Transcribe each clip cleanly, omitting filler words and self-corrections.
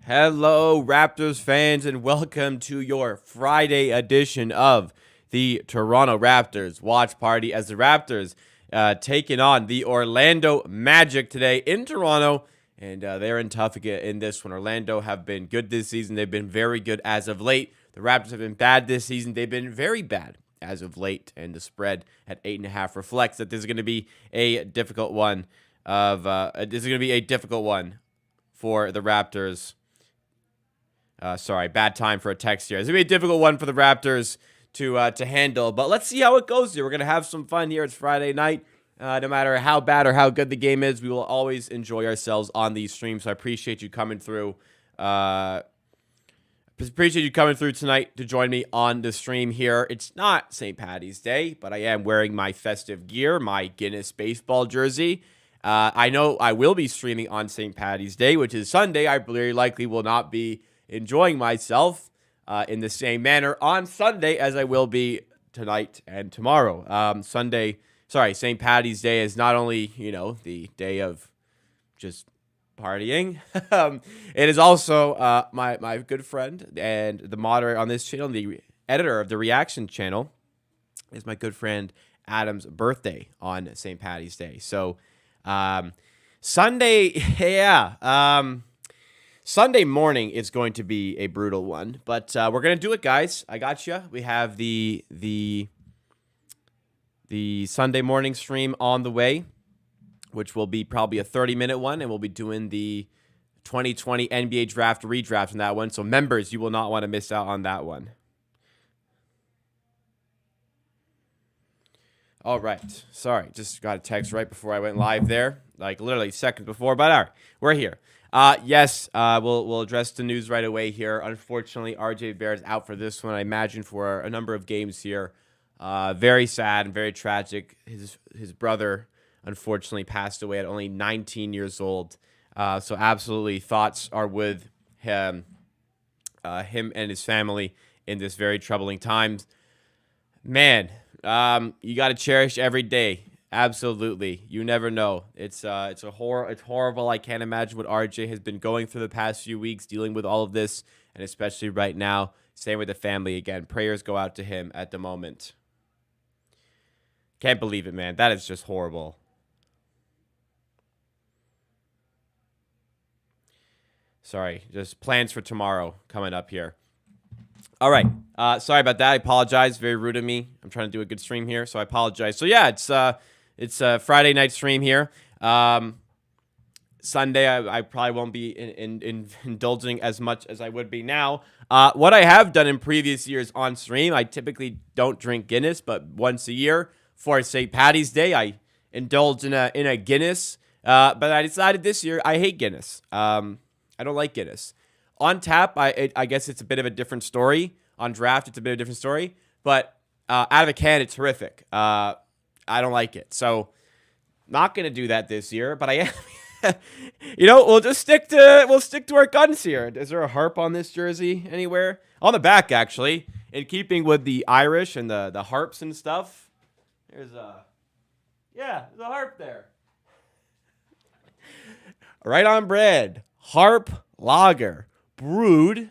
Hello, Raptors fans, and welcome to your Friday edition of the Toronto Raptors watch party as the Raptors taking on the Orlando Magic today in Toronto, and they're in tough in this one. Orlando have been good this season. They've been very good as of late. The Raptors have been bad this season. They've been very bad as of late, and the spread at 8.5 reflects that this is going to be a difficult one. For the Raptors. Bad time for a text here. It's going to be a difficult one for the Raptors to handle, but let's see how it goes here. We're going to have some fun here. It's Friday night. No matter how bad or how good the game is, we will always enjoy ourselves on these streams, so I appreciate you coming through. Appreciate you coming through tonight to join me on the stream here. It's not St. Paddy's Day, but I am wearing my festive gear, my Guinness baseball jersey. I know I will be streaming on St. Paddy's Day, which is Sunday. I very likely will not be enjoying myself in the same manner on Sunday as I will be tonight and tomorrow. St. Paddy's Day is not only, the day of just partying. It is also my good friend and the moderator on this channel, the editor of the Reaction channel, is my good friend Adam's birthday on St. Paddy's Day. So Sunday, Sunday morning is going to be a brutal one, but we're gonna do it, guys. I got you. We have the Sunday morning stream on the way, which will be probably a 30-minute one, and we'll be doing the 2020 NBA draft redraft in that one. So members, you will not want to miss out on that one. All right. Sorry, just got a text right before I went live there, like literally seconds before, but all right, we're here. We'll address the news right away here. Unfortunately, RJ Barrett's out for this one, I imagine, for a number of games here. Very sad and very tragic. His brother, unfortunately, passed away at only 19 years old. So absolutely thoughts are with him and his family in this very troubling times. Man, you got to cherish every day. Absolutely. You never know. It's horrible. I can't imagine what RJ has been going through the past few weeks dealing with all of this, and especially right now. Same with the family again. Prayers go out to him at the moment. Can't believe it, man. That is just horrible. Sorry, just plans for tomorrow coming up here. All right. Sorry about that. I apologize. Very rude of me. I'm trying to do a good stream here, so I apologize. So yeah, it's a Friday night stream here. Sunday, I probably won't be indulging as much as I would be now. What I have done in previous years on stream, I typically don't drink Guinness, but once a year for St. Paddy's Day, I indulge in a Guinness. But I decided this year I hate Guinness. I don't like Guinness. On tap, I guess it's a bit of a different story. On draft, it's a bit of a different story. But out of a can, it's horrific. I don't like it. So, not going to do that this year. But I am. We'll stick to our guns here. Is there a harp on this jersey anywhere? On the back, actually. In keeping with the Irish and the harps and stuff. There's a harp there. Right on bread. Harp lager. Brewed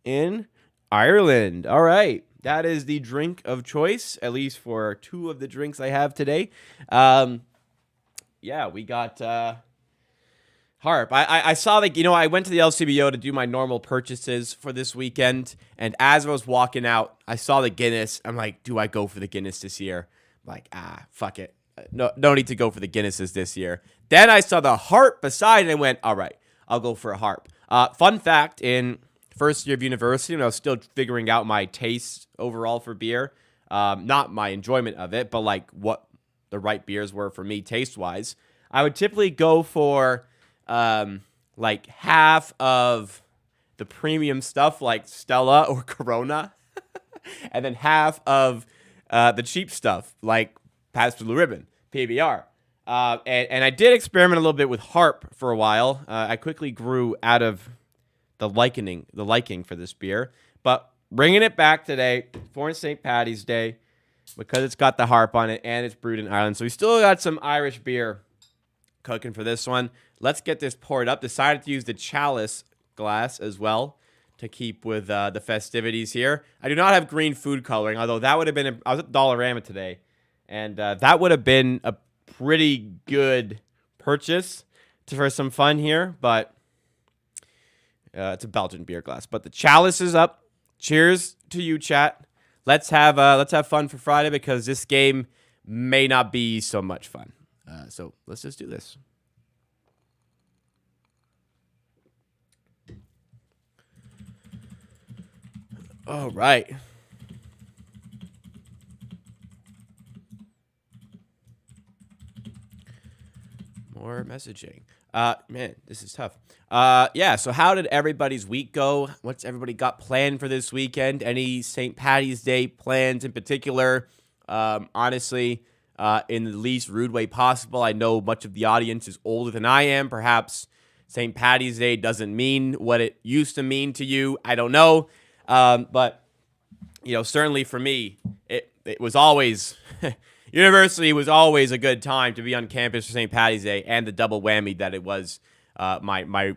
in Ireland. All right. That is the drink of choice, at least for two of the drinks I have today. We got harp. I saw I went to the LCBO to do my normal purchases for this weekend, and as I was walking out, I saw the Guinness. I'm like, do I go for the Guinness this year? I'm like, fuck it. No need to go for the Guinnesses this year. Then I saw the harp beside it and went, all right, I'll go for a harp. Fun fact, in first year of university, when I was still figuring out my taste overall for beer, not my enjoyment of it, but like what the right beers were for me taste-wise, I would typically go for like half of the premium stuff like Stella or Corona, and then half of the cheap stuff like Pabst Blue Ribbon, PBR. And I did experiment a little bit with harp for a while. I quickly grew out of the liking for this beer, but bringing it back today for St. Paddy's Day because it's got the harp on it and it's brewed in Ireland. So we still got some Irish beer cooking for this one. Let's get this poured up. Decided to use the chalice glass as well to keep with the festivities here. I do not have green food coloring, although that would have been... I was at Dollarama today, and that would have been a pretty good purchase for some fun here, but it's a Belgian beer glass. But the chalice is up. Cheers to you, chat. Let's have fun for Friday, because this game may not be so much fun. So let's just do this. All right. More messaging. Man, this is tough. Yeah, so how did everybody's week go? What's everybody got planned for this weekend? Any St. Patty's Day plans in particular? Honestly, in the least rude way possible. I know much of the audience is older than I am. Perhaps St. Patty's Day doesn't mean what it used to mean to you. I don't know. But, you know, certainly for me, it was always... University was always a good time to be on campus for St. Patty's Day, and the double whammy that it was my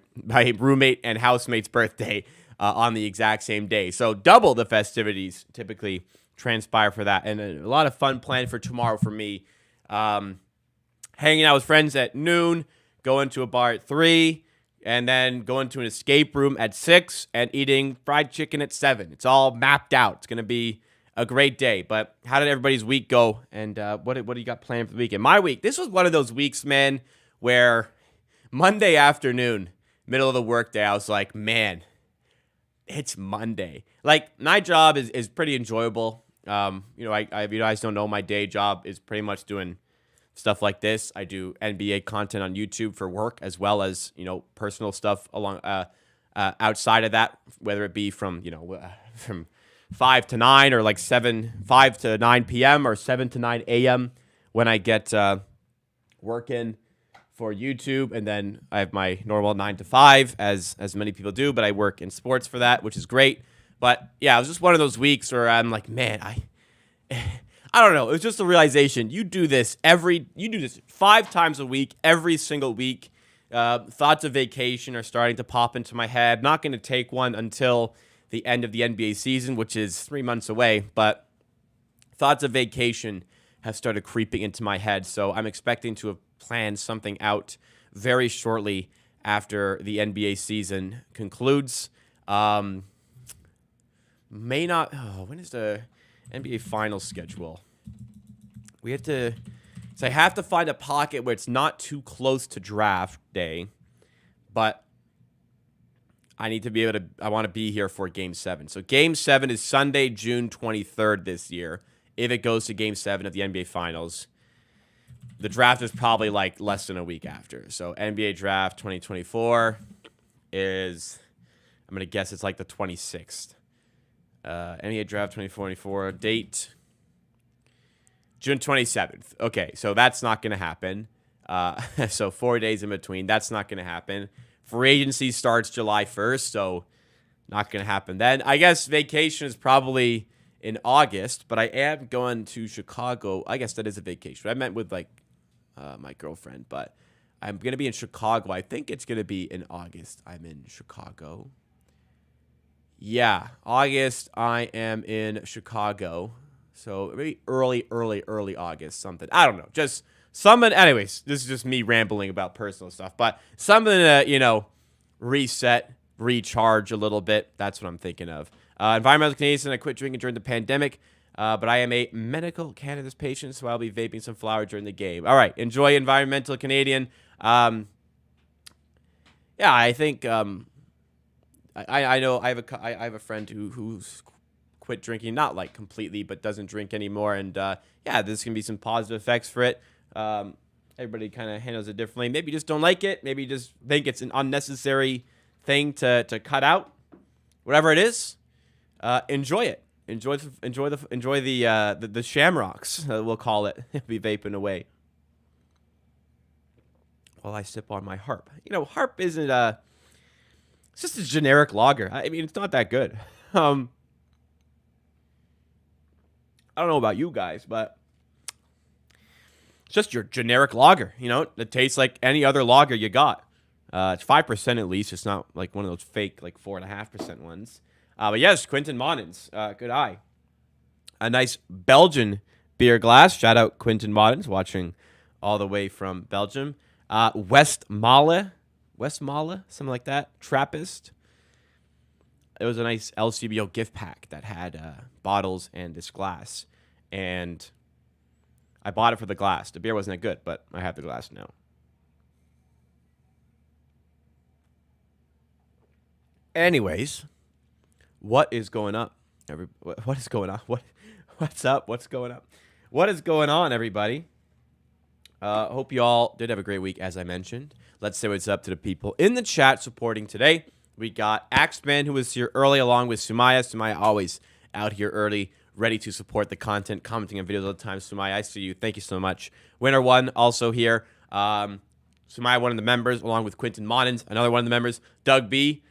roommate and housemate's birthday on the exact same day. So double the festivities typically transpire for that, and a lot of fun planned for tomorrow for me. Hanging out with friends at noon, going to a bar at 3, and then going to an escape room at 6, and eating fried chicken at 7. It's all mapped out. It's going to be a great day. But how did everybody's week go? And what do you got planned for the weekend? My week, this was one of those weeks, man, where Monday afternoon, middle of the workday, I was like, man, it's Monday. Like, my job is pretty enjoyable. You know, if you guys don't know, my day job is pretty much doing stuff like this. I do NBA content on YouTube for work, as well as, you know, personal stuff along outside of that, whether it be from, you know, from 5 to 9, or like 5 to 9 p.m. or 7 to 9 a.m. when I get work in for YouTube. And then I have my normal 9 to 5, as many people do, but I work in sports for that, which is great. But yeah, it was just one of those weeks where I'm like, man, I don't know. It was just a realization. You do this 5 times a week, every single week. Thoughts of vacation are starting to pop into my head. Not going to take one until the end of the NBA season, which is 3 months away, but thoughts of vacation have started creeping into my head, so I'm expecting to have planned something out very shortly after the NBA season concludes. When is the NBA Finals schedule? I have to find a pocket where it's not too close to draft day, but I want to be here for Game 7. So Game 7 is Sunday, June 23rd this year. If it goes to Game 7 of the NBA Finals, the draft is probably like less than a week after. So NBA Draft 2024 is, I'm going to guess it's like the 26th. NBA Draft 2024 date, June 27th. Okay, so that's not going to happen. So 4 days in between, that's not going to happen. Free agency starts July 1st, so not going to happen then. I guess vacation is probably in August, but I am going to Chicago. I guess that is a vacation. I meant with, like, my girlfriend, but I'm going to be in Chicago. I think it's going to be in August. I'm in Chicago. Yeah, August, I am in Chicago. So maybe early August, something. I don't know. Just something. Anyways, this is just me rambling about personal stuff, but something to, you know, reset, recharge a little bit. That's what I'm thinking of. Environmental Canadian, I quit drinking during the pandemic, but I am a medical cannabis patient, so I'll be vaping some flower during the game. All right, enjoy Environmental Canadian. Yeah, I think I know I have a friend who's quit drinking, not like completely, but doesn't drink anymore, and yeah, there's gonna be some positive effects for it. Everybody kind of handles it differently. Maybe you just don't like it. Maybe you just think it's an unnecessary thing to cut out. Whatever it is, enjoy it. Enjoy the shamrocks. We'll call it. Be vaping away while I sip on my harp. You know, harp isn't it's just a generic lager. I mean, it's not that good. I don't know about you guys, but It's just your generic lager. It tastes like any other lager you got. It's 5% at least. It's not like one of those fake like 4.5% ones. But yes, Quinton Moddens. Good eye. A nice Belgian beer glass. Shout out Quinton Moddens, watching all the way from Belgium. Westmalle, something like that. Trappist. It was a nice LCBO gift pack that had bottles and this glass. And I bought it for the glass. The beer wasn't that good, but I have the glass now. Anyways, what is going up? What is going on? What's up? What's going up? What is going on, everybody? Hope you all did have a great week, as I mentioned. Let's say what's up to the people in the chat supporting today. We got Axeman, who was here early, along with Sumaya. Sumaya always out here early, ready to support the content, commenting on videos all the time. Sumaya, I see you. Thank you so much. Winner One also here. Sumaya, one of the members, along with Quinton Moddens, another one of the members. Doug B,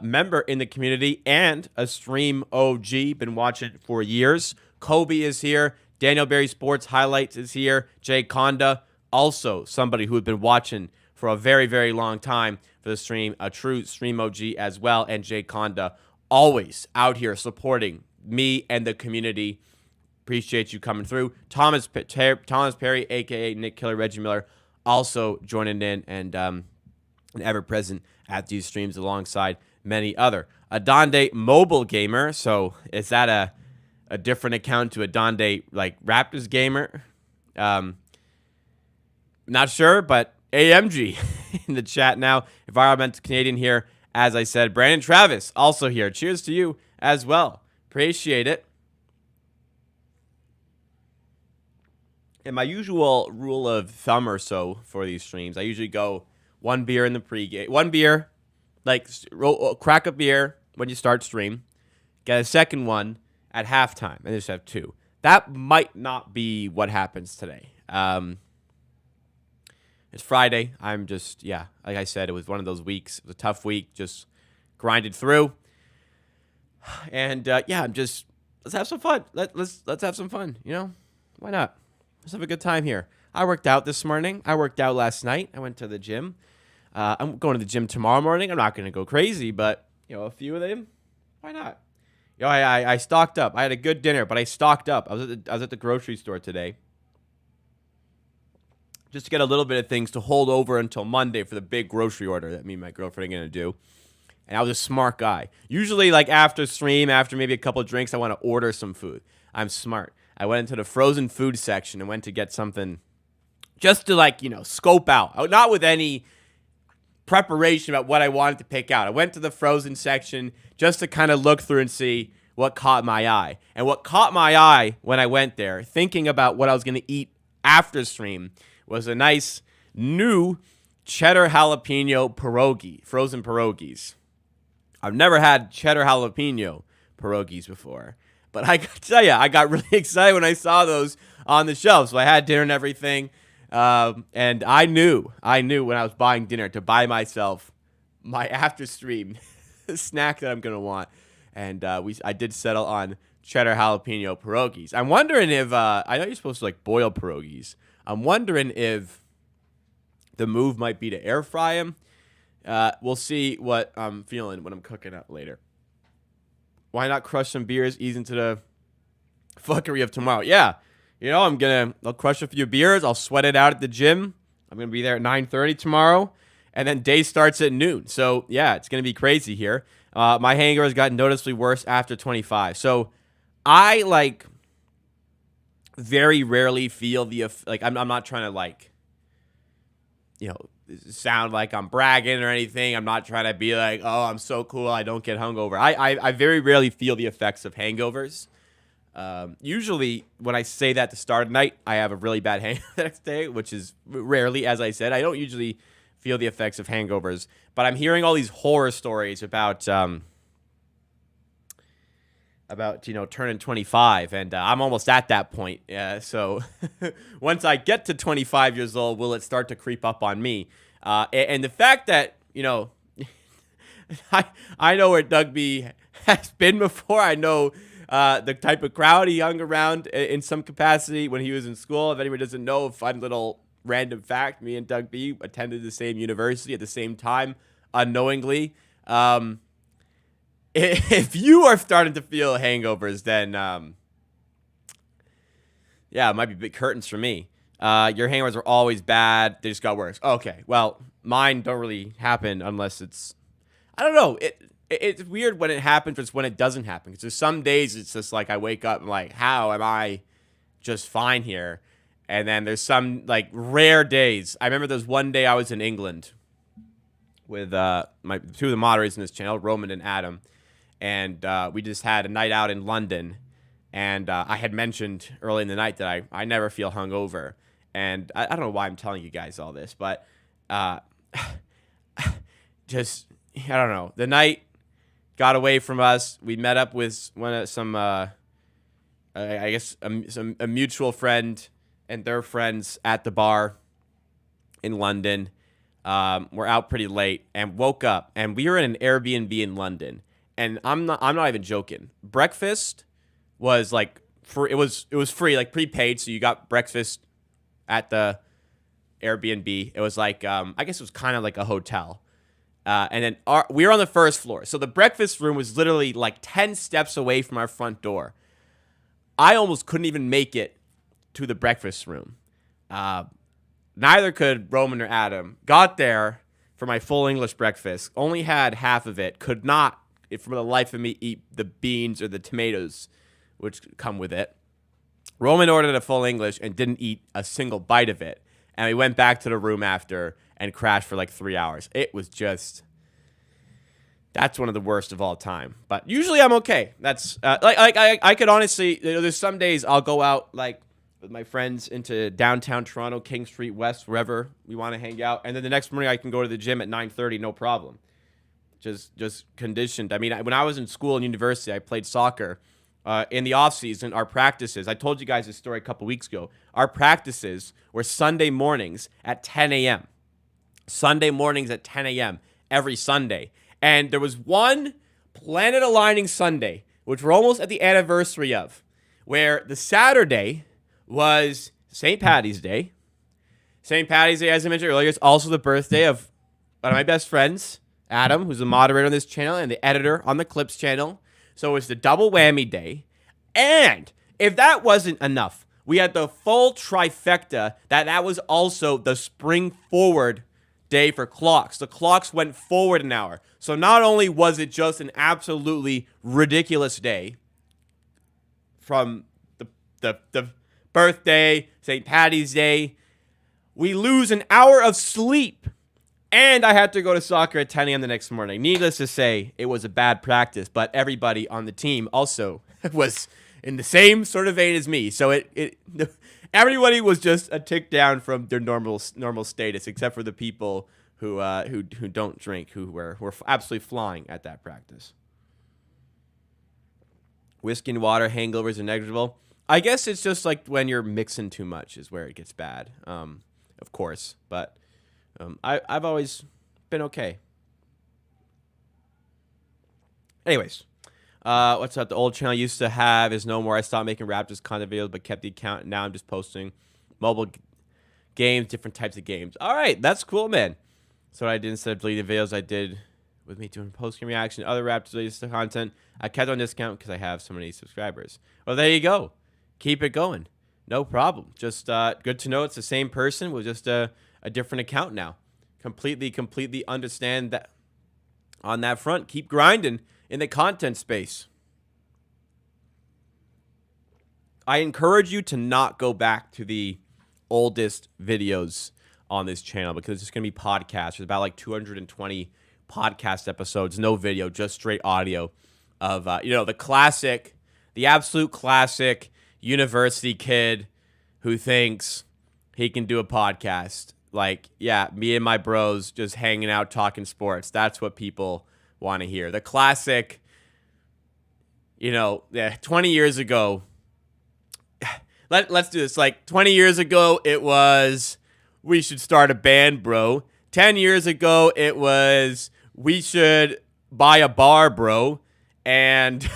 member in the community and a stream OG, been watching for years. Kobe is here. Daniel Berry Sports Highlights is here. Jay Conda, also somebody who had been watching for a very, very long time for the stream, a true stream OG as well. And Jay Conda, always out here supporting me and the community. Appreciate you coming through. Thomas Perry, a.k.a. Nick Killer, Reggie Miller, also joining in and ever present at these streams alongside many other. Adonde Mobile Gamer. So is that a different account to Adonde like Raptors Gamer? Not sure, but AMG in the chat now. Environmental Canadian here, as I said. Brandon Travis also here. Cheers to you as well. Appreciate it. And my usual rule of thumb or so for these streams, I usually go one beer in the pregame. One beer, like crack a beer when you start stream. Get a second one at halftime, and just have two. That might not be what happens today. It's Friday. I'm just, like I said, it was one of those weeks. It was a tough week. Just grinded through. And, I'm just, let's have some fun. Let's have some fun, Why not? Let's have a good time here. I worked out this morning. I worked out last night. I went to the gym. I'm going to the gym tomorrow morning. I'm not going to go crazy, but, a few of them, why not? I stocked up. I had a good dinner, but I stocked up. I was at the grocery store today just to get a little bit of things to hold over until Monday for the big grocery order that me and my girlfriend are going to do. And I was a smart guy. Usually, like after stream, after maybe a couple of drinks, I want to order some food. I'm smart. I went into the frozen food section and went to get something just to scope out. Not with any preparation about what I wanted to pick out. I went to the frozen section just to kind of look through and see what caught my eye. And what caught my eye when I went there, thinking about what I was going to eat after stream, was a nice new cheddar jalapeno pierogi, frozen pierogies. I've never had cheddar jalapeno pierogies before, but I got to tell you, I got really excited when I saw those on the shelf. So I had dinner and everything, and I knew when I was buying dinner to buy myself my after stream snack that I'm gonna want, and I did settle on cheddar jalapeno pierogies. I'm wondering if I know you're supposed to boil pierogies. I'm wondering if the move might be to air fry them. We'll see what I'm feeling when I'm cooking up later. Why not crush some beers, ease into the fuckery of tomorrow? Yeah, I'll crush a few beers. I'll sweat it out at the gym. I'm going to be there at 9:30 tomorrow. And then day starts at noon. So, yeah, it's going to be crazy here. My hangover has gotten noticeably worse after 25. So, I, very rarely feel I'm not trying to, sound like I'm bragging or anything. I'm not trying to be like, oh, I'm so cool, I don't get hungover. I very rarely feel the effects of hangovers. Usually, when I say that to start a night, I have a really bad hangover the next day, which is rarely, as I said. I don't usually feel the effects of hangovers, but I'm hearing all these horror stories about turning 25, and I'm almost at that point. So once I get to 25 years old, will it start to creep up on me? And the fact that, I know where Doug B has been before. I know the type of crowd he hung around in some capacity when he was in school. If anyone doesn't know, a fun little random fact, me and Doug B attended the same university at the same time, unknowingly. If you are starting to feel hangovers, then yeah, it might be big curtains for me. Your hangovers are always bad. They just got worse. Okay, well, mine don't really happen unless it's, I don't know. It's weird when it happens, but it's when it doesn't happen. Because there's some days it's just like I wake up and like, how am I just fine here? And then there's some like rare days. I remember there's one day I was in England with my two of the moderators in this channel, Roman and Adam, and we just had a night out in London. And I had mentioned early in the night that I never feel hungover. And I don't know why I'm telling you guys all this, but just, I don't know. The night got away from us. We met up with some a mutual friend and their friends at the bar in London. We're out pretty late and woke up, and we were in an Airbnb in London. And I'm not even joking. Breakfast was like free. It was free, like prepaid. So you got breakfast at the Airbnb. It was like I guess it was kind of like a hotel. And then we were on the first floor. So the breakfast room was literally like 10 steps away from our front door. I almost couldn't even make it to the breakfast room. Neither could Roman or Adam. Got there for my full English breakfast. Only had half of it. Could not, for the life of me, eat the beans or the tomatoes which come with it. Roman ordered a full English and didn't eat a single bite of it. And we went back to the room after and crashed for like 3 hours. It was just, that's one of the worst of all time. But usually I'm okay. That's I could honestly, there's some days I'll go out like with my friends into downtown Toronto, King Street West, wherever we want to hang out. And then the next morning I can go to the gym at 9:30, no problem. Just conditioned. I mean, when I was in school and university, I played soccer. In the off season, our practices, I told you guys this story a couple weeks ago. Our practices were Sunday mornings at 10 a.m. Sunday mornings at 10 a.m. every Sunday. And there was one planet aligning Sunday, which we're almost at the anniversary of, where the Saturday was St. Paddy's Day. St. Paddy's Day, as I mentioned earlier, is also the birthday of one of my best friends, Adam, who's the moderator on this channel and the editor on the Clips channel. So it's the double whammy day. And if that wasn't enough, we had the full trifecta that was also the spring forward day for clocks. The clocks went forward an hour. So not only was it just an absolutely ridiculous day from the birthday, St. Paddy's Day, we lose an hour of sleep. And I had to go to soccer at 10 a.m. the next morning. Needless to say, it was a bad practice, but everybody on the team also was in the same sort of vein as me. So everybody was just a tick down from their normal status, except for the people who don't drink, who were absolutely flying at that practice. Whiskey and water hangovers are negligible. I guess it's just like when you're mixing too much is where it gets bad, of course, but I've always been okay. Anyways, what's up? The old channel I used to have is no more. I stopped making Raptors content videos, but kept the account. Now I'm just posting mobile games, different types of games. All right, that's cool, man. So what I did instead of deleting videos, I did with me doing post-game reaction to other Raptors related content. I kept on discount because I have so many subscribers. Well, there you go. Keep it going. No problem. Just good to know it's the same person with just a different account now. Completely understand that on that front. Keep grinding in the content space. I encourage you to not go back to the oldest videos on this channel because it's going to be podcasts. There's about like 220 podcast episodes, no video, just straight audio of, the absolute classic university kid who thinks he can do a podcast. Like, yeah, me and my bros just hanging out talking sports. That's what people want to hear. The classic, 20 years ago. Let's do this. Like 20 years ago, it was, we should start a band, bro. 10 years ago, it was, we should buy a bar, bro. And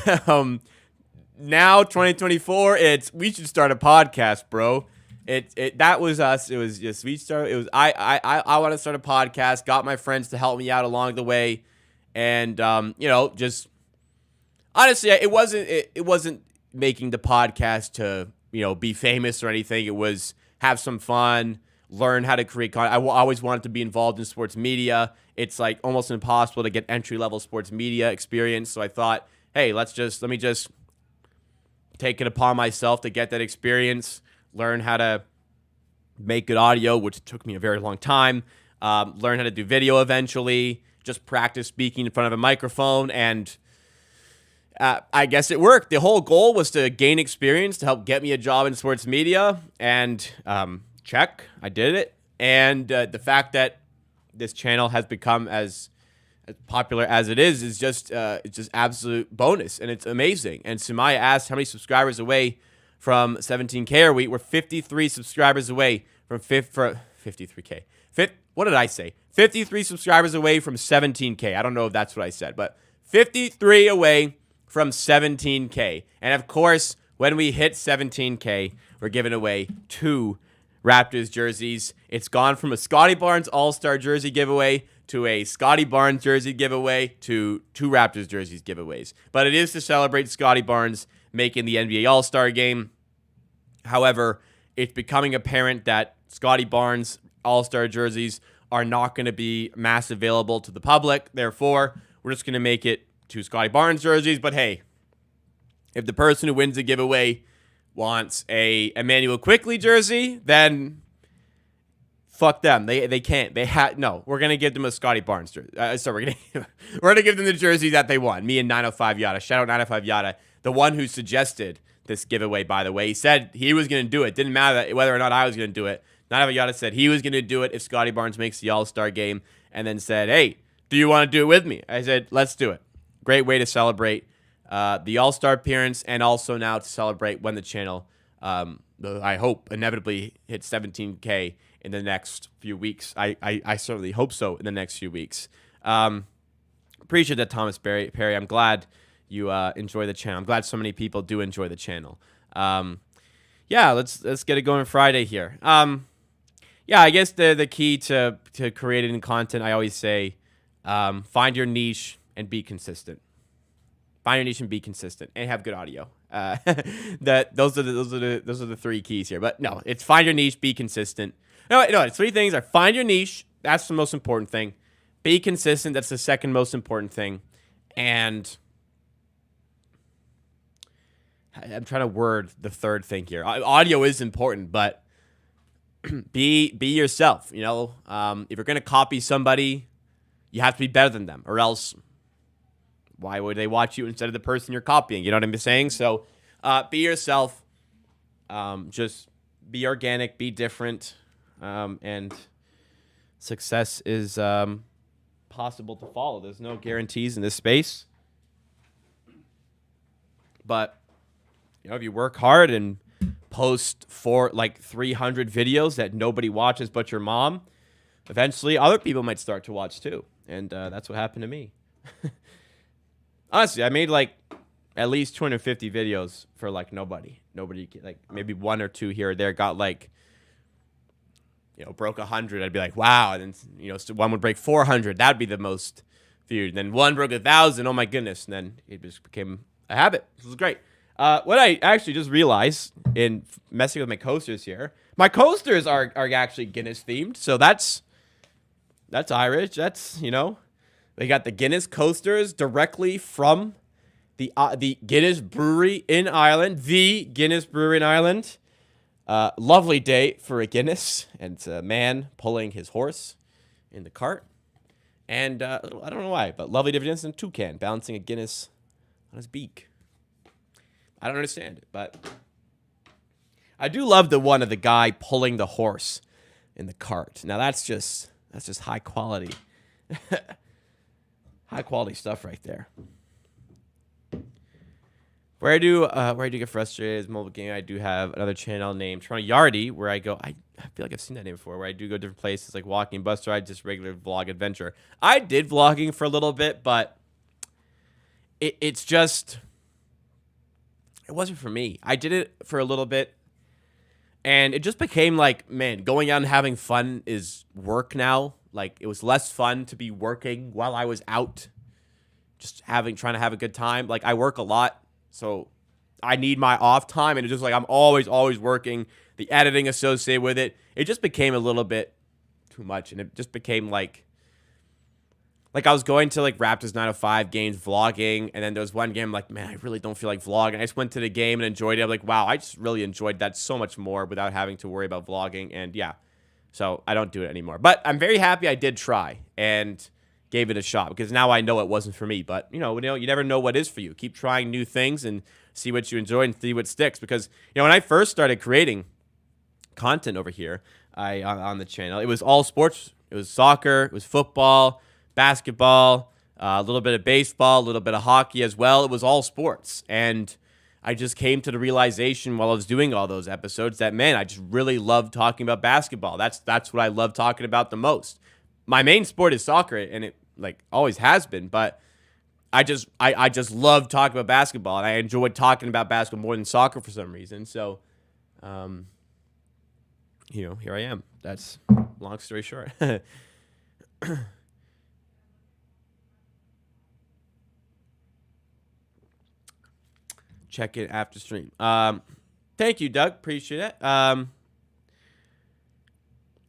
now 2024, it's we should start a podcast, bro. That was us. It was just we started. It was I want to start a podcast. Got my friends to help me out along the way, and just honestly, it wasn't making the podcast to be famous or anything. It was have some fun, learn how to create content. I always wanted to be involved in sports media. It's like almost impossible to get entry-level sports media experience. So I thought, hey, let me just take it upon myself to get that experience, learn how to make good audio, which took me a very long time, learn how to do video eventually, just practice speaking in front of a microphone, and I guess it worked. The whole goal was to gain experience to help get me a job in sports media, and check, I did it. And the fact that this channel has become as popular as it is just it's just absolute bonus, and it's amazing. And Sumaya asked how many subscribers away from 17K are we? We're 53 subscribers away from 53K. What did I say? 53 subscribers away from 17K. I don't know if that's what I said, but 53 away from 17K. And of course, when we hit 17K, we're giving away 2 Raptors jerseys. It's gone from a Scotty Barnes All-Star jersey giveaway to a Scotty Barnes jersey giveaway to 2 Raptors jerseys giveaways. But it is to celebrate Scotty Barnes making the NBA All-Star game. However, it's becoming apparent that Scotty Barnes All-Star jerseys are not going to be mass available to the public. Therefore, we're just going to make it 2 Scotty Barnes jerseys. But hey, if the person who wins the giveaway wants a Emmanuel Quickley jersey, then fuck them. They can't. No. We're gonna give them a Scotty Barnes jersey. We're gonna give them the jersey that they want. Me and 905 Yada. Shout out 905 Yada, the one who suggested this giveaway. By the way, he said he was gonna do it. Didn't matter whether or not I was gonna do it. 905 Yada said he was gonna do it if Scotty Barnes makes the All-Star game, and then said, "Hey, do you want to do it with me?" I said, "Let's do it." Great way to celebrate the All-Star appearance, and also now to celebrate when the channel, I hope, inevitably hits 17K in the next few weeks. I certainly hope so in the next few weeks. Appreciate that, Thomas Perry. I'm glad you enjoy the channel. I'm glad so many people do enjoy the channel. Yeah, let's get it going Friday here. Yeah, I guess the key to creating content, I always say, find your niche and be consistent. Find your niche and be consistent, and have good audio. Those are the 3 keys here. But no, it's find your niche, be consistent. No, it's 3 things. Find your niche. That's the most important thing. Be consistent. That's the second most important thing. And I'm trying to word the third thing here. Audio is important, but be yourself. If you're gonna copy somebody, you have to be better than them, or else why would they watch you instead of the person you're copying? You know what I'm saying? So be yourself. Just be organic, be different, and success is possible to follow. There's no guarantees in this space. But if you work hard and post 300 videos that nobody watches but your mom, eventually other people might start to watch too. And that's what happened to me. Honestly, I made at least 250 videos for nobody. Nobody, maybe 1 or 2 here or there got broke 100. I'd be like, wow. And then, so one would break 400. That'd be the most viewed. And then one broke 1,000. Oh my goodness. And then it just became a habit. This was great. What I actually just realized in messing with my coasters here, my coasters are actually Guinness themed. So that's Irish. That's, they got the Guinness coasters directly from the Guinness Brewery in Ireland. The Guinness Brewery in Ireland. Lovely day for a Guinness. And it's a man pulling his horse in the cart. And I don't know why, but lovely dividends and toucan balancing a Guinness on his beak. I don't understand it, but I do love the one of the guy pulling the horse in the cart. Now that's just high quality. High quality stuff right there. Where I do get frustrated is mobile gaming. I do have another channel named Toronto Yardy where I go. I feel like I've seen that name before. Where I do go different places like walking, bus ride, just regular vlog adventure. I did vlogging for a little bit, but it's just it wasn't for me. I did it for a little bit, and it just became like, man, going out and having fun is work now. Like, it was less fun to be working while I was out, just trying to have a good time. Like, I work a lot, so I need my off time, and it's just like I'm always working. The editing associated with it, it just became a little bit too much, and it just became like I was going to like Raptors 905 games vlogging, and then there was one game I'm like, man, I really don't feel like vlogging. I just went to the game and enjoyed it. I'm like, wow, I just really enjoyed that so much more without having to worry about vlogging. And yeah, so I don't do it anymore. But I'm very happy I did try and gave it a shot, because now I know it wasn't for me. But you never know what is for you. Keep trying new things and see what you enjoy and see what sticks. Because when I first started creating content over here, on the channel, it was all sports. It was soccer, it was football, basketball, a little bit of baseball, a little bit of hockey as well. It was all sports. And I just came to the realization while I was doing all those episodes that, man, I just really love talking about basketball. That's what I love talking about the most. My main sport is soccer, and it like always has been, but I just love talking about basketball, and I enjoy talking about basketball more than soccer for some reason. So, here I am. That's long story short. Check it after stream. Thank you, Doug. Appreciate it. I'm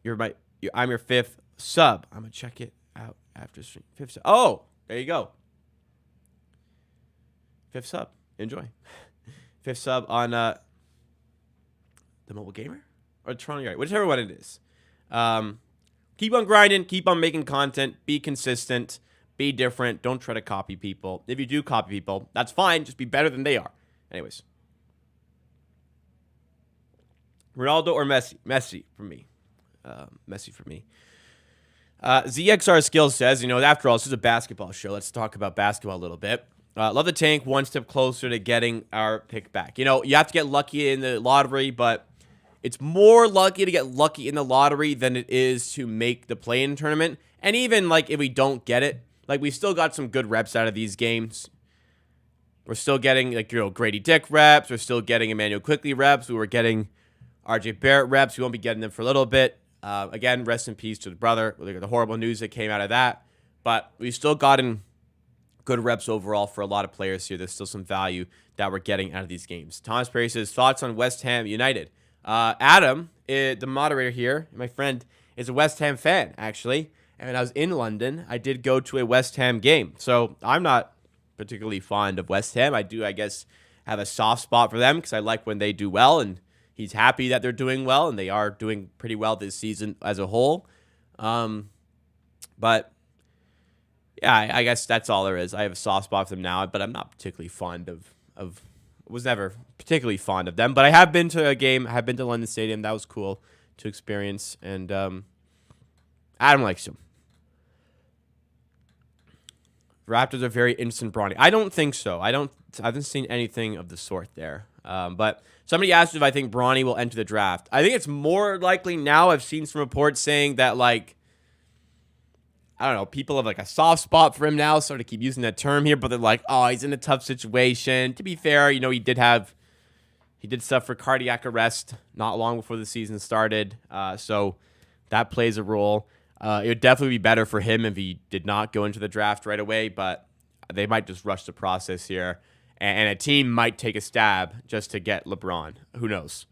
your fifth sub. I'm gonna check it out after stream. Fifth sub. Oh, there you go. Fifth sub. Enjoy. Fifth sub on the Mobile Gamer or Toronto Yard, whichever one it is. Keep on grinding. Keep on making content. Be consistent. Be different. Don't try to copy people. If you do copy people, that's fine. Just be better than they are. Anyways. Ronaldo or Messi? Messi for me. Messi for me. ZXR Skills says, after all, this is a basketball show. Let's talk about basketball a little bit. Love the tank. One step closer to getting our pick back. You have to get lucky in the lottery, but it's more lucky to get lucky in the lottery than it is to make the play-in tournament. And even, if we don't get it, we still got some good reps out of these games. We're still getting, Grady Dick reps. We're still getting Emmanuel Quickly reps. We were getting RJ Barrett reps. We won't be getting them for a little bit. Again, rest in peace to the brother. The horrible news that came out of that. But we've still gotten good reps overall for a lot of players here. There's still some value that we're getting out of these games. Thomas Perry says, thoughts on West Ham United? Adam, the moderator here, my friend, is a West Ham fan, actually. And when I was in London, I did go to a West Ham game. So I'm not particularly fond of West Ham. I do, I guess, have a soft spot for them because I like when they do well, and he's happy that they're doing well, and they are doing pretty well this season as a whole. But yeah, I guess that's all there is. I have a soft spot for them now, but I'm not particularly fond of was never particularly fond of them. But I have been to a game. I have been to London Stadium. That was cool to experience, and Adam likes them. Raptors are very instant brawny. I don't think so. I haven't seen anything of the sort there. But somebody asked if I think Bronny will enter the draft. I think it's more likely now. I've seen some reports saying that, I don't know, people have a soft spot for him now. Sort of keep using that term here, but they're like, oh, he's in a tough situation. To be fair, he did suffer cardiac arrest not long before the season started. So that plays a role. It would definitely be better for him if he did not go into the draft right away, but they might just rush the process here, and a team might take a stab just to get LeBron. Who knows?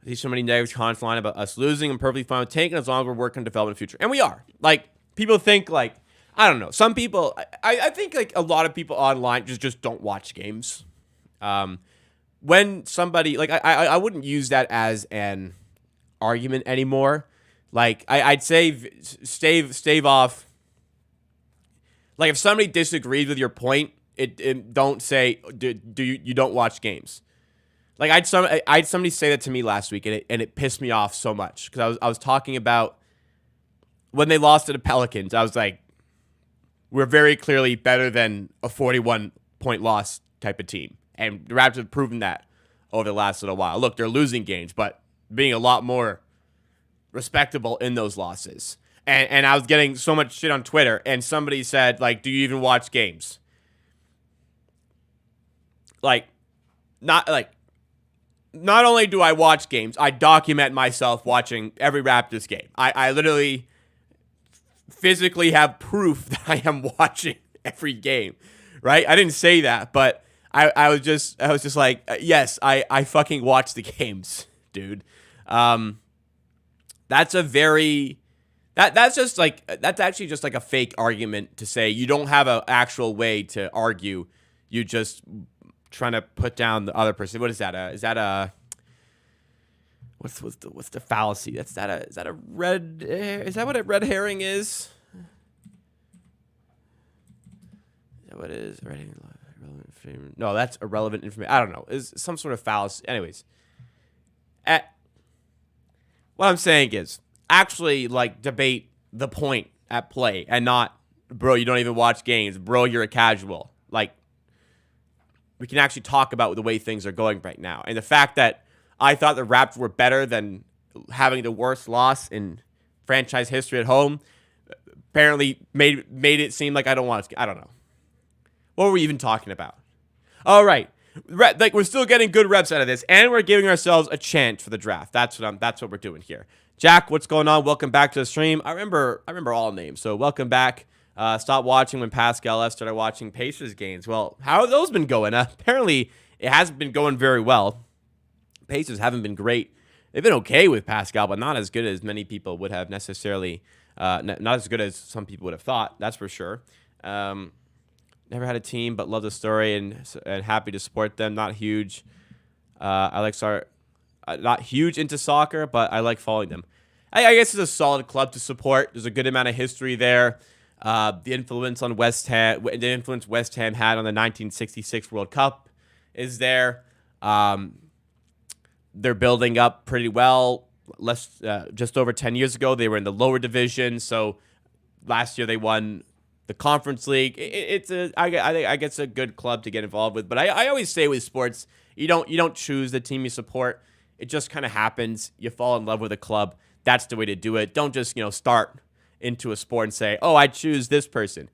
I see so many negative comments online about us losing. I'm perfectly fine with tanking as long as we're working on development future. And we are. People think, I don't know. Some people, I think, a lot of people online just don't watch games. When somebody, I wouldn't use that as an argument anymore. I'd say stave off. If somebody disagrees with your point, it don't say you don't watch games. I had somebody say that to me last week, and it pissed me off so much because I was talking about when they lost to the Pelicans. I was like, we're very clearly better than a 41-point loss type of team. And the Raptors have proven that over the last little while. Look, they're losing games, but being a lot more respectable in those losses. And I was getting so much shit on Twitter, and somebody said, do you even watch games? like, not only do I watch games, I document myself watching every Raptors game. I literally physically have proof that I am watching every game, right? I didn't say that, but I was just like, yes, I fucking watch the games, dude. That's a very that's actually just like a fake argument to say you don't have an actual way to argue. You just trying to put down the other person. What is that? Is that a what's the fallacy? Is that a red? Is that what a red herring is? Is that what it is? No, that's irrelevant information. I don't know. Is some sort of fallacy. Anyways, what I'm saying is actually like debate the point at play and not, bro, you don't even watch games. Bro, you're a casual. Like, we can actually talk about the way things are going right now. And the fact that I thought the Raptors were better than having the worst loss in franchise history at home apparently made it seem like I don't want to. I don't know. What were we even talking about? All right. Like, we're still getting good reps out of this, and we're giving ourselves a chance for the draft. That's what we're doing here. Jack, what's going on? Welcome back to the stream. I remember all names, so welcome back. Stopped watching when Pascal left, started watching Pacers games. Well, how have those been going? Apparently, it hasn't been going very well. Pacers haven't been great. They've been okay with Pascal, but not as good as many people would have necessarily, not as good as some people would have thought, that's for sure. Never had a team, but love the story and happy to support them. Not huge. Not huge into soccer, but I like following them. I guess it's a solid club to support. There's a good amount of history there. The influence West Ham had on the 1966 World Cup is there. They're building up pretty well. Just over 10 years ago, they were in the lower division. So last year they won the Conference League. I guess it's a good club to get involved with. But I always say with sports, you don't choose the team you support. It just kind of happens. You fall in love with a club. That's the way to do it. Don't just start into a sport and say, oh, I choose this person.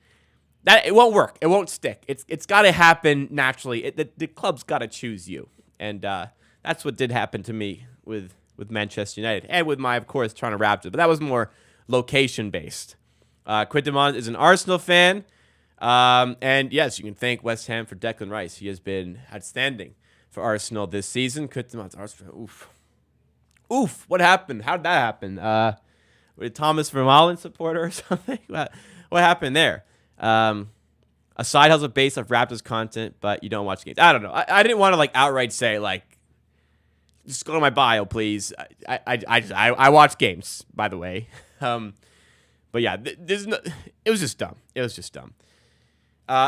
It won't work. It won't stick. It's got to happen naturally. The club's got to choose you, and that's what did happen to me with Manchester United and with my, of course, Toronto Raptors. But that was more location based. Quintamon is an Arsenal fan, and yes, you can thank West Ham for Declan Rice. He has been outstanding for Arsenal this season. Quintamon's Arsenal. Oof. What happened? How did that happen? With Thomas Vermaelen supporter or something? What happened there? A side hustle based off Raptors content, but you don't watch games. I don't know. I didn't want to outright say just go to my bio, please. I watch games, by the way. But yeah, it was just dumb. It was just dumb.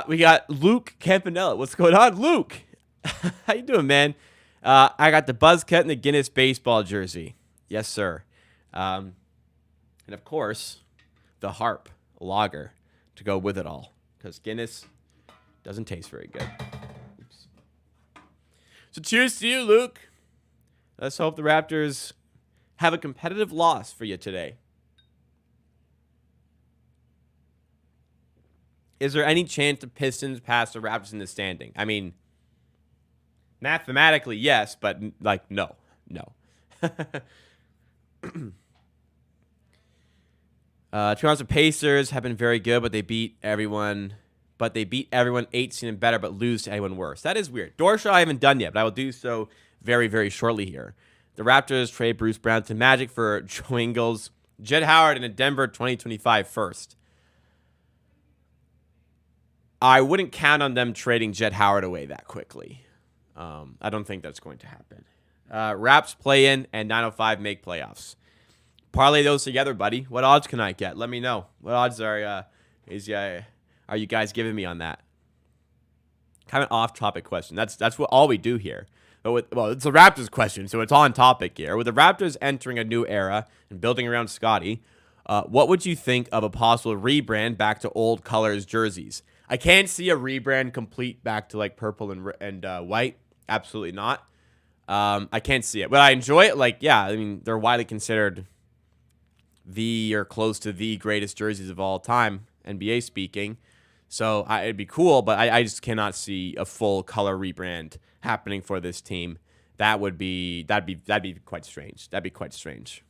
We got Luke Campanella. What's going on, Luke? How you doing, man? I got the buzz cut and the Guinness baseball jersey. Yes, sir. And of course, the Harp lager to go with it all, because Guinness doesn't taste very good. Oops. So cheers to you, Luke. Let's hope the Raptors have a competitive loss for you today. Is there any chance the Pistons pass the Raptors in the standing? I mean, mathematically, yes, but no. Toronto Pacers have been very good, but they beat everyone 8 and better, but lose to anyone worse. That is weird. Dorshaw I haven't done yet, but I will do so very, very shortly here. The Raptors trade Bruce Brown to Magic for Joe Ingles, Jed Howard, and a Denver 2025 first. I wouldn't count on them trading Jed Howard away that quickly. I don't think that's going to happen. Raps play in and 905 make playoffs. Parlay those together, buddy. What odds can I get? Let me know. What odds are you guys giving me on that? Kind of off-topic question. That's what all we do here. But it's a Raptors question, so it's on topic here. With the Raptors entering a new era and building around Scottie, what would you think of a possible rebrand back to old colors jerseys? I can't see a rebrand complete back to purple and white. Absolutely not. I can't see it, but I enjoy it. I mean, they're widely considered the or close to the greatest jerseys of all time, NBA speaking. So it'd be cool, but I just cannot see a full color rebrand happening for this team. That'd be quite strange. That'd be quite strange.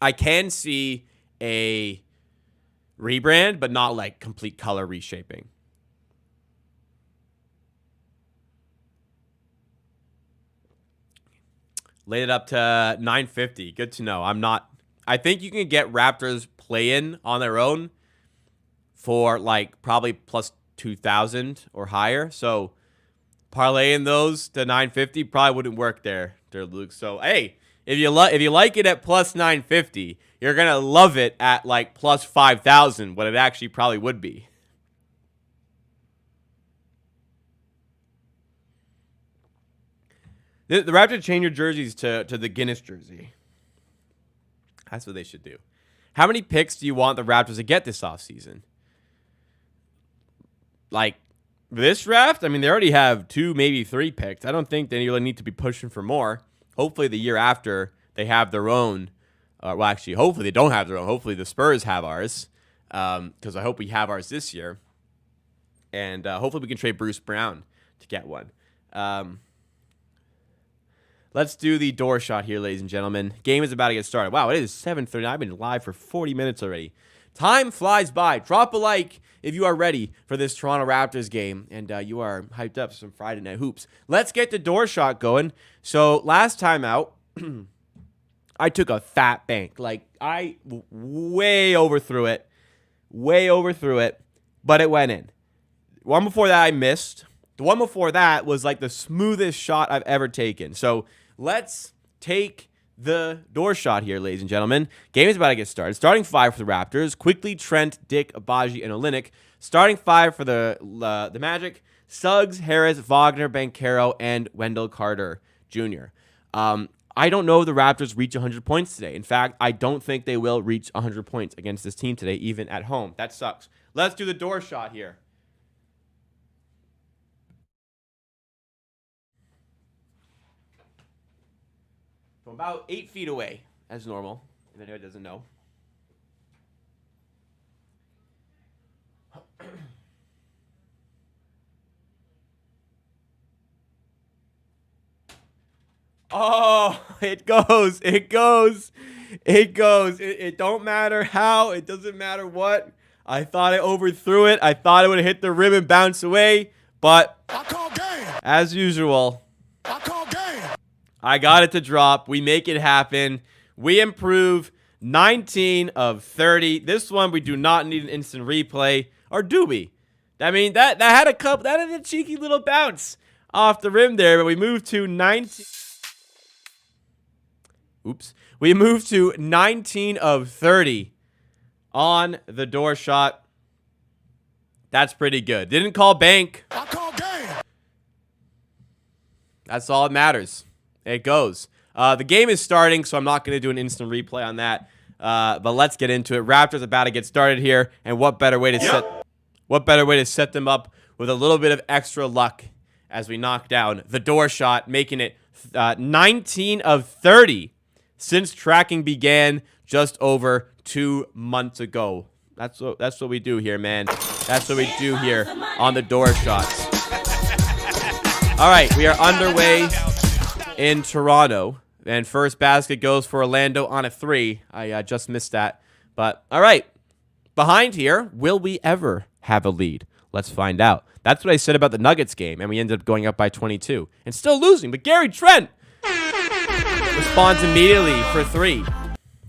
I can see a rebrand, but not like complete color reshaping. Laid it up to 950. Good to know. I think you can get Raptors play-in on their own for like probably plus 2,000 or higher. So parlaying those to 950 probably wouldn't work there, Luke. So hey, if you like it at plus 950, you're gonna love it at like plus 5,000. What it actually probably would be. The Raptors change your jerseys to the Guinness jersey. That's what they should do. How many picks do you want the Raptors to get this offseason? Like, this draft, I mean, they already have 2, maybe 3 picks. I don't think they really need to be pushing for more. Hopefully, the year after, they have their own. Well, actually, hopefully they don't have their own. Hopefully, the Spurs have ours. Because I hope we have ours this year. And hopefully, we can trade Bruce Brown to get one. Let's do the door shot here, ladies and gentlemen. Game is about to get started. Wow, it is 7:30. I've been live for 40 minutes already. Time flies by. Drop a like if you are ready for this Toronto Raptors game and you are hyped up for some Friday Night Hoops. Let's get the door shot going. So last time out, I took a fat bank. Like, I way overthrew it, but it went in. One before that, I missed. The one before that was like the smoothest shot I've ever taken. So let's take the door shot here, ladies and gentlemen. Game is about to get started. Starting 5 for the Raptors. Quickly, Trent, Dick, Abaji, and Olynyk. Starting 5 for the Magic. Suggs, Harris, Wagner, Banchero, and Wendell Carter Jr. I don't know if the Raptors reach 100 points today. In fact, I don't think they will reach 100 points against this team today, even at home. That sucks. Let's do the door shot here. From about 8 feet away, as normal, if anyone doesn't know. Oh, it goes. It don't matter how. It doesn't matter what. I thought I overthrew it. I thought it would hit the rim and bounce away, but as usual, I got it to drop. We make it happen. We improve 19 of 30. This one, we do not need an instant replay. Or do we? I mean, that had a cheeky little bounce off the rim there, but we moved to 19. Oops. We moved to 19 of 30 on the door shot. That's pretty good. Didn't call bank. I called game. That's all that matters. It goes. The game is starting, so I'm not going to do an instant replay on that. But let's get into it. Raptors about to get started here, and what better way to set them up with a little bit of extra luck as we knock down the door shot, making it 19 of 30 since tracking began just over 2 months ago. That's what we do here, man. That's what we do here on the door shots. All right, we are underway in Toronto, and first basket goes for Orlando on a 3. I just missed that, but all right. Behind here, will we ever have a lead? Let's find out. That's what I said about the Nuggets game, and we ended up going up by 22 and still losing. But Gary Trent responds immediately for 3.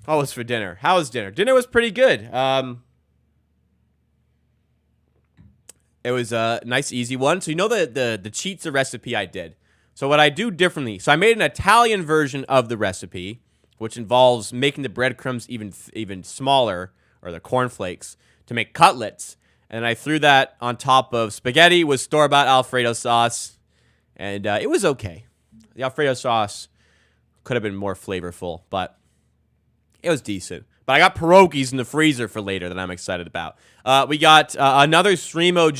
How was for dinner? How was dinner? Dinner was pretty good. It was a nice, easy one. So you know the cheats recipe I did. So what I do differently, so I made an Italian version of the recipe, which involves making the breadcrumbs even smaller, or the cornflakes, to make cutlets. And I threw that on top of spaghetti with store-bought Alfredo sauce, and it was okay. The Alfredo sauce could have been more flavorful, but it was decent. But I got pierogies in the freezer for later that I'm excited about. We got another stream OG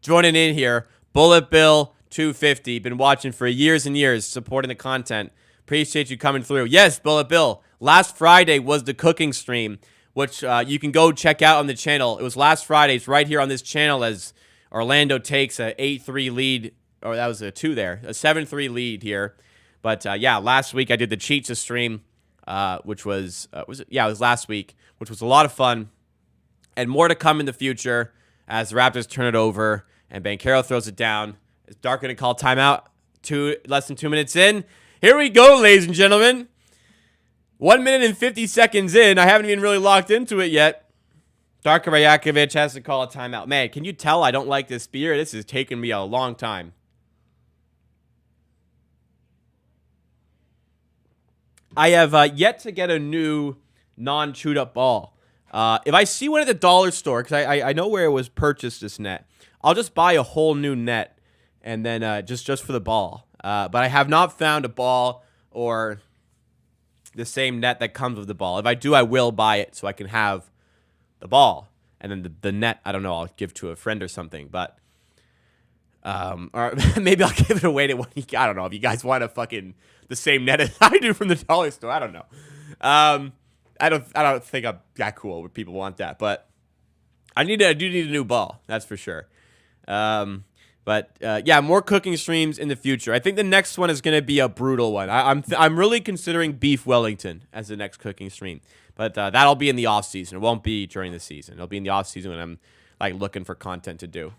joining in here, Bullet Bill 250. Been watching for years and years, supporting the content. Appreciate you coming through. Yes, Bullet Bill. Last Friday was the cooking stream. which you can go check out on the channel. It was last Friday. It's right here on this channel as Orlando takes a 8-3 lead, or that was a 2 there, a 7-3 lead here. But yeah, last week I did the Cheats stream, which was it was last week, which was a lot of fun, and more to come in the future as the Raptors turn it over and Banchero throws it down. Is Dark going to call timeout? Less than 2 minutes in. Here we go, ladies and gentlemen. 1 minute and 50 seconds in. I haven't even really locked into it yet. Darko Rajakovic has to call a timeout. Man, can you tell I don't like this beer? This has taken me a long time. I have yet to get a new non-chewed up ball. If I see one at the dollar store, because I know where it was purchased, this net, I'll just buy a whole new net and then just for the ball. But I have not found a ball or the same net that comes with the ball. If I do, I will buy it so I can have the ball. And then the net, I don't know, I'll give to a friend or something. But or maybe I'll give it away to one. I don't know if you guys want the same net as I do from the dollar store. I don't know. I don't think I'm that cool if people want that, but I do need a new ball. That's for sure. But yeah, more cooking streams in the future. I think the next one is going to be a brutal one. I'm really considering beef Wellington as the next cooking stream, but that'll be in the off season. It won't be during the season. It'll be in the off season when I'm like looking for content to do.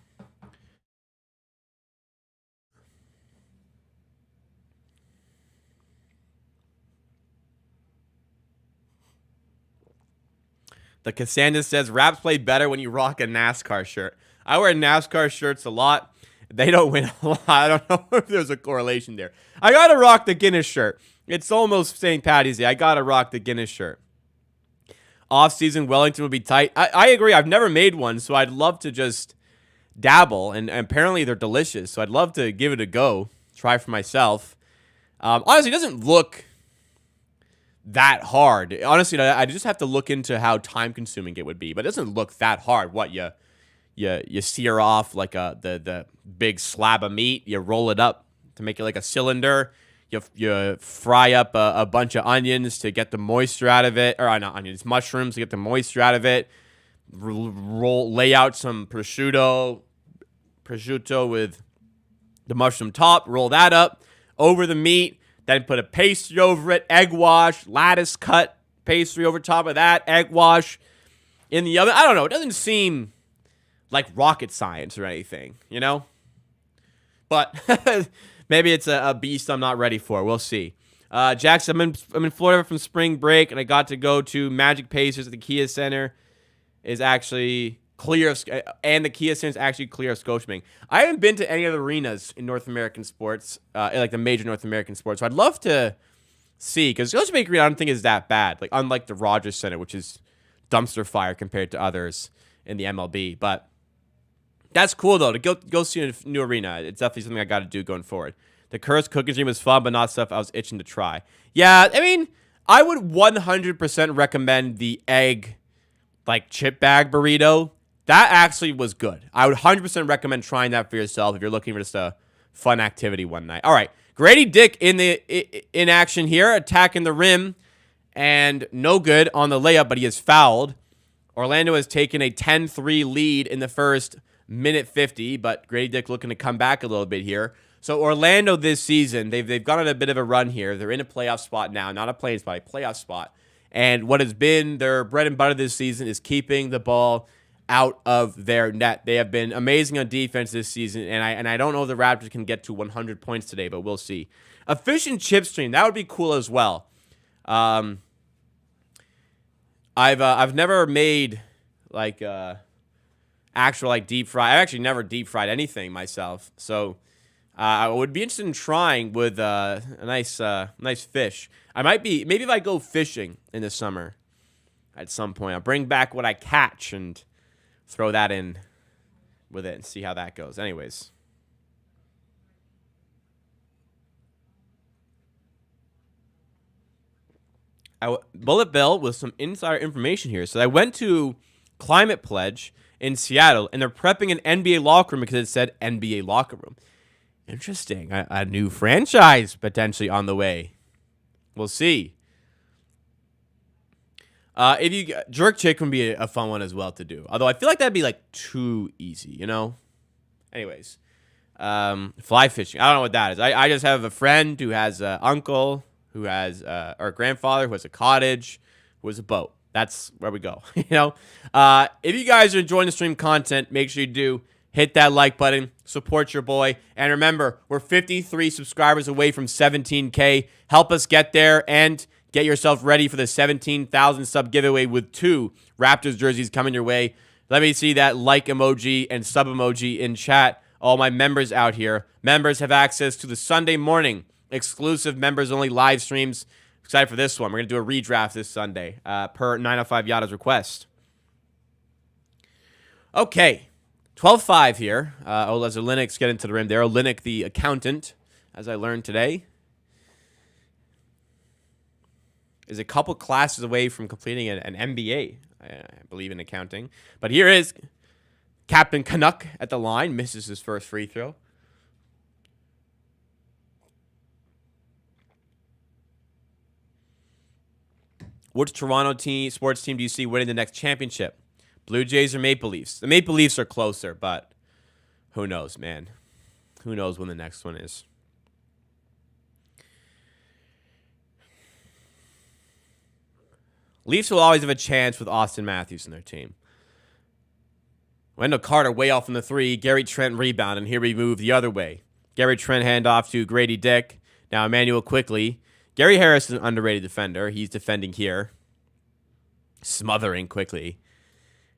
The Cassandra says, Raps play better when you rock a NASCAR shirt. I wear NASCAR shirts a lot. They don't win a lot. I don't know if there's a correlation there. I got to rock the Guinness shirt. It's almost St. Paddy's Day. I got to rock the Guinness shirt. Off-season, Wellington would be tight. I agree. I've never made one, so I'd love to just dabble. And apparently they're delicious, so I'd love to give it a go, try for myself. Honestly, it doesn't look that hard. Honestly, I just have to look into how time-consuming it would be, but it doesn't look that hard. What, you sear off like the big slab of meat, you roll it up to make it like a cylinder, you fry up a bunch of onions to get the moisture out of it, or not onions, mushrooms to get the moisture out of it, lay out some prosciutto with the mushroom top, roll that up over the meat, then put a pastry over it, egg wash, lattice cut pastry over top of that, egg wash in the oven. I don't know, it doesn't seem like rocket science or anything, you know? But maybe it's a beast I'm not ready for. We'll see. Jackson, I'm in Florida from spring break, and I got to go to Magic Pacers at the Kia Center. Is actually clear, and the Kia Center is actually clear of Scotiabank. I haven't been to any of the arenas in North American sports, like the major North American sports. So I'd love to see, because Scotiabank Arena I don't think is that bad. Like unlike the Rogers Center, which is dumpster fire compared to others in the MLB, but. That's cool, though, to go see a new arena. It's definitely something I got to do going forward. The Curse cooking stream was fun, but not stuff I was itching to try. Yeah, I mean, I would 100% recommend the egg, like, chip bag burrito. That actually was good. I would 100% recommend trying that for yourself if you're looking for just a fun activity one night. All right, Grady Dick in action here, attacking the rim, and no good on the layup, but he is fouled. Orlando has taken a 10-3 lead in the first minute 50, but Grady Dick looking to come back a little bit here. So Orlando this season, they've gone on a bit of a run here. They're in a playoff spot now, not a play-in spot, a playoff spot. And what has been their bread and butter this season is keeping the ball out of their net. They have been amazing on defense this season, and I don't know if the Raptors can get to 100 points today, but we'll see. Efficient chip stream, that would be cool as well. I've never made like actual like deep fry. I've actually never deep fried anything myself, so I would be interested in trying with a nice fish. Maybe if I go fishing in the summer at some point, I'll bring back what I catch and throw that in with it and see how that goes. Anyways. Bullet Bill with some insider information here. So I went to Climate Pledge in Seattle, and they're prepping an NBA locker room because it said NBA locker room. Interesting. A new franchise potentially on the way. We'll see. If you jerk chicken would be a fun one as well to do. Although I feel like that'd be like too easy, you know. Anyways, fly fishing. I don't know what that is. I just have a friend who has an uncle who has or a grandfather who has a cottage who has a boat. That's where we go. You know. If you guys are enjoying the stream content, make sure you do hit that like button, support your boy, and remember, we're 53 subscribers away from 17K. Help us get there and get yourself ready for the 17,000 sub giveaway with 2 Raptors jerseys coming your way. Let me see that like emoji and sub emoji in chat. All my members out here. Members have access to the Sunday morning exclusive members only live streams. Excited for this one. We're going to do a redraft this Sunday per 905 Yada's request. Okay. 12-5 here. As Olenek get into the rim there. Olenek the accountant, as I learned today, is a couple classes away from completing an MBA, I believe, in accounting. But here is Captain Canuck at the line. Misses his first free throw. Which Toronto sports team do you see winning the next championship? Blue Jays or Maple Leafs? The Maple Leafs are closer, but who knows, man? Who knows when the next one is? Leafs will always have a chance with Austin Matthews in their team. Wendell Carter way off from the 3. Gary Trent rebound, and here we move the other way. Gary Trent hand off to Grady Dick. Now Emmanuel quickly. Gary Harris is an underrated defender. He's defending here. Smothering quickly.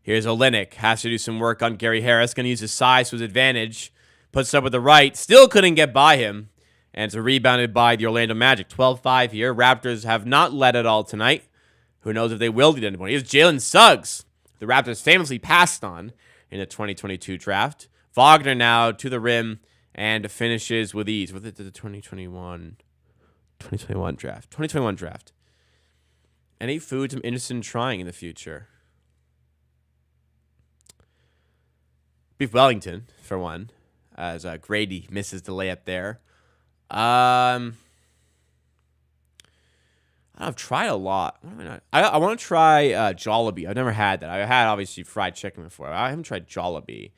Here's Olenek. Has to do some work on Gary Harris. Going to use his size to his advantage. Puts up with the right. Still couldn't get by him. And it's rebounded by the Orlando Magic. 12-5 here. Raptors have not led at all tonight. Who knows if they will lead anyone. Here's Jalen Suggs. The Raptors famously passed on in the 2022 draft. Wagner now to the rim and finishes with ease. With it to the 2021 draft. 2021 draft. Any foods I'm interested in trying in the future? Beef Wellington, for one, as Grady misses the layup there. I've tried a lot. I want to try Jollibee. I've never had that. I had, obviously, fried chicken before. I haven't tried Jollibee.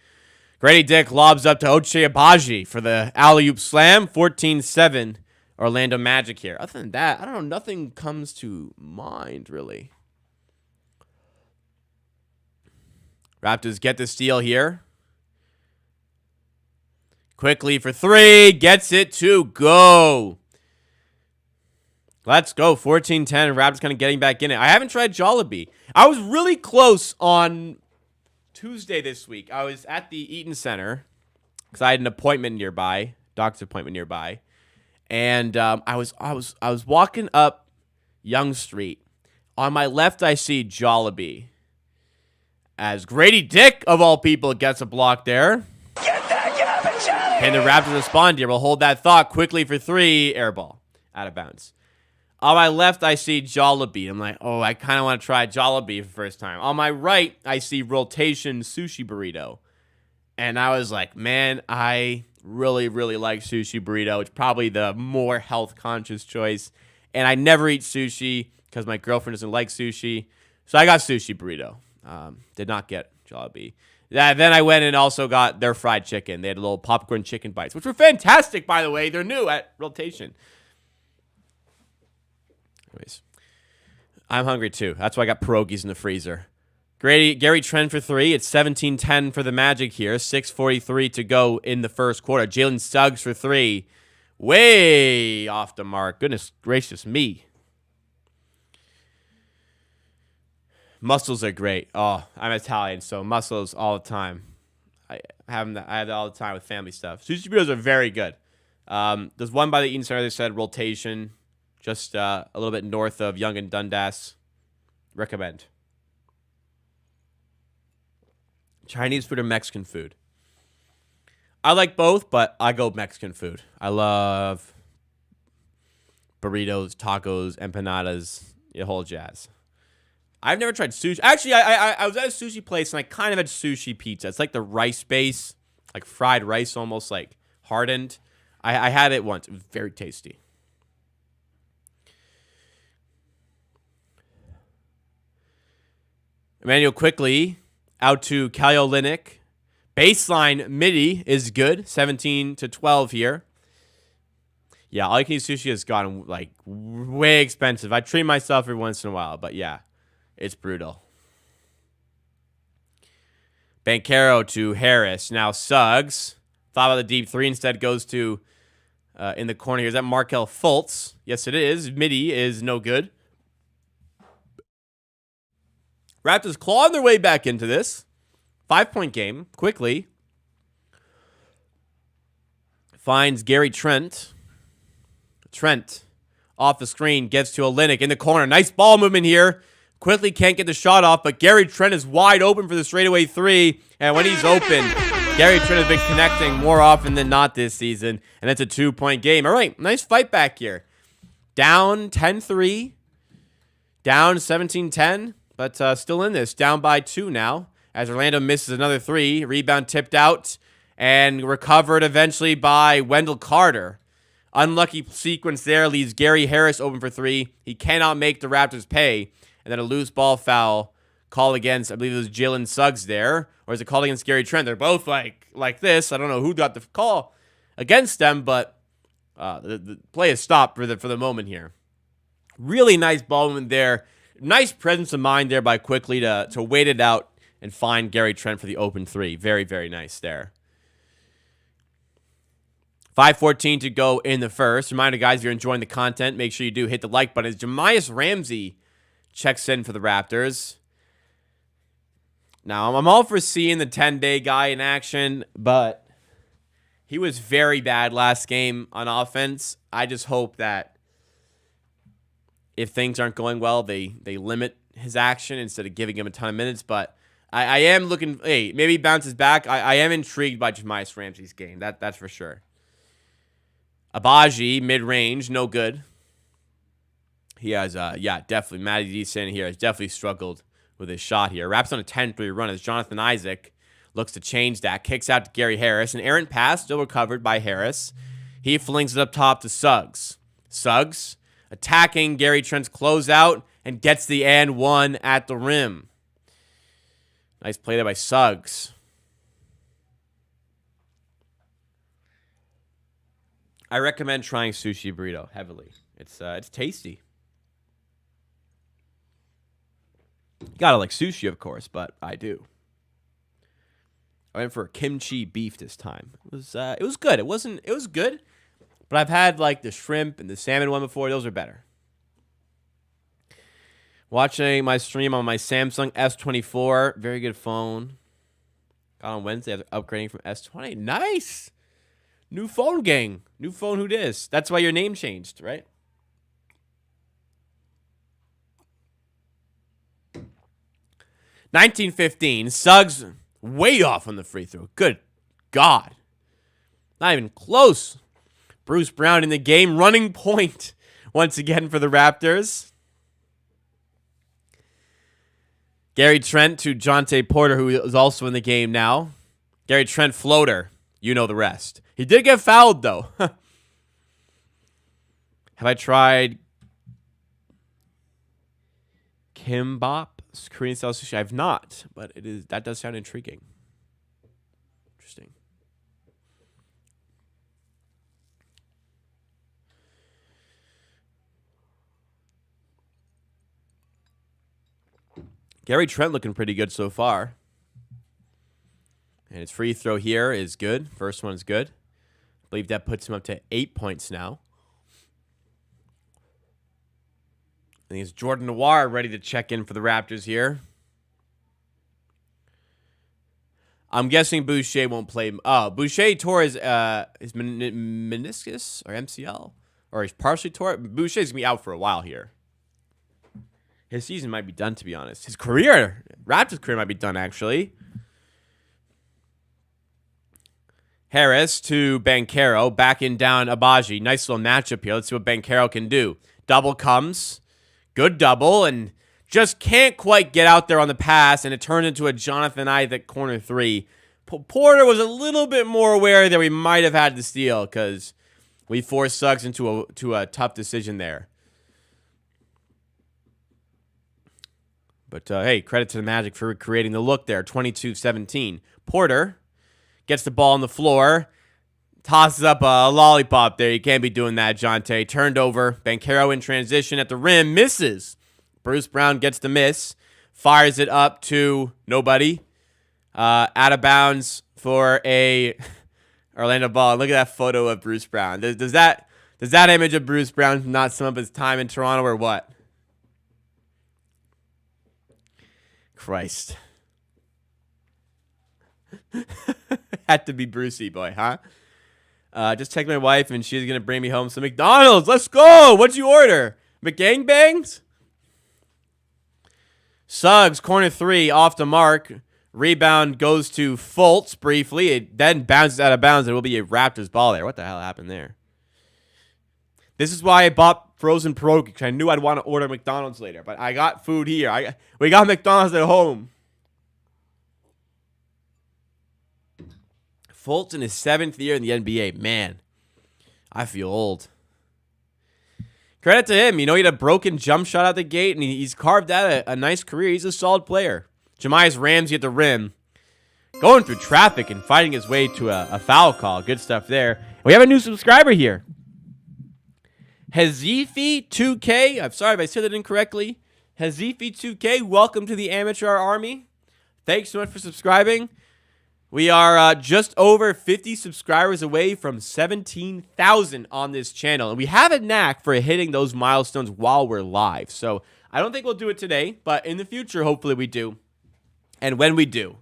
Grady Dick lobs up to Ochai Agbaji for the alley-oop slam. 14-7, Orlando Magic here. Other than that, I don't know. Nothing comes to mind, really. Raptors get the steal here. Quickly for 3. Gets it to go. Let's go. 14-10. Raptors kind of getting back in it. I haven't tried Jollibee. I was really close on Tuesday this week. I was at the Eaton Center because I had an appointment nearby, doctor's appointment nearby, and I was walking up Yonge Street. On my left, I see Jollibee. As Grady Dick, of all people, gets a block there. Get that garbage out of here! And the Raptors respond here. We'll hold that thought quickly for 3. Air ball. Out of bounds. On my left, I see Jollibee. I'm like, oh, I kind of want to try Jollibee for the first time. On my right, I see Rotation Sushi Burrito. And I was like, man, I really, really like Sushi Burrito. It's probably the more health-conscious choice. And I never eat sushi because my girlfriend doesn't like sushi. So I got Sushi Burrito. Did not get Jollibee. Then I went and also got their fried chicken. They had little popcorn chicken bites, which were fantastic, by the way. They're new at Rotation. Anyways, I'm hungry too. That's why I got pierogies in the freezer. Gary Trent for 3. It's 17-10 for the Magic here. 6:43 to go in the first quarter. Jalen Suggs for 3. Way off the mark. Goodness gracious me. Mussels are great. Oh, I'm Italian, so mussels all the time. I have it all the time with family stuff. Sushi burritos are very good. There's one by the Eaton Center that said Rotation. Just a little bit north of Yonge and Dundas. Recommend. Chinese food or Mexican food? I like both, but I go Mexican food. I love burritos, tacos, empanadas, the whole jazz. I've never tried sushi. Actually, I was at a sushi place, and I kind of had sushi pizza. It's like the rice base, like fried rice, almost like hardened. I had it once. It was very tasty. Emmanuel quickly out to Kaleo Olynyk. Baseline midi is good. 17-12 here. Yeah, all you can eat sushi has gotten like way expensive. I treat myself every once in a while, but yeah, it's brutal. Banchero to Harris. Now Suggs. Thought about the deep three. Instead goes to in the corner here. Is that Markelle Fultz? Yes, it is. Midi is no good. Raptors clawing their way back into this. 5-point game. Quickly. Finds Gary Trent. Trent off the screen. Gets to Olynyk in the corner. Nice ball movement here. Quickly can't get the shot off, but Gary Trent is wide open for the straightaway three. And when he's open, Gary Trent has been connecting more often than not this season. And it's a 2-point game. All right, nice fight back here. Down 10-3. Down 17-10. But still in this. Down by 2 now. As Orlando misses another 3. Rebound tipped out. And recovered eventually by Wendell Carter. Unlucky sequence there. Leaves Gary Harris open for 3. He cannot make the Raptors pay. And then a loose ball foul call against, I believe it was Jalen Suggs there. Or is it called against Gary Trent? They're both like this. I don't know who got the call against them, but the play is stopped for the moment here. Really nice ball movement there. Nice presence of mind there by Quickly to wait it out and find Gary Trent for the open 3. Very, very nice there. 5:14 to go in the first. Reminder, guys, if you're enjoying the content, make sure you do hit the like button. As Jamias Ramsey checks in for the Raptors. Now, I'm all for seeing the 10-day guy in action, but he was very bad last game on offense. I just hope that if things aren't going well, they limit his action instead of giving him a ton of minutes. But I am looking, hey, maybe he bounces back. I am intrigued by Jamias Ramsey's game. That's for sure. Abaji, mid-range, no good. He has, definitely. Matty Decent here has definitely struggled with his shot here. Wraps on a 10-3 run as Jonathan Isaac looks to change that. Kicks out to Gary Harris. An errant pass, still recovered by Harris. He flings it up top to Suggs. Suggs attacking Gary Trent's closeout and gets the and one at the rim. Nice play there by Suggs. I recommend trying sushi burrito heavily. It's tasty. You gotta like sushi, of course, but I do. I went for kimchi beef this time. It was good. It was good, but I've had like the shrimp and the salmon one before. Those are better. Watching my stream on my Samsung S24. Very good phone. Got on Wednesday after upgrading from S20. Nice. New phone, gang. New phone, who dis? That's why your name changed, right? $19-15. Suggs way off on the free throw. Good God. Not even close. Bruce Brown in the game. Running point once again for the Raptors. Gary Trent to Jonte Porter, who is also in the game now. Gary Trent floater. You know the rest. He did get fouled, though. Have I tried kimbap? Korean style sushi? I have not, but that does sound intriguing. Interesting. Gary Trent looking pretty good so far. And his free throw here is good. First one is good. I believe that puts him up to 8 points now. I think it's Jordan Noir ready to check in for the Raptors here. I'm guessing Boucher won't play. Oh, Boucher tore his meniscus or MCL. Or he's partially tore it. Boucher's going to be out for a while here. His season might be done, to be honest. His career, Raptors career might be done, actually. Harris to Banchero. Backing down Abaji. Nice little matchup here. Let's see what Banchero can do. Double comes. Good double, and just can't quite get out there on the pass, and it turned into a Jonathan Isaac corner 3. Porter was a little bit more aware that we might have had the steal because we forced Suggs into a tough decision there. But, hey, credit to the Magic for creating the look there. 22-17. Porter gets the ball on the floor. Tosses up a lollipop there. You can't be doing that, Jonte. Turned over. Banchero in transition at the rim. Misses. Bruce Brown gets the miss. Fires it up to nobody. Out of bounds for a Orlando ball. Look at that photo of Bruce Brown. Does that image of Bruce Brown not sum up his time in Toronto or what? Christ. Had to be Brucey boy, huh? Just text my wife and she's going to bring me home some McDonald's. Let's go. What'd you order? McGangbangs? Suggs, corner three, off the mark. Rebound goes to Fultz briefly. It then bounces out of bounds. It will be a Raptors ball there. What the hell happened there? This is why I bought frozen pierogi, because I knew I'd want to order McDonald's later. But I got food here. We got McDonald's at home. Fultz in his 7th year in the NBA. Man, I feel old. Credit to him. You know, he had a broken jump shot out the gate, and he's carved out a nice career. He's a solid player. Jahmias Ramsey at the rim. Going through traffic and fighting his way to a foul call. Good stuff there. We have a new subscriber here. Hazifi2K. I'm sorry if I said that incorrectly. Hazifi2K, welcome to the Amateur Army. Thanks so much for subscribing. We are just over 50 subscribers away from 17,000 on this channel. And we have a knack for hitting those milestones while we're live. So I don't think we'll do it today, but in the future, hopefully we do. And when we do,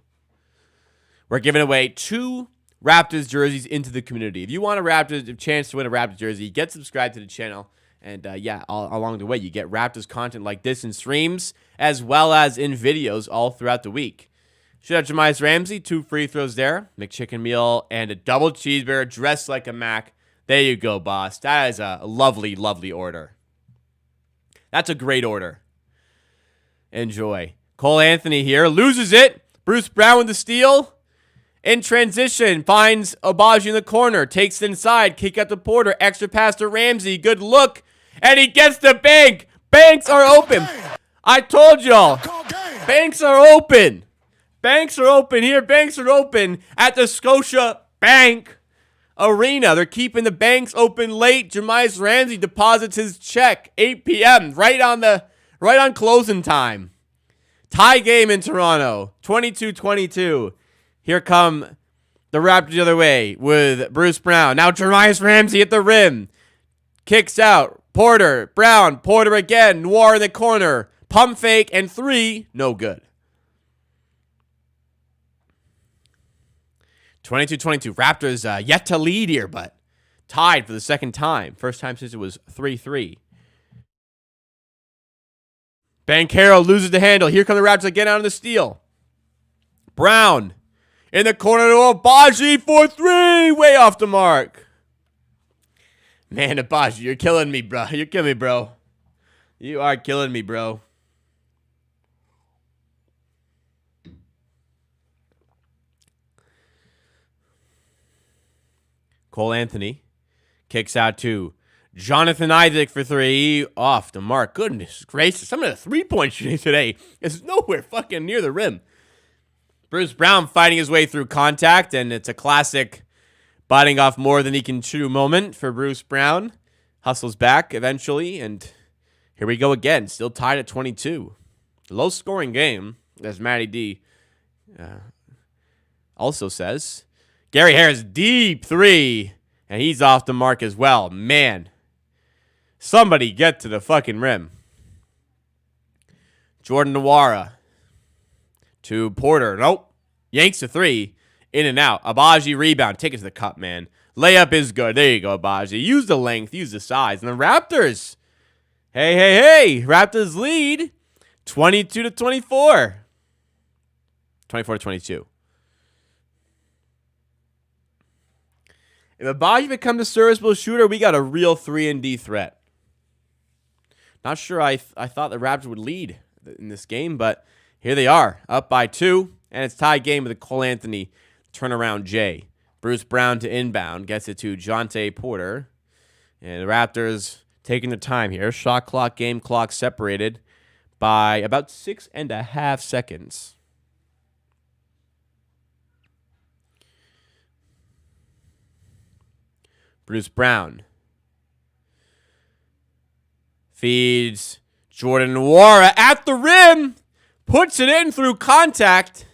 we're giving away 2 Raptors jerseys into the community. If you want a chance to win a Raptors jersey, get subscribed to the channel. And along the way, you get Raptors content like this in streams, as well as in videos all throughout the week. Shout out Jahmias Ramsey, 2 free throws there. McChicken meal and a double cheeseburger dressed like a Mac. There you go, boss. That is a lovely, lovely order. That's a great order. Enjoy. Cole Anthony here. Loses it. Bruce Brown with the steal. In transition. Finds Obagi in the corner. Takes it inside. Kick out to Porter. Extra pass to Ramsey. Good look. And he gets the bank. Banks are open. I told y'all. Banks are open. Banks are open here. Banks are open at the Scotia Bank Arena. They're keeping the banks open late. Jahmias Ramsey deposits his check. 8 p.m. Right on closing time. Tie game in Toronto. 22-22. Here come the Raptors the other way with Bruce Brown. Now Jahmias Ramsey at the rim. Kicks out. Porter. Brown. Porter again. Noir in the corner. Pump fake and 3. No good. 22-22. Raptors yet to lead here, but tied for the second time. First time since it was 3-3. Banchero loses the handle. Here come the Raptors again out of the steal. Brown in the corner to Obagi for 3. Way off the mark. Man, Obagi, you're killing me, bro. You're killing me, bro. You are killing me, bro. Cole Anthony kicks out to Jonathan Isaac for 3. Off the mark. Goodness gracious. Some of the three-point shooting today is nowhere fucking near the rim. Bruce Brown fighting his way through contact, and it's a classic biting off more than he can chew moment for Bruce Brown. Hustles back eventually, and here we go again. Still tied at 22. Low-scoring game, as Matty D also says. Gary Harris, deep 3, and he's off the mark as well. Man, somebody get to the fucking rim. Jordan Nwora to Porter. Nope. Yanks a 3. In and out. Obagi rebound. Take it to the cup, man. Layup is good. There you go, Obagi. Use the length. Use the size. And the Raptors. Hey. Raptors lead 22-24. 24-22. If Obagi becomes a serviceable shooter, we got a real 3-and-D threat. Not sure I thought the Raptors would lead in this game, but here they are, up by 2, and it's tie game with a Cole Anthony turnaround J. Bruce Brown to inbound, gets it to Jonte Porter, and the Raptors taking the time here. Shot clock, game clock separated by about 6.5 seconds. Bruce Brown feeds Jordan Nwora at the rim, puts it in through contact,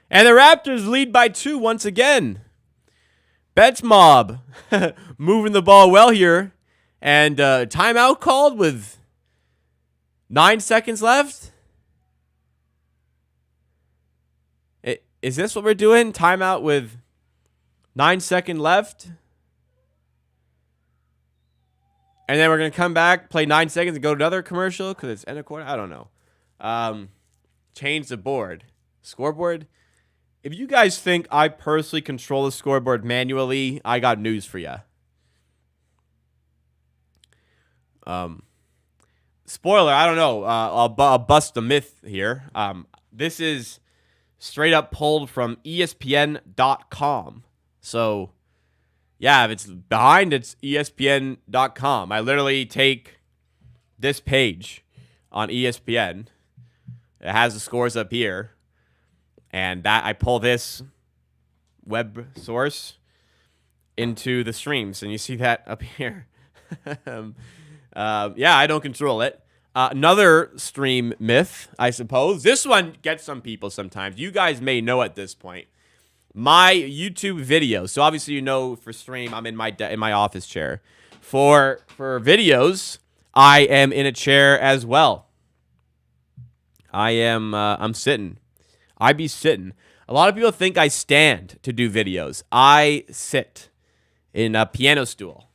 and the Raptors lead by 2 once again. Betts Mob moving the ball well here, and timeout called with 9 seconds left. Is this what we're doing? Timeout with 9 seconds left? And then we're going to come back, play 9 seconds, and go to another commercial because it's end of quarter? I don't know. Change the board. Scoreboard? If you guys think I personally control the scoreboard manually, I got news for you. Spoiler, I don't know. I'll bust the myth here. This is straight up pulled from ESPN.com. So, yeah, if it's behind, it's ESPN.com. I literally take this page on ESPN. It has the scores up here. And that I pull this web source into the streams. And you see that up here. Yeah, I don't control it. Another stream myth, I suppose. This one gets some people sometimes. You guys may know at this point. My YouTube videos. So obviously, you know, for stream, I'm in my office chair. For videos, I am in a chair as well. I'm sitting. I be sitting. A lot of people think I stand to do videos. I sit in a piano stool.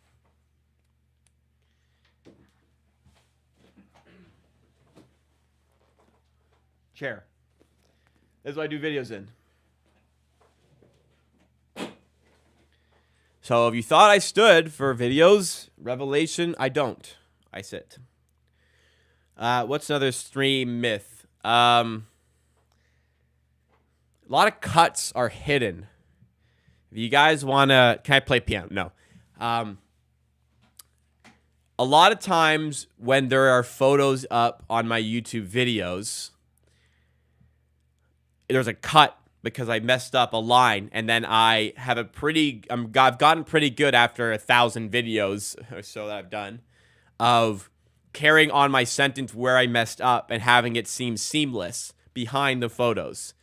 Chair. That's what I do videos in. So if you thought I stood for videos, revelation, I don't. I sit. What's another stream myth? A lot of cuts are hidden. If you guys want to... Can I play piano? No. A lot of times when there are photos up on my YouTube videos, there's a cut because I messed up a line, and then I have I've gotten pretty good after 1,000 videos or so that I've done of carrying on my sentence where I messed up and having it seem seamless behind the photos.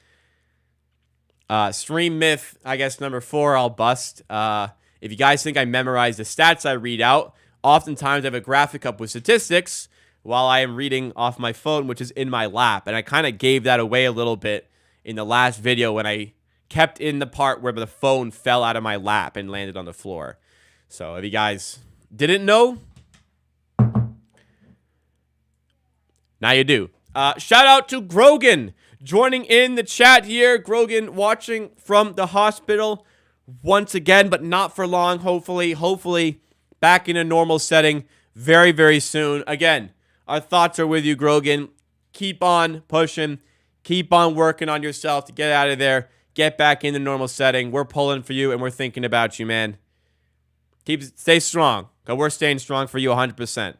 Stream myth, I guess number 4, I'll bust. If you guys think I memorize the stats I read out, oftentimes I have a graphic up with statistics while I am reading off my phone, which is in my lap. And I kind of gave that away a little bit in the last video when I kept in the part where the phone fell out of my lap and landed on the floor. So if you guys didn't know, now you do. Shout out to Grogan joining in the chat here. Grogan watching from the hospital once again, but not for long. Hopefully back in a normal setting very, very soon. Again, our thoughts are with you, Grogan. Keep on pushing. Keep on working on yourself to get out of there. Get back in the normal setting. We're pulling for you, and we're thinking about you, man. Stay strong, because we're staying strong for you 100%.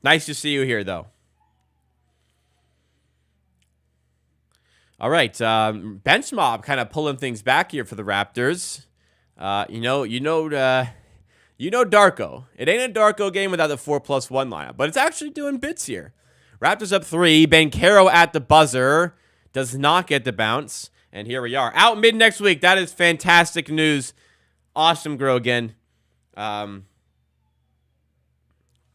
Nice to see you here, though. All right, bench mob kind of pulling things back here for the Raptors. You know, Darko. It ain't a Darko game without the 4+1 lineup, but it's actually doing bits here. Raptors up 3. Banchero at the buzzer. Does not get the bounce. And here we are. Out mid next week. That is fantastic news. Awesome, Grogan. I'm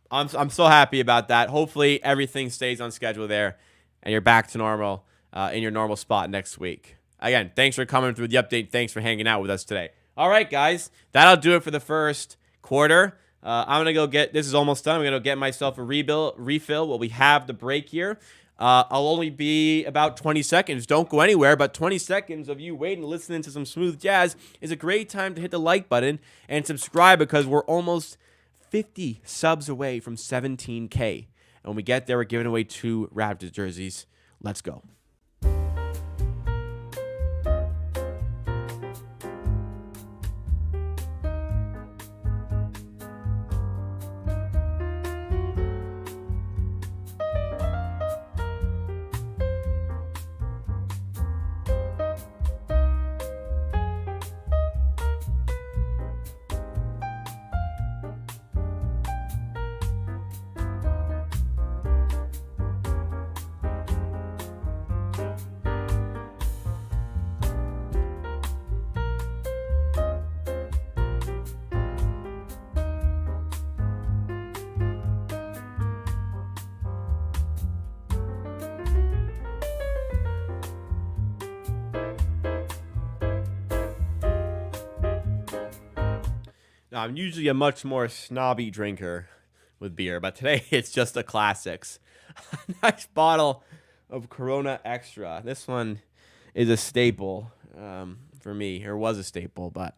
so happy about that. Hopefully everything stays on schedule there and you're back to normal in your normal spot next week. Again, thanks for coming through the update. Thanks for hanging out with us today. All right, guys. That'll do it for the first quarter. I'm going to go this is almost done. I'm going to get myself a refill while we have the break here. I'll only be about 20 seconds. Don't go anywhere, but 20 seconds of you waiting, listening to some smooth jazz is a great time to hit the like button and subscribe because we're almost 50 subs away from 17K. And when we get there, we're giving away 2 Raptors jerseys. Let's go. I'm usually a much more snobby drinker with beer, but today it's just a classics. Nice bottle of Corona Extra. This one is a staple for me, or was a staple, but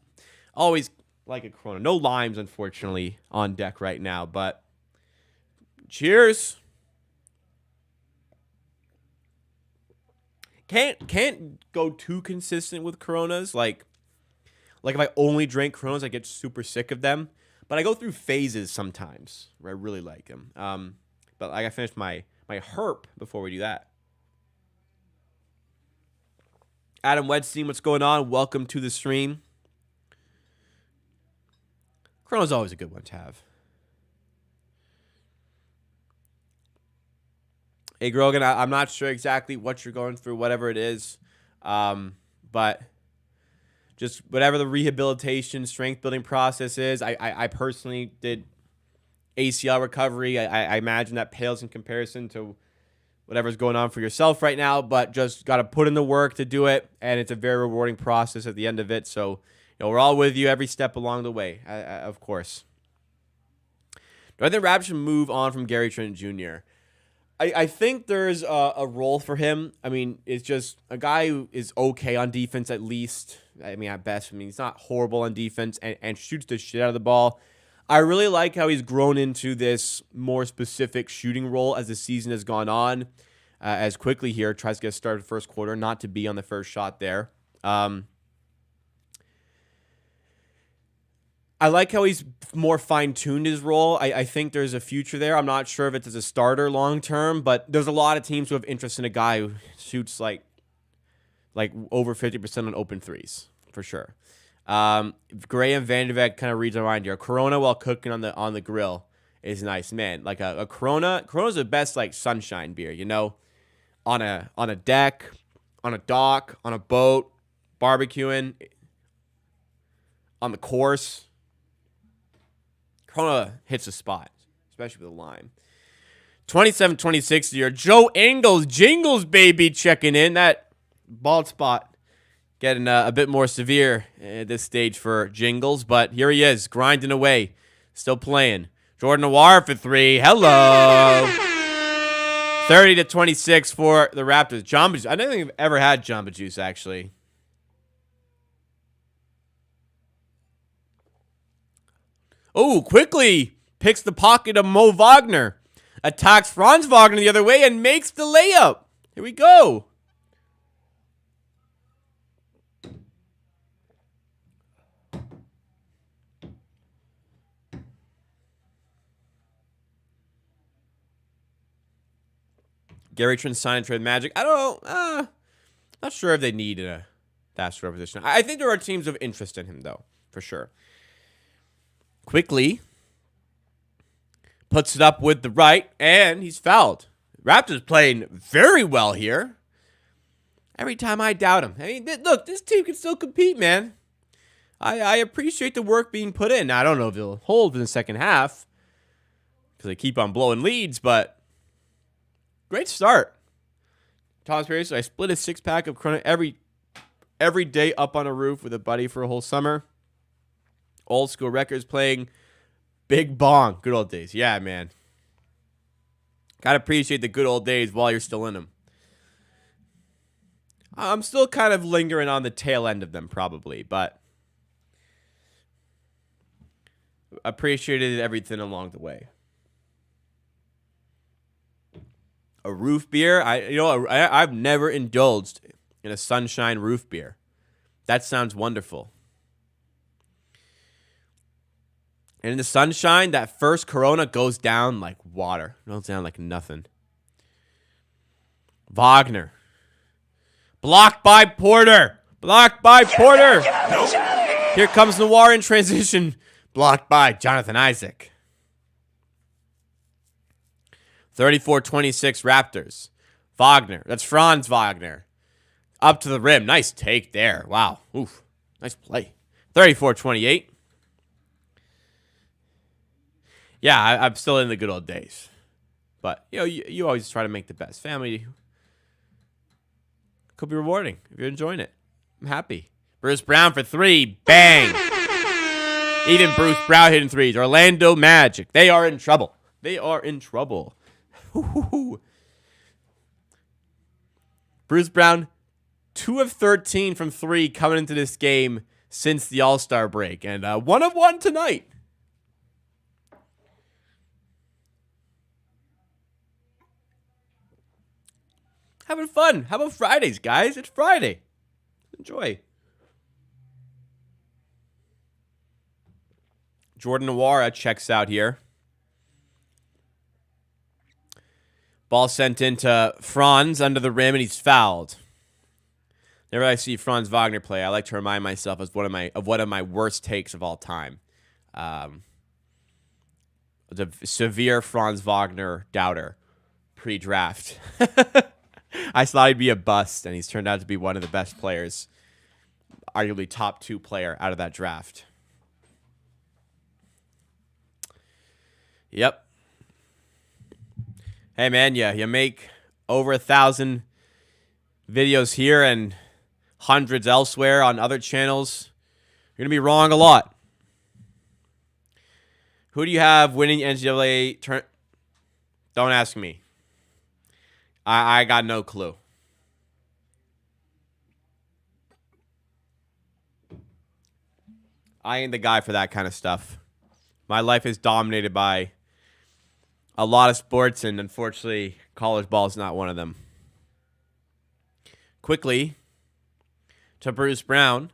always like a Corona. No limes, unfortunately, on deck right now, but cheers. Can't go too consistent with Coronas. Like if I only drink Coronas, I get super sick of them. But I go through phases sometimes where I really like them. But I got to finish my herp before we do that. Adam Wedstein, what's going on? Welcome to the stream. Corona's always a good one to have. Hey, Grogan, I'm not sure exactly what you're going through, whatever it is. But just whatever the rehabilitation, strength building process is. I personally did ACL recovery. I imagine that pales in comparison to whatever's going on for yourself right now, but just got to put in the work to do it, and it's a very rewarding process at the end of it. So, we're all with you every step along the way, of course. Do I think Raptors should move on from Gary Trent Jr.? I think there's a role for him. I mean, it's just a guy who is okay on defense at least. I mean, at best. I mean, he's not horrible on defense and shoots the shit out of the ball. I really like how he's grown into this more specific shooting role as the season has gone on. As quickly here, tries to get started first quarter, not to be on the first shot there. I like how he's more fine-tuned his role. I think there's a future there. I'm not sure if it's as a starter long-term, but there's a lot of teams who have interest in a guy who shoots like over 50% on open threes, for sure. Graham Vanderbeek kind of reads my mind here. Corona while cooking on the grill is nice, man. Like a Corona. Corona's the best like sunshine beer, on a deck, on a dock, on a boat, barbecuing, on the course. Corona hits the spot, especially with the lime. 27-26 year. Joe Ingles, Jingles, baby, checking in. That bald spot getting a bit more severe at this stage for Jingles, but here he is, grinding away, still playing. Jordan Noir for three. Hello. 30-26 for the Raptors. Jamba Juice. I don't think I've ever had Jamba Juice, actually. Oh, quickly picks the pocket of Mo Wagner. Attacks Franz Wagner the other way and makes the layup. Here we go. Gary Trent sign trade Magic. I don't know. Not sure if they need a faster position. I think there are teams of interest in him, though, for sure. Quickly puts it up with the right, and he's fouled. Raptors playing very well here. Every time I doubt him. I mean, look, this team can still compete, man. I appreciate the work being put in. Now, I don't know if they'll hold in the second half because they keep on blowing leads, but great start. Thomas Perry, so I split a six-pack of Corona every day up on a roof with a buddy for a whole summer. Old school records playing Big Bong. Good old days. Yeah, man. Gotta appreciate the good old days while you're still in them. I'm still kind of lingering on the tail end of them, probably, but appreciated everything along the way. A roof beer? I've never indulged in a sunshine roof beer. That sounds wonderful. And in the sunshine, that first Corona goes down like water. It goes down like nothing. Wagner. Blocked by Porter. Blocked by Porter. Here comes Noir in transition. Blocked by Jonathan Isaac. 34-26 Raptors. Wagner. That's Franz Wagner. Up to the rim. Nice take there. Wow. Oof. Nice play. 34-28. Yeah, I'm still in the good old days. But, you always try to make the best. Family could be rewarding if you're enjoying it. I'm happy. Bruce Brown for three. Bang. Even Bruce Brown hitting threes. Orlando Magic. They are in trouble. They are in trouble. Bruce Brown, 2 of 13 from 3 coming into this game since the All-Star break. And 1 of 1 tonight. Having fun. How about Fridays, guys? It's Friday. Enjoy. Jordan Nwora checks out here. Ball sent into Franz under the rim, and he's fouled. Whenever I see Franz Wagner play, I like to remind myself of one of my worst takes of all time. The severe Franz Wagner doubter pre-draft. I thought he'd be a bust, and he's turned out to be one of the best players, arguably top 2 player out of that draft. Yep. Hey, man, you make over 1,000 videos here and hundreds elsewhere on other channels. You're going to be wrong a lot. Who do you have winning NCAA tournament? Don't ask me. I got no clue. I ain't the guy for that kind of stuff. My life is dominated by a lot of sports, and unfortunately, college ball is not one of them. Quickly to Bruce Brown.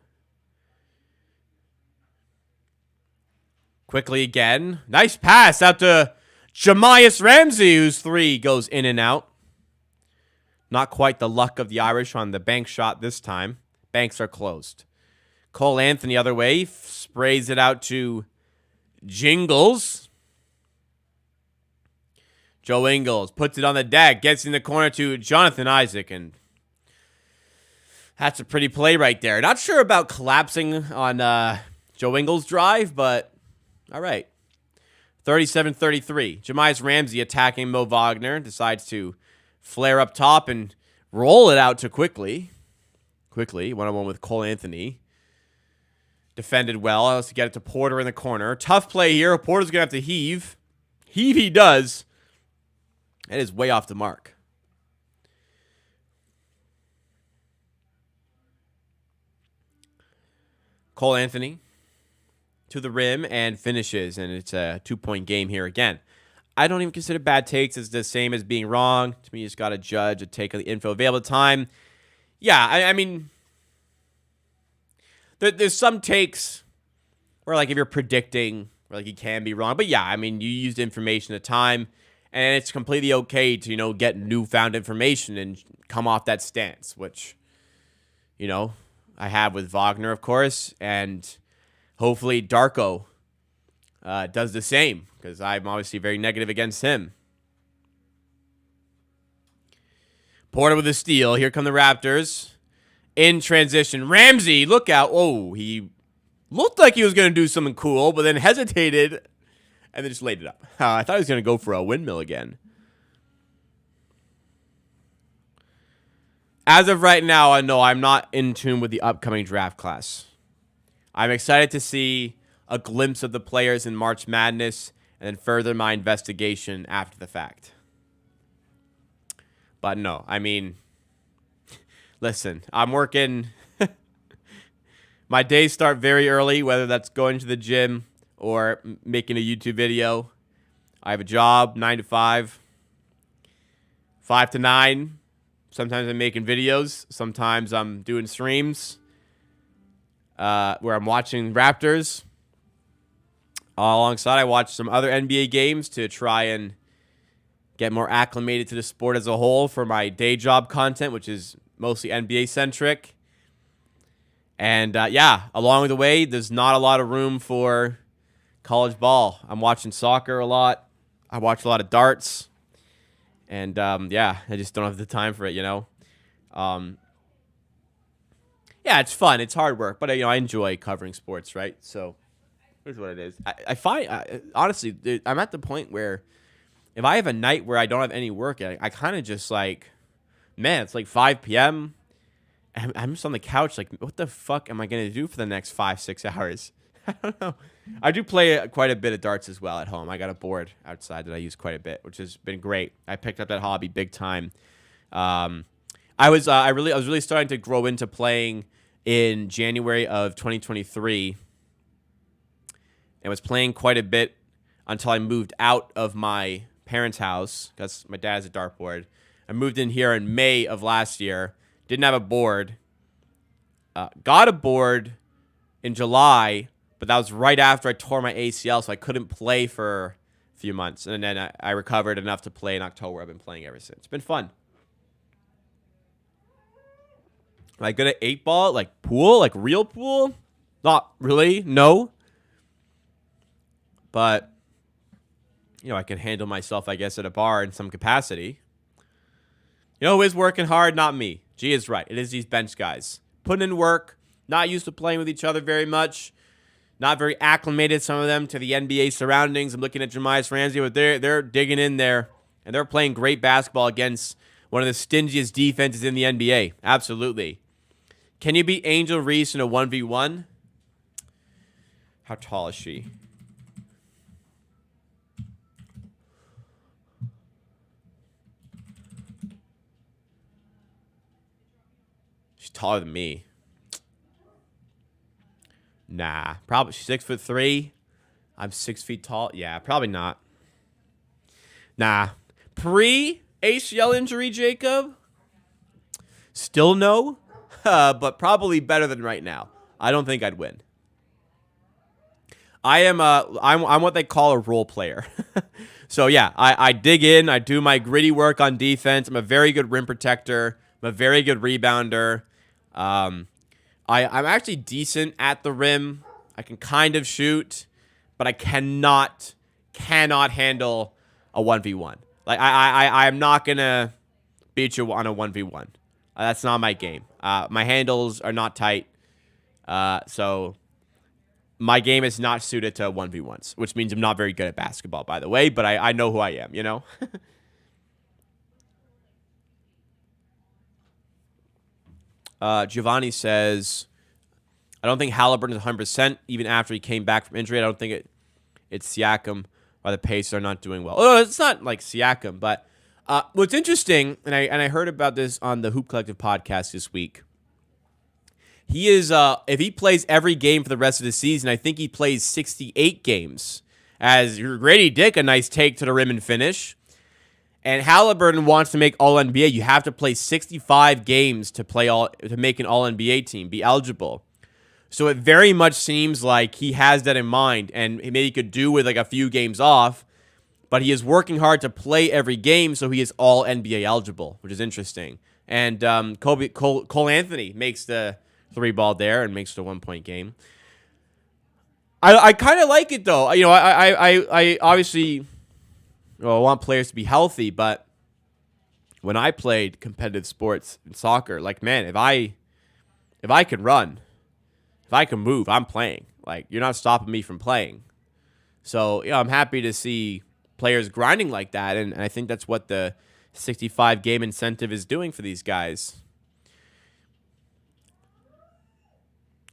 Quickly again. Nice pass out to Jamias Ramsey, whose 3 goes in and out. Not quite the luck of the Irish on the bank shot this time. Banks are closed. Cole Anthony other way. Sprays it out to Jingles. Joe Ingles puts it on the deck. Gets in the corner to Jonathan Isaac. And that's a pretty play right there. Not sure about collapsing on Joe Ingles' drive, but all right. 37-33. Jamias Ramsey attacking Mo Wagner. Decides to flare up top and roll it out to Quickly. Quickly, 1-on-1 with Cole Anthony. Defended well. Let's get it to Porter in the corner. Tough play here. Porter's going to have to heave. Heave he does. It is way off the mark. Cole Anthony to the rim and finishes, and it's a 2-point game here again. I don't even consider bad takes as the same as being wrong. To me, you just got to judge a take of the info available at the time. Yeah, I mean, there's some takes where, like, if you're predicting, where, like, you can be wrong. But, yeah, I mean, you used information at the time, and it's completely okay to, get newfound information and come off that stance, which, I have with Wagner, of course, and hopefully Darko does the same, because I'm obviously very negative against him. Porter with a steal. Here come the Raptors. In transition. Ramsey, look out. Oh, he looked like he was going to do something cool, but then hesitated and then just laid it up. I thought he was going to go for a windmill again. As of right now, I know I'm not in tune with the upcoming draft class. I'm excited to see a glimpse of the players in March Madness and then further my investigation after the fact. But no, I mean, listen, I'm working. My days start very early, whether that's going to the gym or making a YouTube video. I have a job, 9 to 5, 5 to 9. Sometimes I'm making videos. Sometimes I'm doing streams where I'm watching Raptors. Alongside, I watch some other NBA games to try and get more acclimated to the sport as a whole for my day job content, which is mostly NBA-centric. And, along the way, there's not a lot of room for college ball. I'm watching soccer a lot. I watch a lot of darts. And, I just don't have the time for it, it's fun. It's hard work. But, I enjoy covering sports, right? So here's what it is. I find, honestly, I'm at the point where if I have a night where I don't have any work, I kind of just it's like 5 p.m., I'm just on the couch like, what the fuck am I going to do for the next 5-6 hours? I don't know. I do play quite a bit of darts as well at home. I got a board outside that I use quite a bit, which has been great. I picked up that hobby big time. I was really starting to grow into playing in January of 2023, and was playing quite a bit until I moved out of my parents' house because my dad has a dartboard. I moved in here in May of last year. Didn't have a board. Got a board in July, but that was right after I tore my ACL, so I couldn't play for a few months. And then I recovered enough to play in October. I've been playing ever since. It's been fun. Am I good at 8-ball? Like pool? Like real pool? Not really, no. But, I can handle myself, I guess, at a bar in some capacity. Who is working hard? Not me. G is right. It is these bench guys. Putting in work, not used to playing with each other very much, not very acclimated, some of them, to the NBA surroundings. I'm looking at Jemias Ramsey, but they're digging in there, and they're playing great basketball against one of the stingiest defenses in the NBA. Absolutely. Can you beat Angel Reese in a 1v1? How tall is she? She's taller than me. Nah, probably. She's 6'3". I'm 6 feet tall. Yeah, probably not. Nah. Pre-ACL injury, Jacob? Still no, but probably better than right now. I don't think I'd win. I'm what they call a role player. So yeah, I dig in. I do my gritty work on defense. I'm a very good rim protector. I'm a very good rebounder. I'm actually decent at the rim. I can kind of shoot, but I cannot handle a 1v1. Like I'm not gonna beat you on a 1v1. That's not my game. My handles are not tight, so my game is not suited to 1v1s, which means I'm not very good at basketball, by the way. But I know who I am, Giovanni says, I don't think Halliburton is 100% even after he came back from injury. I don't think it's Siakam or the Pacers are not doing well. Oh, it's not like Siakam, but what's interesting, and I heard about this on the Hoop Collective podcast this week. He is, if he plays every game for the rest of the season, I think he plays 68 games. As Grady Dick, a nice take to the rim and finish. And Halliburton wants to make All-NBA. You have to play 65 games to make an All-NBA team, be eligible. So it very much seems like he has that in mind, and maybe he could do with like a few games off, but he is working hard to play every game so he is All-NBA eligible, which is interesting. And Cole Anthony makes the 3-ball there and makes the 1-point game. I kind of like it though. I obviously I want players to be healthy, but when I played competitive sports in soccer, like man, if I can run, if I can move, I'm playing. Like you're not stopping me from playing. So I'm happy to see players grinding like that, and I think that's what the 65 game incentive is doing for these guys.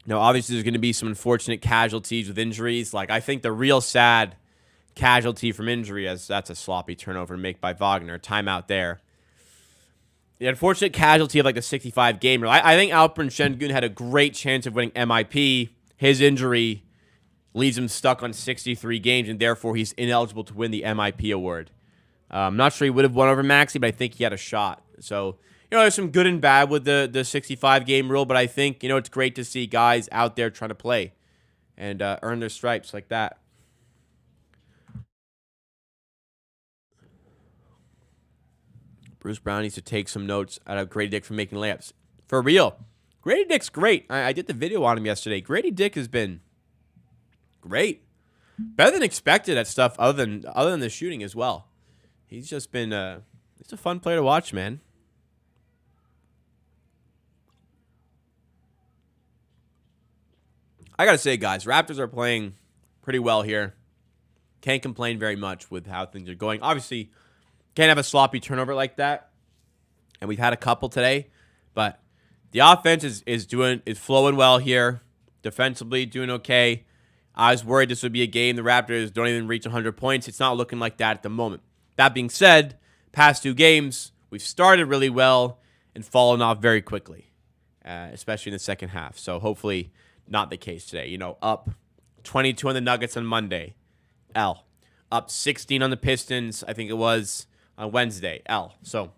Now, obviously, there's going to be some unfortunate casualties with injuries. Like, I think the real sad casualty from injury, as that's a sloppy turnover make by Wagner, timeout there. The unfortunate casualty of, like, the 65 gamer. I think Alperen Şengün had a great chance of winning MIP. His injury leaves him stuck on 63 games, and therefore he's ineligible to win the MIP award. I'm not sure he would have won over Maxey, but I think he had a shot. So, there's some good and bad with the 65-game rule, but I think, it's great to see guys out there trying to play and earn their stripes like that. Bruce Brown needs to take some notes out of Grady Dick for making layups. For real. Grady Dick's great. I did the video on him yesterday. Grady Dick has been great. Better than expected at stuff other than the shooting as well. He's just been it's a fun player to watch, man. I got to say, guys, Raptors are playing pretty well here. Can't complain very much with how things are going. Obviously, can't have a sloppy turnover like that. And we've had a couple today. But the offense is flowing well here. Defensively, doing okay. I was worried this would be a game the Raptors don't even reach 100 points. It's not looking like that at the moment. That being said, past 2 games, we've started really well and fallen off very quickly, especially in the second half. So hopefully not the case today. Up 22 on the Nuggets on Monday, L. Up 16 on the Pistons, I think it was, on Wednesday, L. So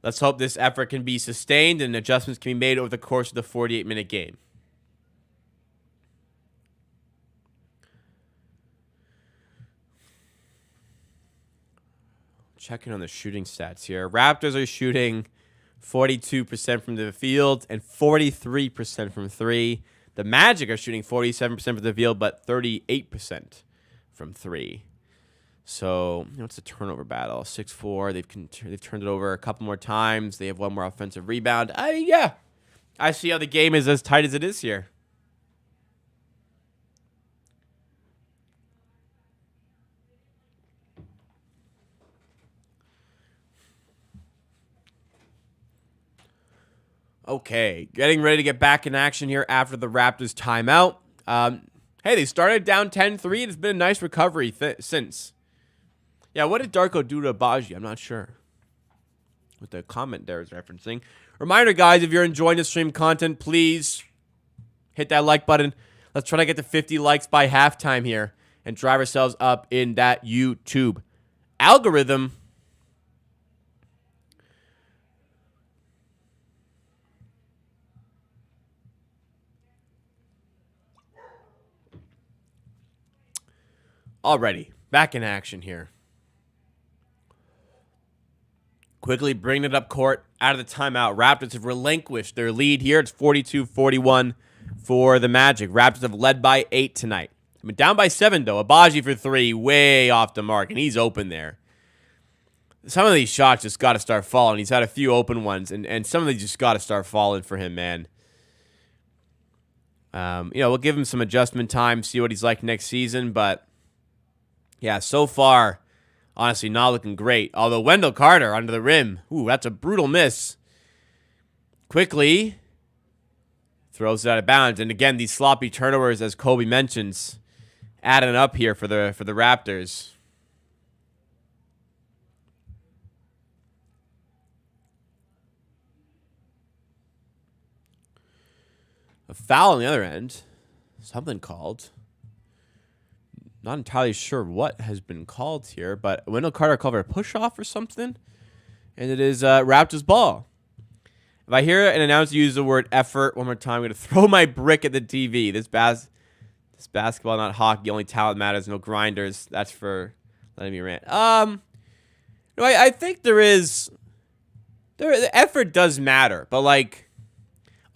let's hope this effort can be sustained and adjustments can be made over the course of the 48-minute game. Checking on the shooting stats here. Raptors are shooting 42% from the field and 43% from 3. The Magic are shooting 47% from the field, but 38% from 3. So, it's a turnover battle. 6-4. They've turned it over a couple more times. They have one more offensive rebound. I see how the game is as tight as it is here. Okay, getting ready to get back in action here after the Raptors timeout. Hey, they started down 10-3, and it's been a nice recovery since. Yeah, what did Darko do to Abaji? I'm not sure. What the comment there is referencing. Reminder, guys, if you're enjoying the stream content, please hit that like button. Let's try to get to 50 likes by halftime here and drive ourselves up in that YouTube algorithm. Alrighty, back in action here. Quickly bringing it up court out of the timeout. Raptors have relinquished their lead here. It's 42-41 for the Magic. Raptors have led by 8 tonight. I mean, down by 7, though. Abaji for 3, way off the mark, and he's open there. Some of these shots just got to start falling. He's had a few open ones, and some of these just got to start falling for him, man. We'll give him some adjustment time, see what he's like next season, but yeah, so far, honestly, not looking great. Although Wendell Carter under the rim. Ooh, that's a brutal miss. Quickly throws it out of bounds. And again, these sloppy turnovers, as Kobe mentions, adding up here for the Raptors. A foul on the other end. Something called. Not entirely sure what has been called here, but Wendell Carter called for a push-off or something, and it is Raptors ball. If I hear an announcer use the word effort one more time, I'm going to throw my brick at the TV. This basketball, not hockey. Only talent matters, no grinders. That's for letting me rant. I think the effort does matter, but like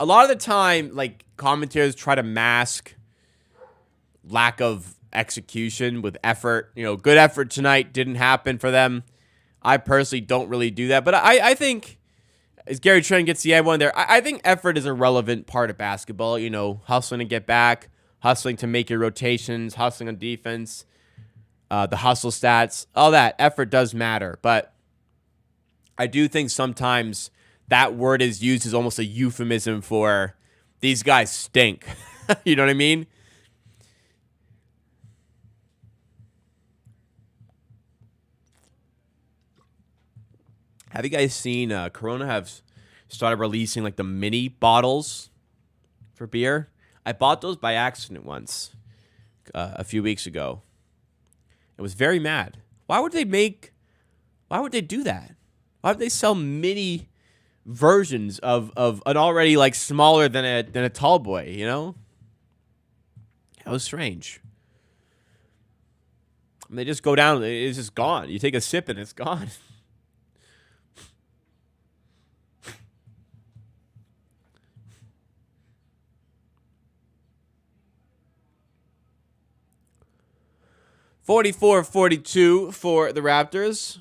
a lot of the time, like commentators try to mask lack of execution with effort. Good effort tonight didn't happen for them. I personally don't really do that, but I think as Gary Trent gets the one there, I think effort is a relevant part of basketball. Hustling to get back, hustling to make your rotations, hustling on defense, the hustle stats, all that effort does matter. But I do think sometimes that word is used as almost a euphemism for these guys stink. You know what I mean? Have you guys seen Corona have started releasing like the mini bottles for beer? I bought those by accident once a few weeks ago. I was very mad. Why would they do that? Why would they sell mini versions of an already like smaller than a tall boy, That was strange. And they just go down, it's just gone. You take a sip and it's gone. (44-42) for the Raptors.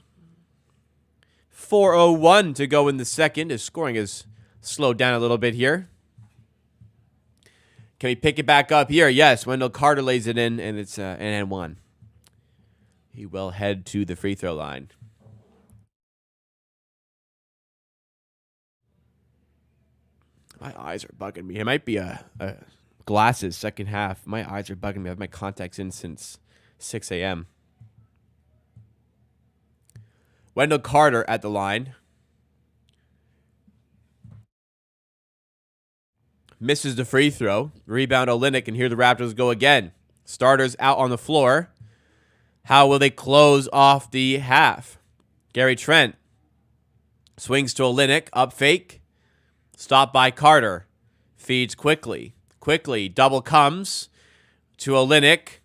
4:01 to go in the second. His scoring has slowed down a little bit here. Can we pick it back up here? Yes, Wendell Carter lays it in, and it's an and one. He will head to the free throw line. My eyes are bugging me. It might be a Glasses, second half. My eyes are bugging me. I have my contacts in since 6 a.m. Wendell Carter at the line. Misses the free throw. Rebound Olynyk, and here the Raptors go again. Starters out on the floor. How will they close off the half? Gary Trent swings to Olynyk, up fake. Stopped by Carter. Feeds quickly. Double comes to Olynyk.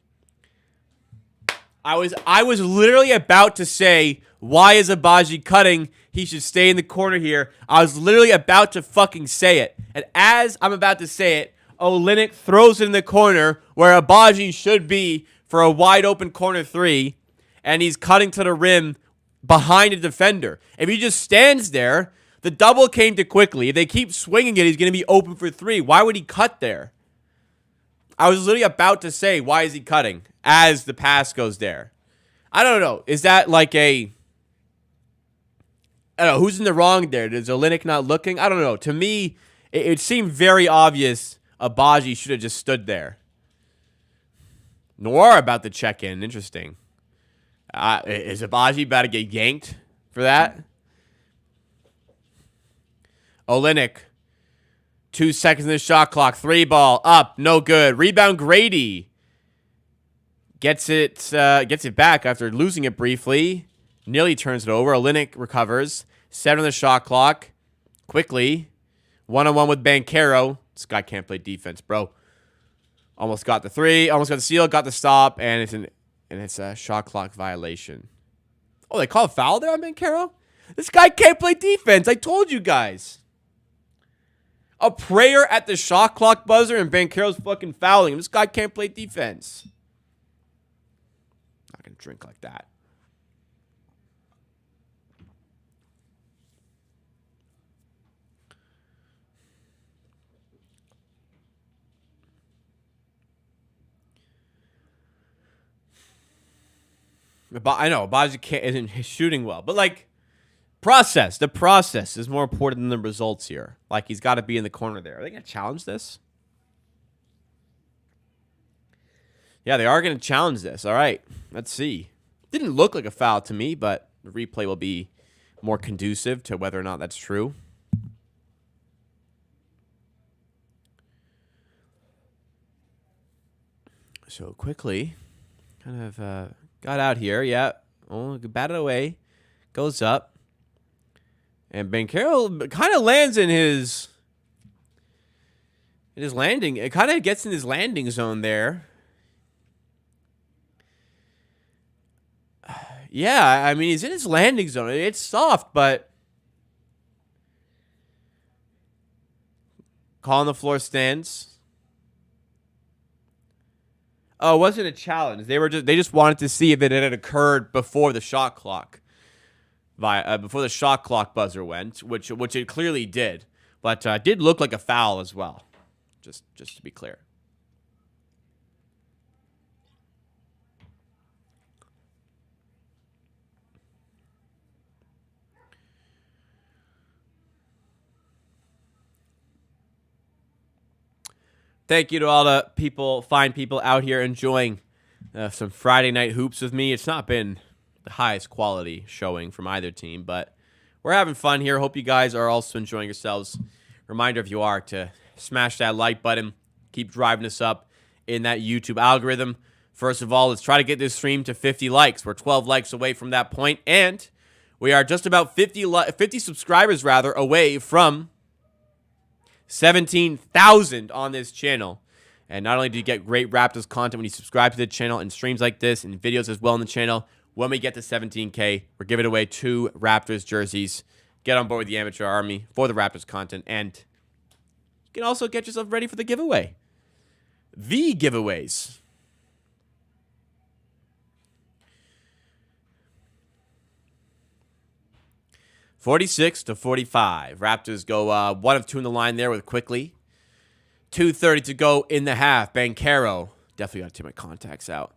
I was literally about to say, why is Agbaji cutting? He should stay in the corner here. I was literally about to fucking say it. And as I'm about to say it, Olynyk throws it in the corner where Agbaji should be for a wide open corner three. And he's cutting to the rim behind a defender. If he just stands there, the double came too quickly. If they keep swinging it, he's going to be open for three. Why would he cut there? I was literally about to say, why is he cutting as the pass goes there? I don't know. Is that like a... I don't know. Who's in the wrong there? Is Olynyk not looking? I don't know. To me, it seemed very obvious Agbaji should have just stood there. Noir about to check in. Interesting. Is Agbaji about to get yanked for that? Olynyk. 2 seconds in the shot clock. 3 ball. Up. No good. Rebound Grady. Gets it back after losing it briefly. Nearly turns it over. Olynyk recovers. 7 on the shot clock. Quickly. 1-on-1 with Banchero. This guy can't play defense, bro. Almost got the 3. Almost got the steal. Got the stop. And it's a shot clock violation. Oh, they call a foul there on Banchero? This guy can't play defense. I told you guys. A prayer at the shot clock buzzer and Banchero's fucking fouling him. This guy can't play defense. Not gonna drink like that. I know Agbaji isn't shooting well, but like the process is more important than the results here. Like he's got to be in the corner there. Are they gonna challenge this? Yeah, they are gonna challenge this. All right, let's see. Didn't look like a foul to me, but the replay will be more conducive to whether or not that's true. So quickly, kind of got out here. Yeah, oh, batted away, goes up. And Banchero kind of lands in his landing. It kind of gets in his landing zone there. Yeah, I mean, he's in his landing zone. It's soft, but... Call on the floor stands. Oh, it wasn't a challenge. They just wanted to see if it had occurred before the shot clock. Before the shot clock buzzer went, which it clearly did, but did look like a foul as well. Just to be clear. Thank you to all the fine people out here enjoying some Friday night hoops with me. It's not been the highest quality showing from either team, but we're having fun here. Hope you guys are also enjoying yourselves. Reminder, if you are, to smash that like button. Keep driving us up in that YouTube algorithm. First of all, let's try to get this stream to 50 likes. We're 12 likes away from that point, and we are just about 50 subscribers away from 17,000 on this channel. And not only do you get great Raptors content when you subscribe to the channel and streams like this and videos as well on the channel, when we get to 17K, we're giving away 2 Raptors jerseys. Get on board with the amateur army for the Raptors content, and you can also get yourself ready for the giveaway. The giveaways. (46-45). Raptors go 1 of 2 in the line there with quickly. 2:30 to go in the half. Banchero. Definitely got to take my contacts out.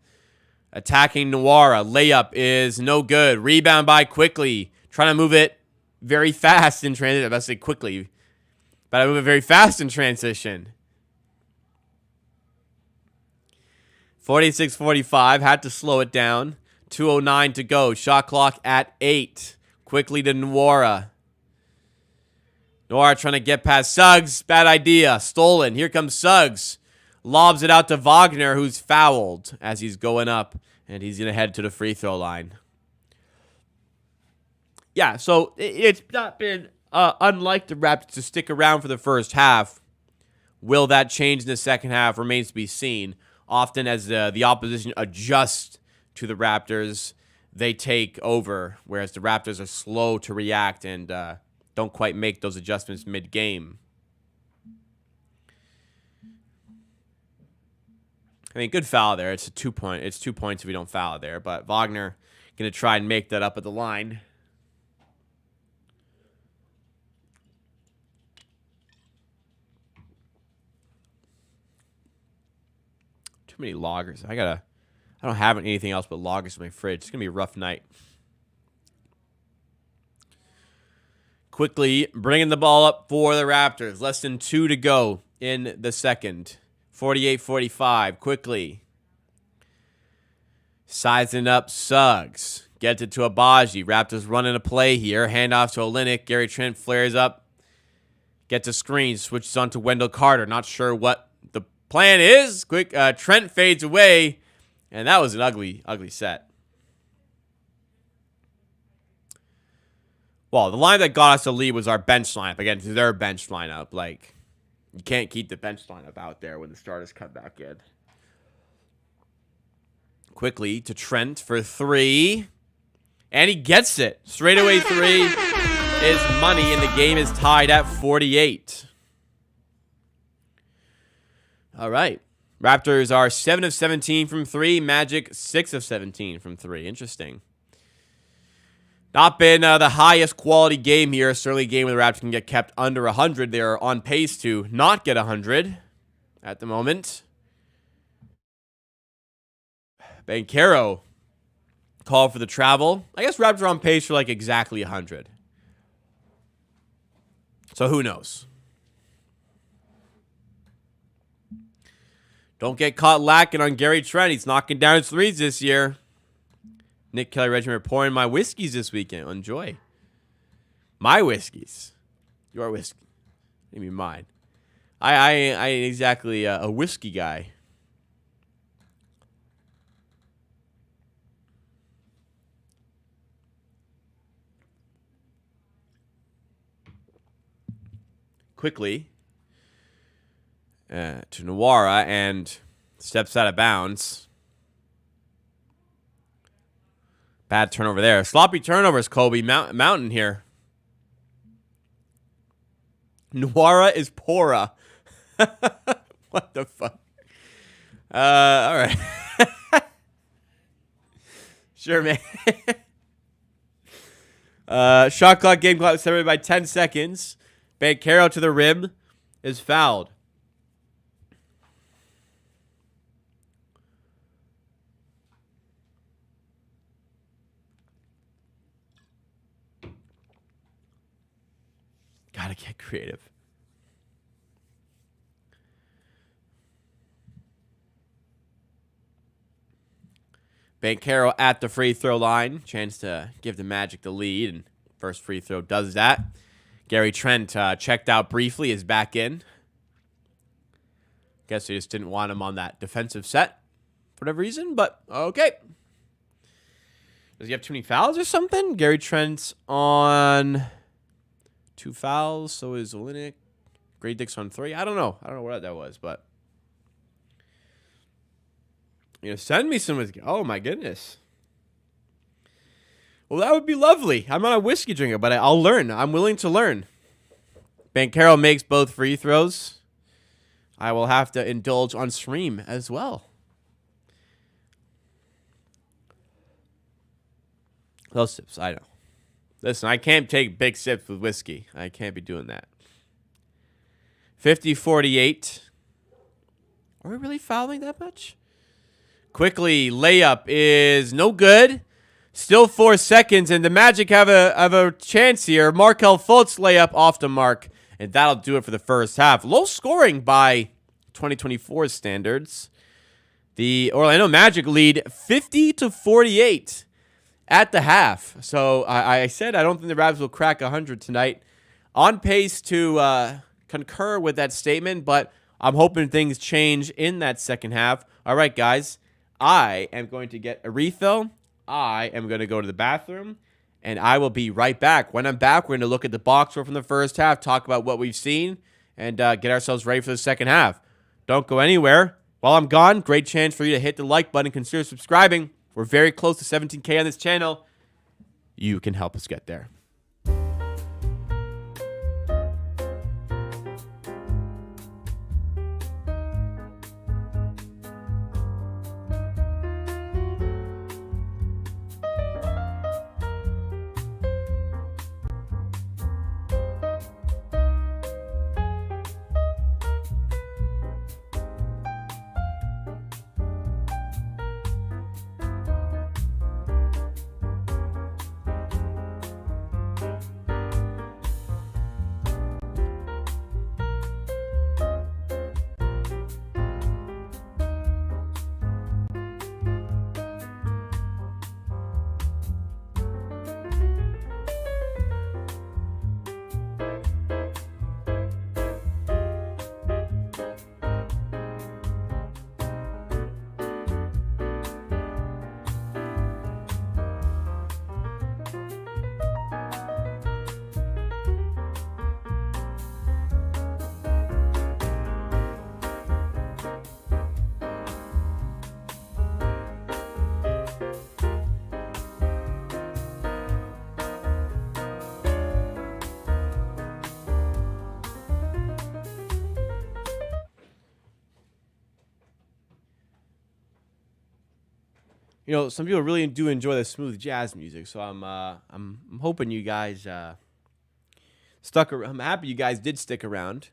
Attacking Nwora. Layup is no good. Rebound by Quickly. Trying to move it very fast in transition. Let's say quickly. But I move it very fast in transition. 46-45. Had to slow it down. 2:09 to go. Shot clock at 8. Quickly to Nwora. Nwora trying to get past Suggs. Bad idea. Stolen. Here comes Suggs. Lobs it out to Wagner, who's fouled as he's going up. And he's going to head to the free throw line. Yeah, so it's not been unlike the Raptors to stick around for the first half. Will that change in the second half remains to be seen. Often as the opposition adjusts to the Raptors, they take over, whereas the Raptors are slow to react and don't quite make those adjustments mid-game. I mean, good foul there. It's 2 points if we don't foul there, but Wagner going to try and make that up at the line. Too many lagers. I don't have anything else but lagers in my fridge. It's going to be a rough night. Quickly bringing the ball up for the Raptors. Less than 2 to go in the second. 48-45. Quickly. Sizing up Suggs. Gets it to Abaji. Raptors running a play here. Handoff to Olynyk. Gary Trent flares up. Gets a screen. Switches on to Wendell Carter. Not sure what the plan is. Quick. Trent fades away. And that was an ugly, ugly set. Well, the line that got us the lead was our bench lineup. Again, their bench lineup. Like, you can't keep the bench lineup out there when the starters come back in. Quickly to Trent for 3. And he gets it. Straightaway 3 is money, and the game is tied at 48. All right. Raptors are 7 of 17 from 3. Magic 6 of 17 from 3. Interesting. Not been the highest quality game here. Certainly a game where the Raptors can get kept under 100. They're on pace to not get 100 at the moment. Banchero called for the travel. I guess Raptors are on pace for like exactly 100. So who knows? Don't get caught lacking on Gary Trent. He's knocking down his threes this year. Nick Kelly Regiment pouring my whiskeys this weekend. Enjoy. My whiskeys. Your whiskey. I mean mine. I ain't exactly a whiskey guy. Quickly. To Nwora and steps out of bounds. Bad turnover there. Sloppy turnovers, Kobe. Mountain here. Nwora is Pora. What the fuck? All right. Sure, man. Shot clock, game clock separated by 10 seconds. Banchero to the rim is fouled. Gotta get creative. Banchero at the free throw line. Chance to give the Magic the lead. And first free throw does that. Gary Trent checked out briefly. Is back in. Guess they just didn't want him on that defensive set for whatever reason. But okay. Does he have too many fouls or something? Gary Trent's on 2 fouls. So is Olynyk. Gray Dick's on 3. I don't know. I don't know what that was, but send me some whiskey. Oh my goodness. Well, that would be lovely. I'm not a whiskey drinker, but I'll learn. I'm willing to learn. Banchero makes both free throws. I will have to indulge on stream as well. Those sips, I know. Listen, I can't take big sips with whiskey. I can't be doing that. 50-48. Are we really fouling that much? Quickly, layup is no good. Still 4 seconds, and the Magic have a chance here. Markelle Fultz layup off the mark, and that'll do it for the first half. Low scoring by 2024 standards. The Orlando Magic lead 50-48 at the half. So I said I don't think the Raptors will crack 100 tonight. On pace to concur with that statement, but I'm hoping things change in that second half. All right, guys, I am going to get a refill. I am going to go to the bathroom, and I will be right back. When I'm back, we're going to look at the box score from the first half, talk about what we've seen, and get ourselves ready for the second half. Don't go anywhere. While I'm gone, great chance for you to hit the like button, consider subscribing. We're very close to 17K on this channel. You can help us get there. You know, some people really do enjoy the smooth jazz music, so I'm hoping you guys stuck around. I'm happy you guys did stick around.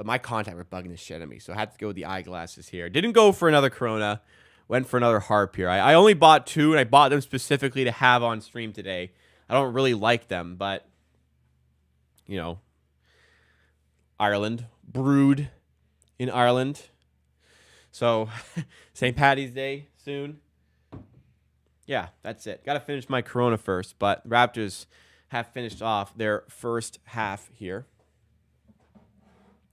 My contact were bugging the shit out of me, so I had to go with the eyeglasses here. Didn't go for another Corona. Went for another Harp here. I only bought two, and I bought them specifically to have on stream today. I don't really like them, but, you know, Ireland. Brewed in Ireland. So, St. Paddy's Day soon. Yeah, that's it. Got to finish my Corona first, but Raptors have finished off their first half here.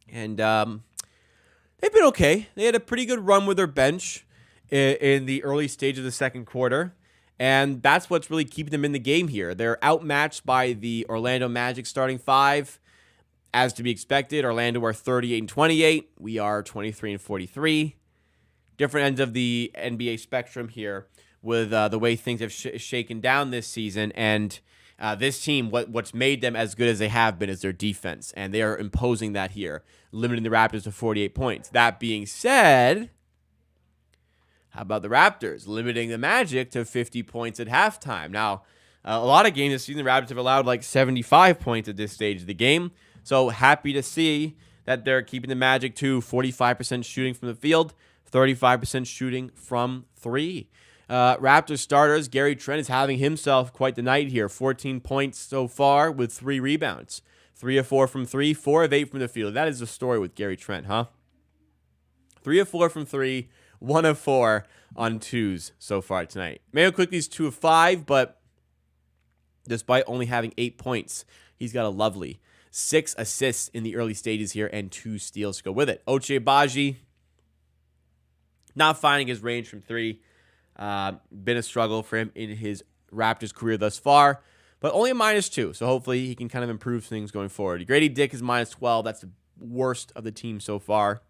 And they've been okay. They had a pretty good run with their bench in the early stage of the second quarter, and that's what's really keeping them in the game here. They're outmatched by the Orlando Magic starting five. As to be expected, Orlando are 38-28. We are 23-43. Different ends of the NBA spectrum here with the way things have shaken down this season. And this team, what's made them as good as they have been is their defense. And they are imposing that here, limiting the Raptors to 48 points. That being said, how about the Raptors limiting the Magic to 50 points at halftime? Now, a lot of games this season, the Raptors have allowed like 75 points at this stage of the game. So happy to see that they're keeping the Magic to 45% shooting from the field, 35% shooting from three. Raptors starters, Gary Trent is having himself quite the night here. 14 points so far with 3 rebounds. 3 of 4 from 3, 4 of 8 from the field. That is the story with Gary Trent, huh? 3 of 4 from 3, 1 of 4 on 2s so far tonight. Mayo Quickly's 2 of 5, but despite only having 8 points, he's got a lovely 6 assists in the early stages here and 2 steals to go with it. Ochai Agbaji not finding his range from 3. Been a struggle for him in his Raptors career thus far, but only a -2, so hopefully he can kind of improve things going forward. Grady Dick is -12. That's the worst of the team so far.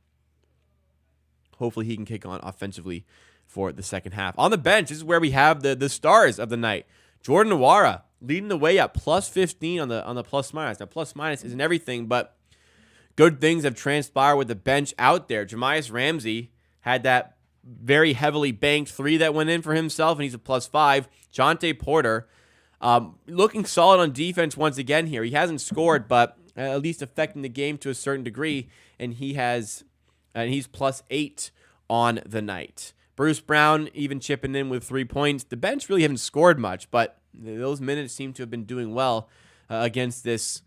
Hopefully he can kick on offensively for the second half. On the bench, this is where we have the stars of the night. Jordan Nwora leading the way at +15 on the plus-minus. Now, plus-minus isn't everything, but good things have transpired with the bench out there. Jamias Ramsey had that very heavily banked 3 that went in for himself, and he's a +5. Jonte Porter looking solid on defense once again here. He hasn't scored, but at least affecting the game to a certain degree, and he's +8 on the night. Bruce Brown even chipping in with 3 points. The bench really haven't scored much, but those minutes seem to have been doing well against this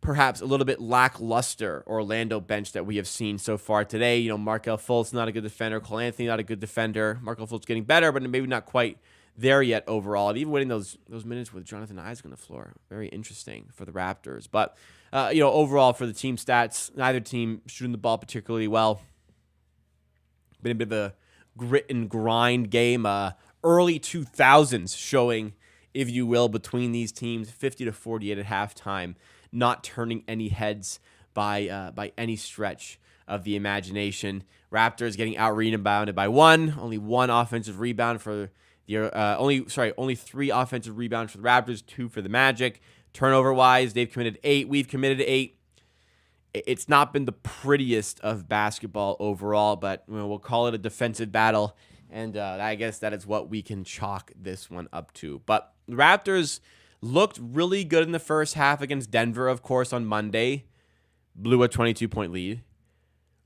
perhaps a little bit lackluster Orlando bench that we have seen so far today. You know, Markelle Fultz not a good defender. Cole Anthony not a good defender. Markelle Fultz getting better, but maybe not quite there yet overall. And even winning those minutes with Jonathan Isaac on the floor, very interesting for the Raptors. But you know, overall for the team stats, neither team shooting the ball particularly well. Been a bit of a grit and grind game. Early 2000s showing, if you will, between these teams, 50-48 at halftime. Not turning any heads by any stretch of the imagination. Raptors getting out-rebounded by one. Only one offensive rebound for the only 3 offensive rebounds for the Raptors, 2 for the Magic. Turnover-wise, they've committed 8. We've committed 8. It's not been the prettiest of basketball overall, but we'll call it a defensive battle, and I guess that is what we can chalk this one up to. But the Raptors looked really good in the first half against Denver, of course, on Monday. Blew a 22-point lead.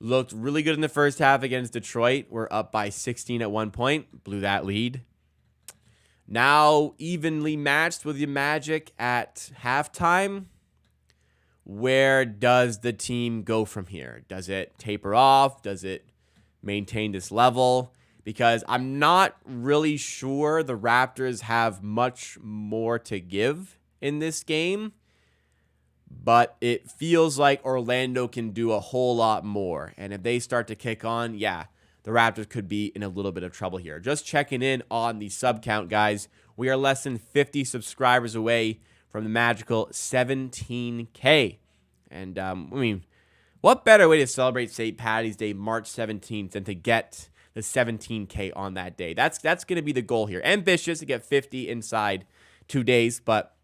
Looked really good in the first half against Detroit. We're up by 16 at one point. Blew that lead. Now evenly matched with the Magic at halftime. Where does the team go from here? Does it taper off? Does it maintain this level? Because I'm not really sure the Raptors have much more to give in this game. But it feels like Orlando can do a whole lot more. And if they start to kick on, yeah, the Raptors could be in a little bit of trouble here. Just checking in on the sub count, guys. We are less than 50 subscribers away from the magical 17K. And, I mean, what better way to celebrate St. Paddy's Day, March 17th, than to get the 17K on that day? That's going to be the goal here. Ambitious to get 50 inside 2 days, but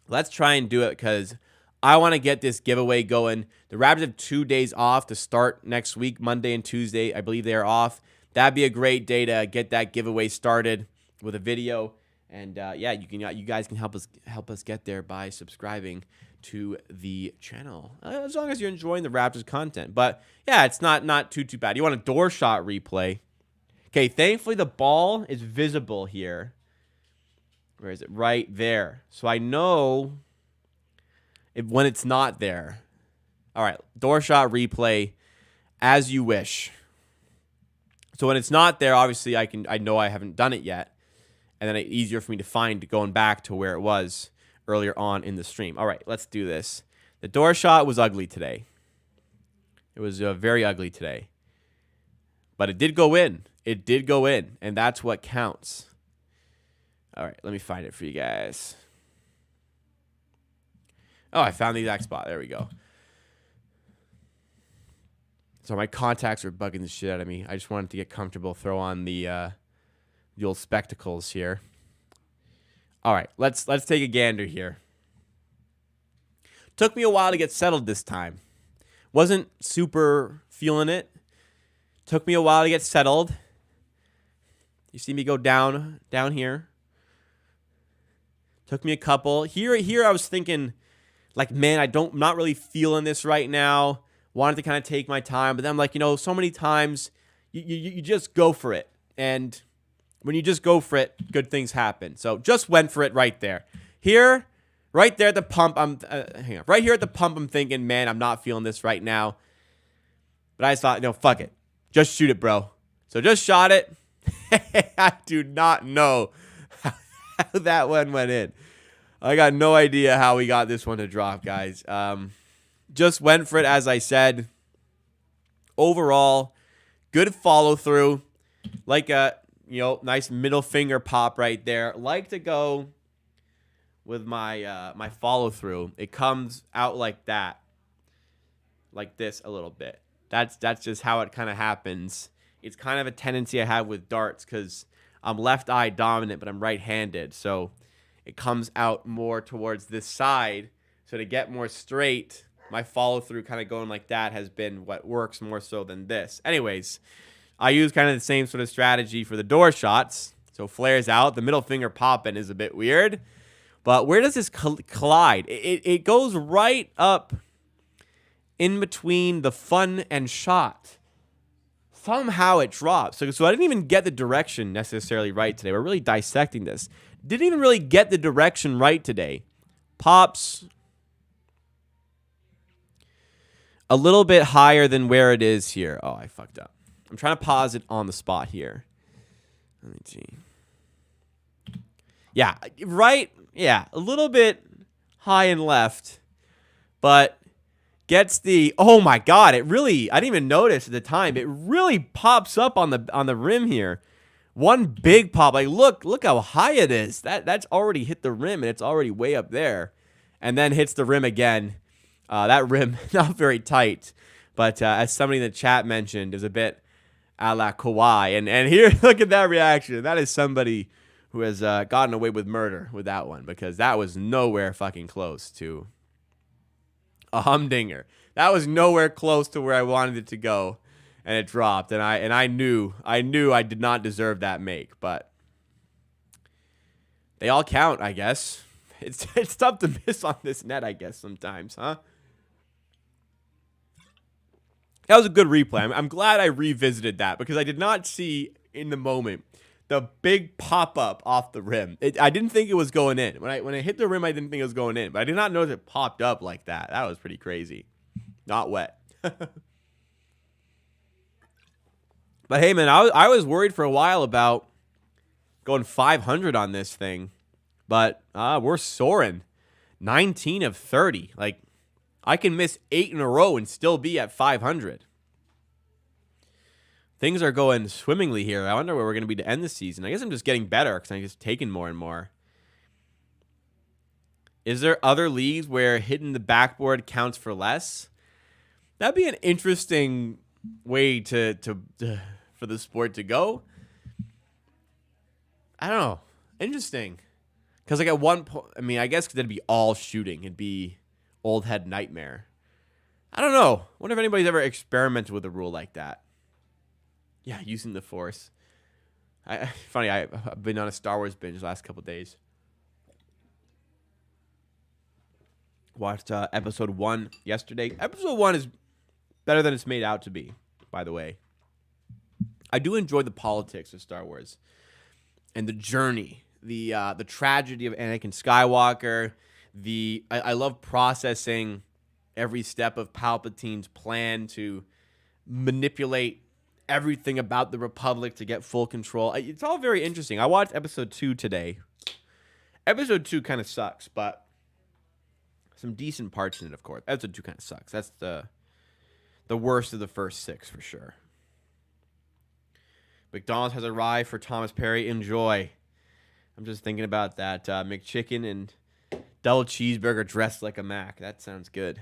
let's try and do it because I want to get this giveaway going. The Raptors have 2 days off to start next week, Monday and Tuesday. I believe they are off. That'd be a great day to get that giveaway started with a video. And yeah, you guys can help us get there by subscribing to the channel, as long as you're enjoying the Raptors content. But yeah, it's not too bad. You want a door shot replay? Okay, thankfully the ball is visible here. Where is it? Right there. So I know when it's not there. All right, door shot replay as you wish. So when it's not there, obviously I know I haven't done it yet. And then it's easier for me to find going back to where it was earlier on in the stream. All right, let's do this. The door shot was ugly today. It was very ugly today. But it did go in. It did go in, and that's what counts. All right, let me find it for you guys. Oh, I found the exact spot. There we go. So my contacts are bugging the shit out of me. I just wanted to get comfortable, throw on the old spectacles here. All right, let's take a gander here. Took me a while to get settled this time. Wasn't super feeling it. Took me a while to get settled. You see me go down here. Took me a couple. Here I was thinking, like, man, I'm not really feeling this right now. Wanted to kind of take my time, but then I'm like, so many times you just go for it. And when you just go for it, good things happen. So just went for it right there. Here, right there at the pump, hang on. Right here at the pump, I'm thinking, man, I'm not feeling this right now. But I just thought, fuck it. Just shoot it, bro. So just shot it. I do not know how that one went in. I got no idea how we got this one to drop, guys. Just went for it, as I said. Overall, good follow through. Like a nice middle finger pop right there. Like to go with my my follow through. It comes out like that, like this a little bit. That's just how it kind of happens. It's kind of a tendency I have with darts because I'm left eye dominant, but I'm right-handed, so it comes out more towards this side. So to get more straight, my follow through kind of going like that has been what works more so than this. Anyways, I use kind of the same sort of strategy for the door shots. So flares out. The middle finger popping is a bit weird. But where does this collide? It goes right up in between the fun and shot. Somehow it drops. So I didn't even get the direction necessarily right today. We're really dissecting this. Didn't even really get the direction right today. Pops. a little bit higher than where it is here. Oh, I fucked up. I'm trying to pause it on the spot here. Let me see. Yeah, right. Yeah, a little bit high and left, but gets the. Oh my god! It really. I didn't even notice at the time. It really pops up on the rim here. One big pop. Like look how high it is. That's already hit the rim and it's already way up there, and then hits the rim again. That rim not very tight, but as somebody in the chat mentioned, is a bit a la Kawhi. And here, look at that reaction. That is somebody who has gotten away with murder with that one, because that was nowhere fucking close to a humdinger. That was nowhere close to where I wanted it to go, and it dropped. And I knew I did not deserve that make, but they all count, I guess. It's tough to miss on this net, I guess, sometimes, huh? That was a good replay. I'm glad I revisited that, because I did not see in the moment the big pop up off the rim. I didn't think it was going in. When I hit the rim, I didn't think it was going in, but I did not notice it popped up like that. That was pretty crazy. Not wet. But hey, man, I was worried for a while about going 500 on this thing, but we're soaring. 19 of 30. Like, I can miss 8 in a row and still be at 500. Things are going swimmingly here. I wonder where we're going to be to end the season. I guess I'm just getting better because I'm just taking more and more. Is there other leagues where hitting the backboard counts for less? That'd be an interesting way to for the sport to go. I don't know. Interesting. Because like at one point, I mean, I guess that'd be all shooting. It'd be old head nightmare. I don't know. I wonder if anybody's ever experimented with a rule like that. Yeah, using the force. Funny, I've been on a Star Wars binge the last couple days. Watched episode 1 yesterday. Episode 1 is better than it's made out to be, by the way. I do enjoy the politics of Star Wars and the journey, the tragedy of Anakin Skywalker. I love processing every step of Palpatine's plan to manipulate everything about the Republic to get full control. It's all very interesting. I watched episode 2 today. Episode 2 kind of sucks, but some decent parts in it, of course. Episode 2 kind of sucks. That's the worst of the first 6 for sure. McDonald's has arrived for Thomas Perry. Enjoy. I'm just thinking about that McChicken and double cheeseburger dressed like a Mac. That sounds good.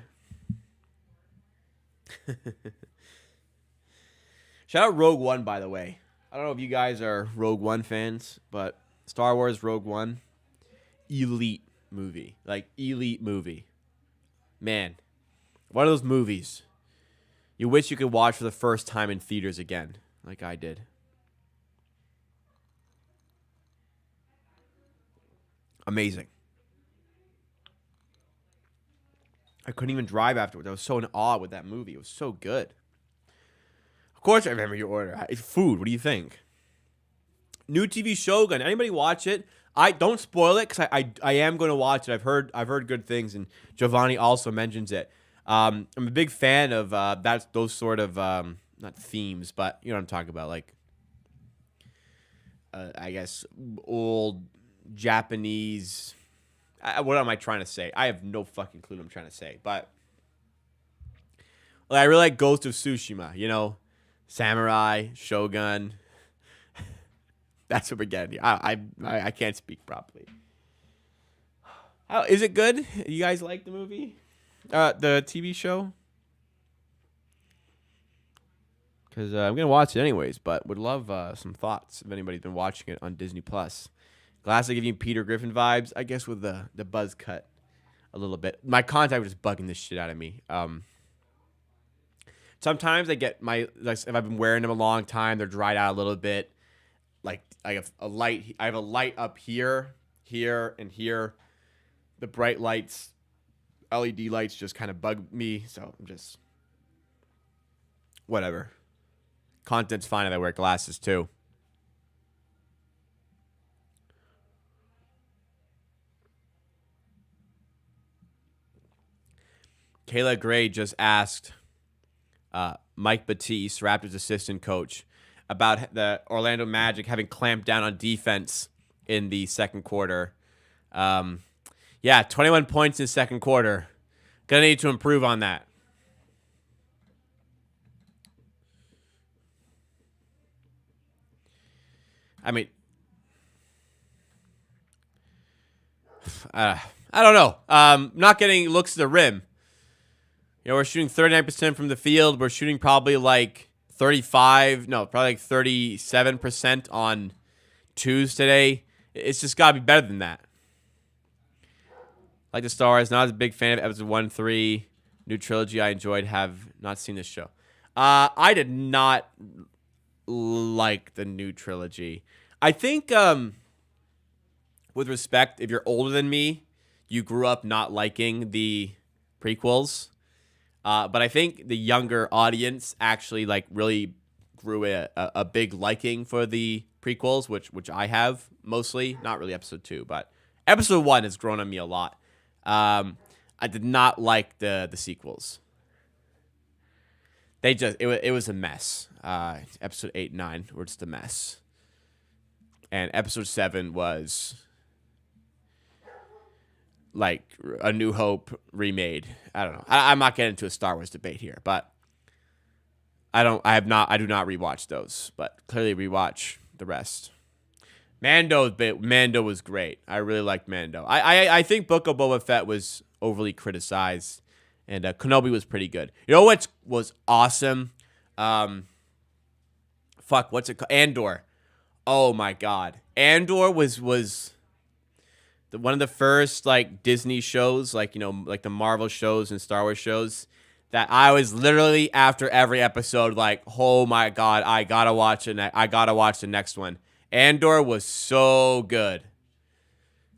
Shout out Rogue One, by the way. I don't know if you guys are Rogue One fans, but Star Wars Rogue One, elite movie. Like, elite movie. Man, one of those movies you wish you could watch for the first time in theaters again, like I did. Amazing. I couldn't even drive afterwards. I was so in awe with that movie. It was so good. Of course I remember your order. It's food. What do you think? New TV Shogun. Anybody watch it? I don't spoil it because I am going to watch it. I've heard good things, and Giovanni also mentions it. I'm a big fan of those sort of not themes, but you know what I'm talking about, like I guess old Japanese. What am I trying to say? I have no fucking clue what I'm trying to say, but I really like Ghost of Tsushima. You know, samurai, shogun. That's what we're getting here. I can't speak properly. Is it good? You guys like the movie? The TV show? Because I'm going to watch it anyways, but would love some thoughts if anybody's been watching it on Disney+. Glass, I give you Peter Griffin vibes, I guess, with the buzz cut a little bit. My contact was just bugging this shit out of me. Sometimes I get if I've been wearing them a long time, they're dried out a little bit. Like I have a light up here, and here. The bright lights, LED lights, just kind of bug me. So I'm just whatever. Content's fine if I wear glasses too. Kayla Gray just asked, Mike Batiste, Raptors assistant coach, about the Orlando Magic having clamped down on defense in the second quarter. 21 points in the second quarter. Gonna need to improve on that. I mean, I don't know. Not getting looks at the rim. We're shooting 39% from the field. We're shooting probably like 37% on twos today. It's just got to be better than that. Like the Stars, not as a big fan of episode 1-3. New trilogy I enjoyed. Have not seen this show. I did not like the new trilogy. I think, with respect, if you're older than me, you grew up not liking the prequels. But I think the younger audience actually like really grew a big liking for the prequels, which I have mostly. Not really episode 2, but episode 1 has grown on me a lot. I did not like the sequels. It was a mess. Episode 8 and 9 were just a mess. And episode 7 was like A New Hope remade. I don't know. I'm not getting into a Star Wars debate here, but I do not rewatch those, but clearly rewatch the rest. Mando was great. I really liked Mando. I think Book of Boba Fett was overly criticized, and Kenobi was pretty good. You know what was awesome? What's it called? Andor. Oh my God, Andor was one of the first like Disney shows, like like the Marvel shows and Star Wars shows, that I was literally after every episode like, oh my God, I gotta watch it. I gotta watch the next one. Andor was so good.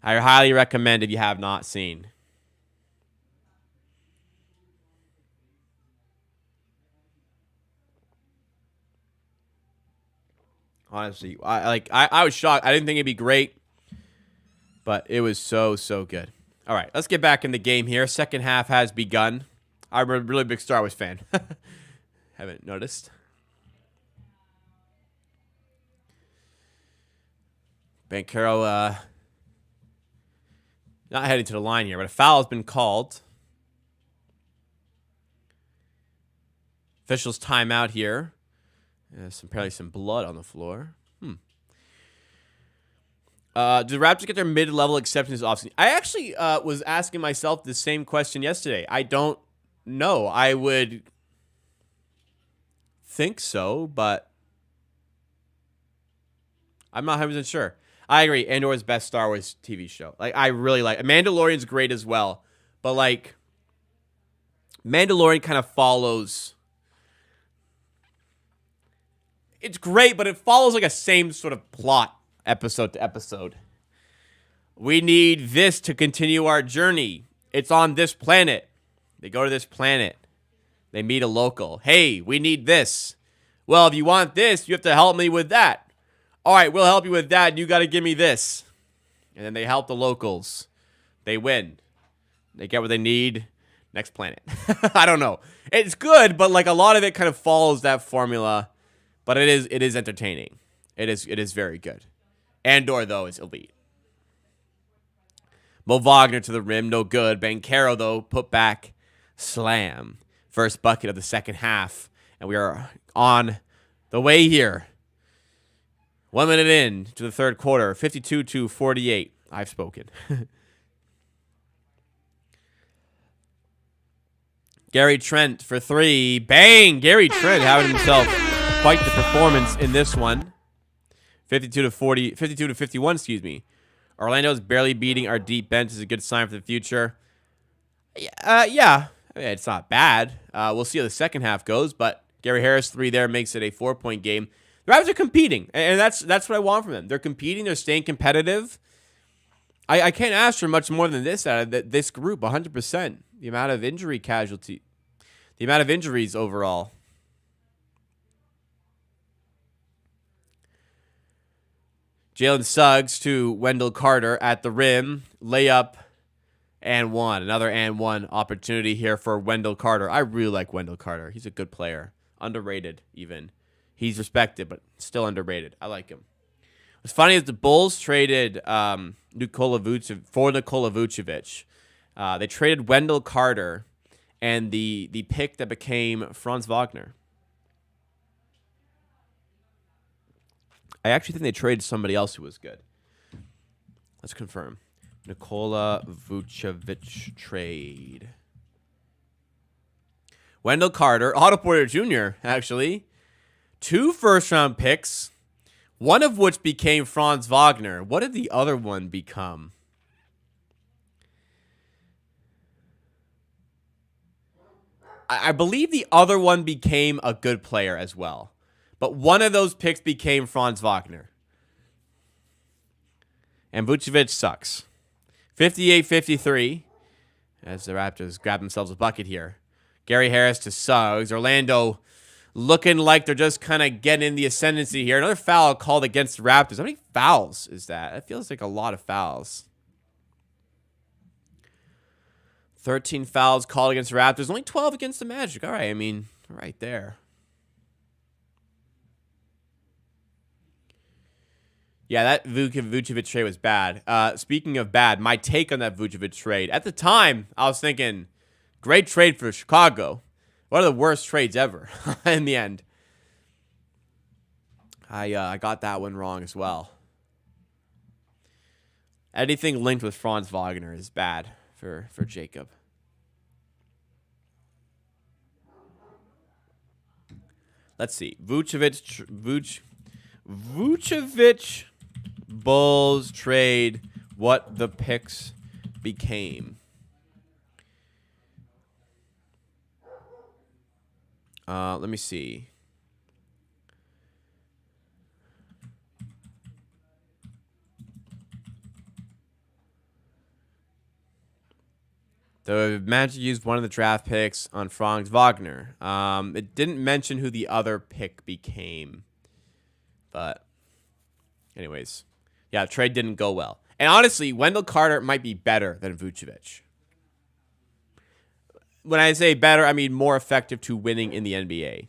I highly recommend if you have not seen. Honestly, I was shocked. I didn't think it'd be great, but it was so good. All right, let's get back in the game here. Second half has begun. I'm a really big Star Wars fan. Haven't noticed. Banchero not heading to the line here, but a foul has been called. Officials timeout here. Apparently some blood on the floor. Do the Raptors get their mid-level acceptance offseason? I actually was asking myself the same question yesterday. I don't know. I would think so, but I'm not 100% sure. I agree. Andor's best Star Wars TV show. Like, I really like Mandalorian's great as well, but like Mandalorian kind of follows. It's great, but it follows like a same sort of plot episode to episode. We need this to continue our journey. It's on this planet. They go to this planet. They meet a local. Hey, we need this. Well, if you want this, you have to help me with that. All right, we'll help you with that, and you got to give me this. And then they help the locals. They win. They get what they need. Next planet. I don't know. It's good, but like a lot of it kind of follows that formula. But it is entertaining. It is very good. Andor, though, is elite. Mo Wagner to the rim, no good. Banchero, though, put back, slam. First bucket of the second half. And we are on the way here. 1 minute in to the third quarter, 52-48. I've spoken. Gary Trent for three. Bang! Gary Trent having himself quite the performance in this one. 52-51, excuse me. Orlando's barely beating our deep bench is a good sign for the future. Yeah. I mean, it's not bad. We'll see how the second half goes, but Gary Harris 3 there makes it a 4-point game. The Raptors are competing, and that's what I want from them. They're competing. They're staying competitive. I can't ask for much more than this out of this group, 100%. The amount of injury casualty, the amount of injuries overall. Jalen Suggs to Wendell Carter at the rim. Layup And one. Another and one opportunity here for Wendell Carter. I really like Wendell Carter. He's a good player. Underrated, even. He's respected, but still underrated. I like him. What's funny is the Bulls traded Nikola Vucevic. They traded Wendell Carter and the pick that became Franz Wagner. I actually think they traded somebody else who was good. Let's confirm. Nikola Vucevic trade. Wendell Carter, Otto Porter Jr., actually. 2 first-round picks, one of which became Franz Wagner. What did the other one become? I believe the other one became a good player as well. But one of those picks became Franz Wagner. And Vucevic sucks. 58-53, as the Raptors grab themselves a bucket here. Gary Harris to Suggs. Orlando looking like they're just kind of getting in the ascendancy here. Another foul called against the Raptors. How many fouls is that? That feels like a lot of fouls. 13 fouls called against the Raptors. Only 12 against the Magic. All right, I mean, right there. Yeah, that Vucevic trade was bad. Speaking of bad, my take on that Vucevic trade. At the time, I was thinking, great trade for Chicago. One of the worst trades ever in the end. I got that one wrong as well. Anything linked with Franz Wagner is bad for Jacob. Let's see. Vucevic Bulls trade, what the picks became. Let me see. The Magic used one of the draft picks on Franz Wagner. It didn't mention who the other pick became. But anyways, yeah, the trade didn't go well. And honestly, Wendell Carter might be better than Vucevic. When I say better, I mean more effective to winning in the NBA.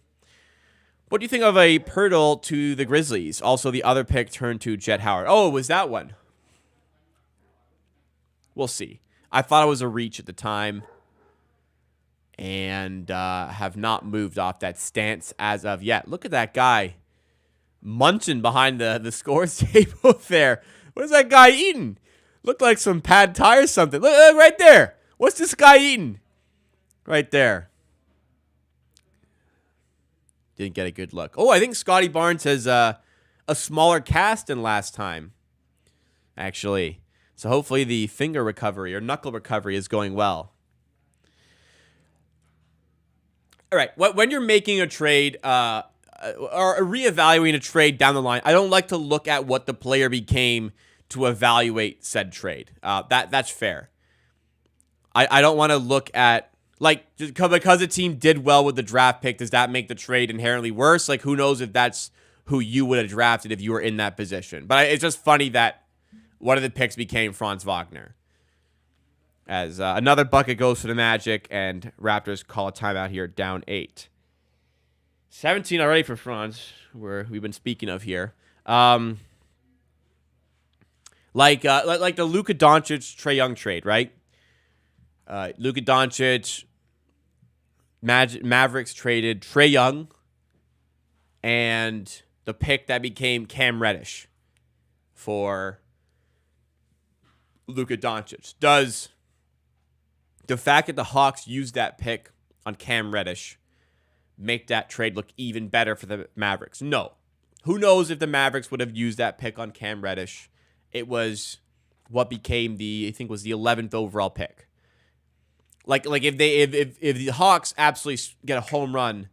What do you think of a Pirtle to the Grizzlies? Also, the other pick turned to Jet Howard. Oh, it was that one. We'll see. I thought it was a reach at the time. And have not moved off that stance as of yet. Look at that guy munching behind the scores table there. What is that guy eating? Looked like some pad thai or something. Look right there. What's this guy eating? Right there. Didn't get a good look. Oh, I think Scotty Barnes has a smaller cast than last time, actually. So hopefully the finger recovery or knuckle recovery is going well. All right. When you're making a trade or reevaluating a trade down the line, I don't like to look at what the player became to evaluate said trade. That's fair. I don't want to look at, like, just because a team did well with the draft pick, does that make the trade inherently worse? Like, who knows if that's who you would have drafted if you were in that position. But it's just funny that one of the picks became Franz Wagner. As another bucket goes for the Magic, and Raptors call a timeout here, down 8. 17 already for Franz, where we've been speaking of here. Like the Luka Doncic Trae Young trade, right? Luka Doncic, Mavericks traded Trae Young and the pick that became Cam Reddish for Luka Doncic. Does the fact that the Hawks used that pick on Cam Reddish make that trade look even better for the Mavericks? No. Who knows if the Mavericks would have used that pick on Cam Reddish? It was what became I think was the 11th overall pick. Like if the Hawks absolutely get a home run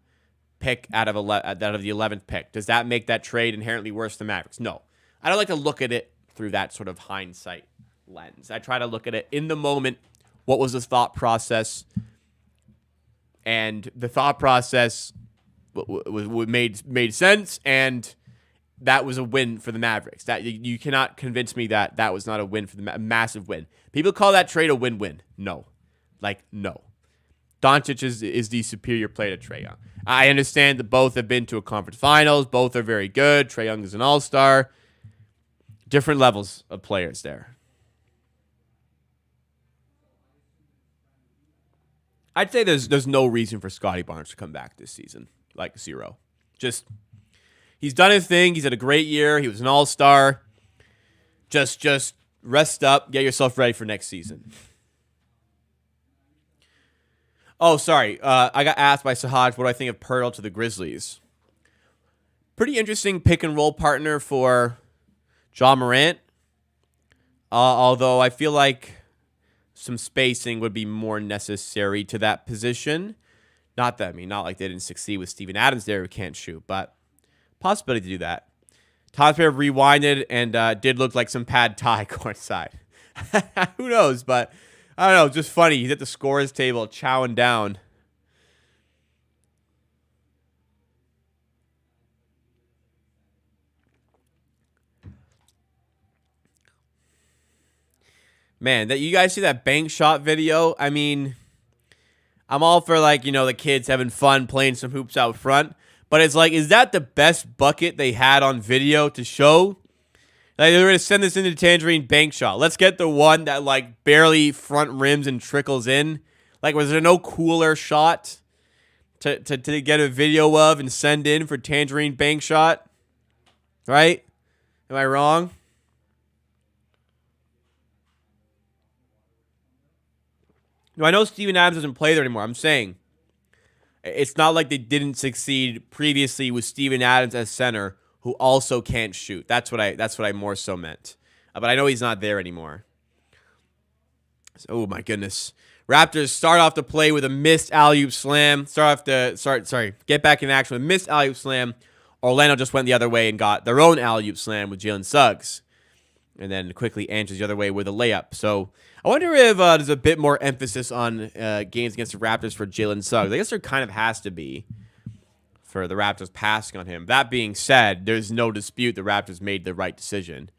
pick out of the 11th pick, does that make that trade inherently worse than Mavericks? No. I don't like to look at it through that sort of hindsight lens. I try to look at it in the moment. What was the thought process? And the thought process made sense, and that was a win for the Mavericks. That you cannot convince me that that was not a win for the massive win. People call that trade a win-win. No. No. Doncic is the superior player to Trae Young. I understand that both have been to a conference finals. Both are very good. Trae Young is an all-star. Different levels of players there. I'd say there's no reason for Scottie Barnes to come back this season. Like, zero. Just, he's done his thing. He's had a great year. He was an all-star. Just rest up. Get yourself ready for next season. Oh, sorry. I got asked by Sahaj what do I think of Pirtle to the Grizzlies. Pretty interesting pick-and-roll partner for Ja Morant. Although I feel like some spacing would be more necessary to that position. Not like they didn't succeed with Steven Adams there who can't shoot, but possibility to do that. Todd's pair rewinded and did look like some pad thai courtside. Who knows, but I don't know, just funny. He's at the scorer's table chowing down. Man, that you guys see that bank shot video? I mean, I'm all for the kids having fun playing some hoops out front, but it's like, is that the best bucket they had on video to show? Like, they're going to send this into Tangerine bank shot. Let's get the one that barely front rims and trickles in. Like, was there no cooler shot to get a video of and send in for Tangerine bank shot? Right? Am I wrong? No, I know Steven Adams doesn't play there anymore. I'm saying it's not like they didn't succeed previously with Steven Adams as center, who also can't shoot. That's what I more so meant. But I know he's not there anymore. Oh my goodness. Raptors start off the play with a missed alley-oop slam. Get back in action with a missed alley-oop slam. Orlando just went the other way and got their own alley-oop slam with Jalen Suggs. And then quickly answers the other way with a layup. So I wonder if there's a bit more emphasis on games against the Raptors for Jalen Suggs. I guess there kind of has to be for the Raptors passing on him. That being said, there's no dispute the Raptors made the right decision.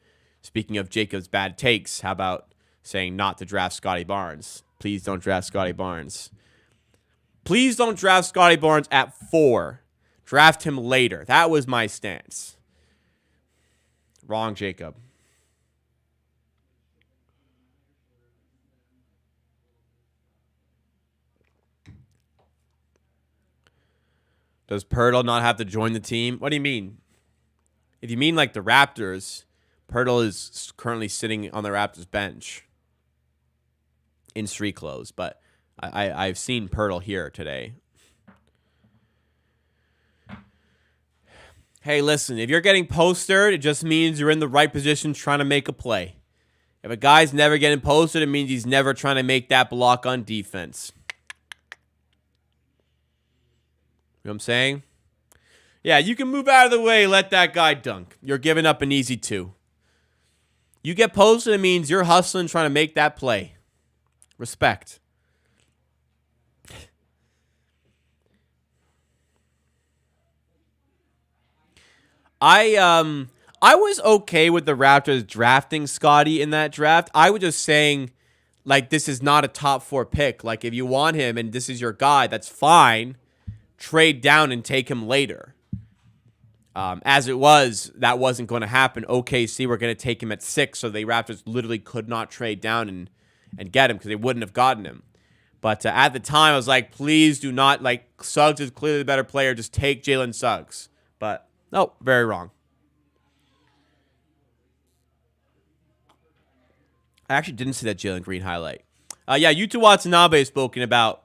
Speaking of Jacob's bad takes, how about saying not to draft Scottie Barnes? Please don't draft Scottie Barnes. Please don't draft Scottie Barnes at 4. Draft him later. That was my stance. Wrong, Jacob. Does Pirtle not have to join the team? What do you mean? If you mean like the Raptors, Pirtle is currently sitting on the Raptors bench in street clothes, but I've seen Pirtle here today. Hey, listen, if you're getting postered, it just means you're in the right position trying to make a play. If a guy's never getting posted, it means he's never trying to make that block on defense. You know what I'm saying? Yeah, you can move out of the way, let that guy dunk. You're giving up an easy 2. You get posted, it means you're hustling, trying to make that play. Respect. I was okay with the Raptors drafting Scottie in that draft. I was just saying, this is not a top 4 pick. If you want him and this is your guy, that's fine. Trade down and take him later. As it was, that wasn't going to happen. OKC were going to take him at 6, so the Raptors literally could not trade down and get him because they wouldn't have gotten him. But at the time, I was like, please do not, Suggs is clearly the better player. Just take Jalen Suggs. But, no, very wrong. I actually didn't see that Jalen Green highlight. Yeah, Yuta Watanabe is spoken about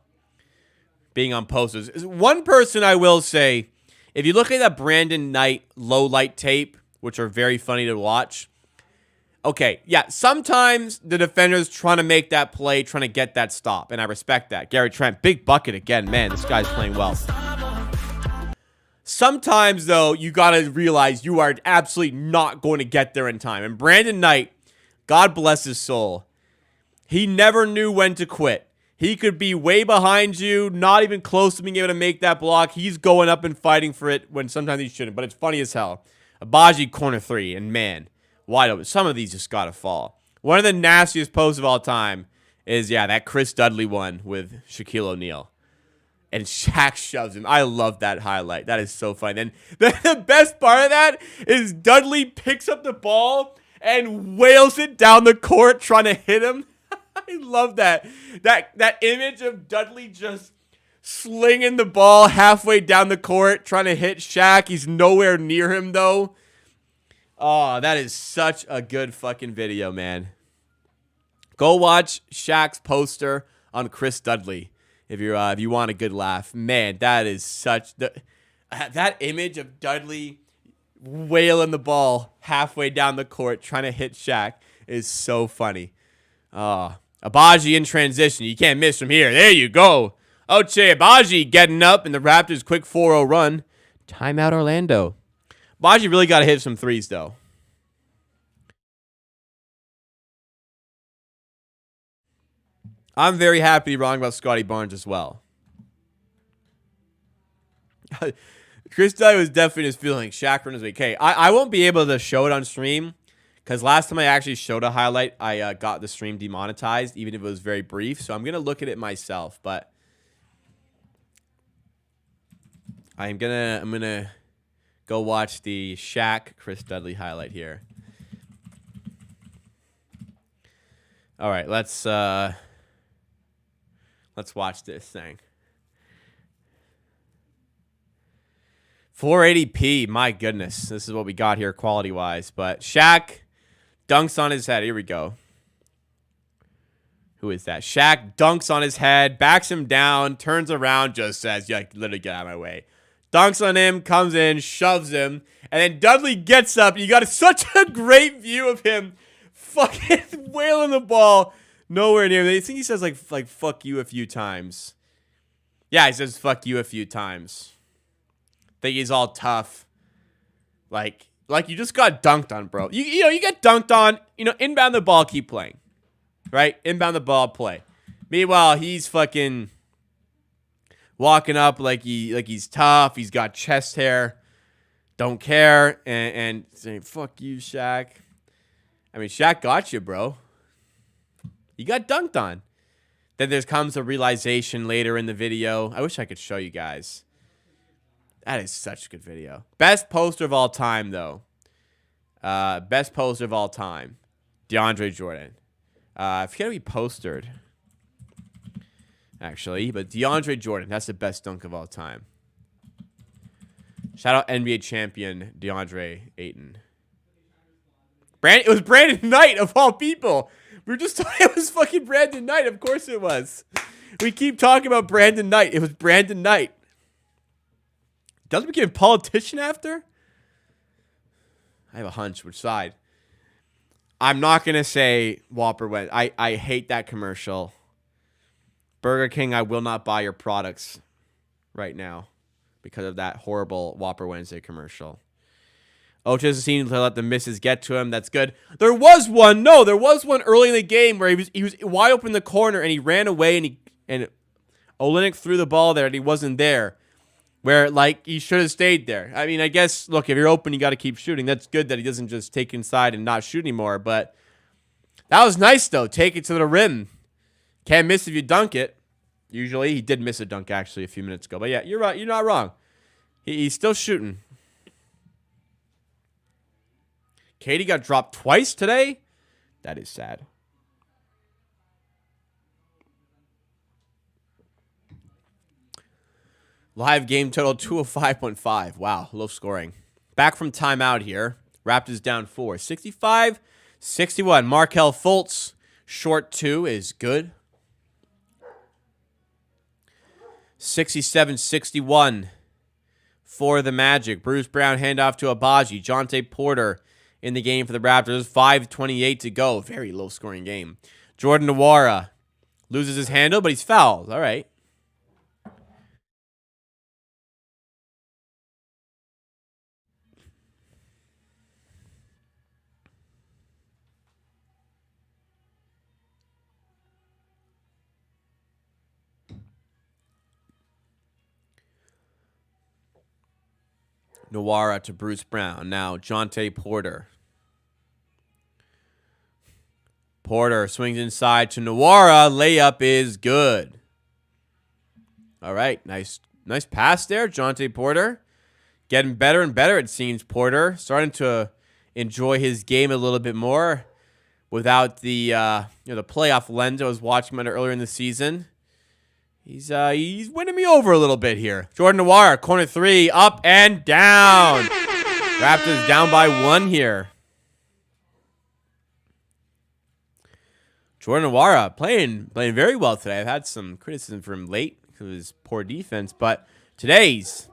being on posters. One person I will say, if you look at that Brandon Knight low light tape, which are very funny to watch, okay, yeah, sometimes the defender's trying to make that play, trying to get that stop, and I respect that. Gary Trent, big bucket again. Man, this guy's playing well. Sometimes, though, you got to realize you are absolutely not going to get there in time. And Brandon Knight, God bless his soul, he never knew when to quit. He could be way behind you, not even close to being able to make that block. He's going up and fighting for it when sometimes he shouldn't, but it's funny as hell. Abaji corner three, and man, wide open. Some of these just gotta fall. One of the nastiest posts of all time is, yeah, that Chris Dudley one with Shaquille O'Neal. And Shaq shoves him. I love that highlight. That is so fun. And the best part of that is Dudley picks up the ball and wails it down the court trying to hit him. I love that. That image of Dudley just slinging the ball halfway down the court trying to hit Shaq. He's nowhere near him, though. Oh, that is such a good fucking video, man. Go watch Shaq's poster on Chris Dudley. If you want a good laugh, man, that is such that image of Dudley wailing the ball halfway down the court trying to hit Shaq is so funny. Abaji in transition, you can't miss from here. There you go. Ochai Abaji getting up in the Raptors' quick 4-0 run. Timeout Orlando. Abaji really got to hit some threes though. I'm very happy wrong about Scotty Barnes as well. Chris Dudley was definitely his feeling. Shaq run his way. Okay, I won't be able to show it on stream because last time I actually showed a highlight, I got the stream demonetized, even if it was very brief. So I'm gonna look at it myself, but I'm gonna go watch the Shaq Chris Dudley highlight here. All right, let's watch this thing. 480p, my goodness. This is what we got here quality-wise. But Shaq dunks on his head. Here we go. Who is that? Shaq dunks on his head, backs him down, turns around, just says, yeah, literally get out of my way. Dunks on him, comes in, shoves him, and then Dudley gets up. You got such a great view of him fucking wailing the ball. Nowhere near. I think he says like fuck you a few times. Yeah, he says fuck you a few times. Think he's all tough. Like you just got dunked on, bro. You get dunked on. Inbound the ball, keep playing. Right? Inbound the ball, play. Meanwhile, he's fucking walking up like he's tough. He's got chest hair. Don't care and saying fuck you, Shaq. I mean, Shaq got you, bro. You got dunked on. Then there comes a realization later in the video. I wish I could show you guys. That is such a good video. Best poster of all time, though. Best poster of all time. DeAndre Jordan. I forget how he postered. Actually, but DeAndre Jordan. That's the best dunk of all time. Shout out NBA champion DeAndre Ayton. It was Brandon Knight, of all people. We were just talking, it was fucking Brandon Knight. Of course it was. We keep talking about Brandon Knight. It was Brandon Knight. Doesn't become a politician after? I have a hunch which side. I'm not going to say Whopper went. I hate that commercial. Burger King, I will not buy your products right now because of that horrible Whopper Wednesday commercial. Ocho doesn't seem to let the misses get to him. That's good. There was one early in the game where he was wide open in the corner and he ran away and Olynyk threw the ball there and he wasn't there. Where he should have stayed there. I mean, I guess look, if you're open, you got to keep shooting. That's good that he doesn't just take inside and not shoot anymore. But that was nice though. Take it to the rim. Can't miss if you dunk it. Usually, he did miss a dunk actually a few minutes ago. But yeah, you're right. You're not wrong. He's still shooting. Katie got dropped twice today. That is sad. Live game total 205.5. Wow, low scoring. Back from timeout here. Raptors down 4. 65-61. Markelle Fultz, short 2 is good. 67-61 for the Magic. Bruce Brown handoff to Abaji. Jonte Porter in the game for the Raptors. 5:28 to go. Very low scoring game. Jordan Nwora loses his handle, but he's fouled. All right. Nwara to Bruce Brown. Now, Jonte Porter. Porter swings inside to Nwara. Layup is good. All right. Nice pass there, Jonte Porter. Getting better and better, it seems, Porter. Starting to enjoy his game a little bit more without the the playoff lens I was watching him under earlier in the season. He's winning me over a little bit here. Jordan Nwara, corner three, up and down. Raptors down by 1 here. Jordan Nwara playing very well today. I've had some criticism for him late because of his poor defense, but today he's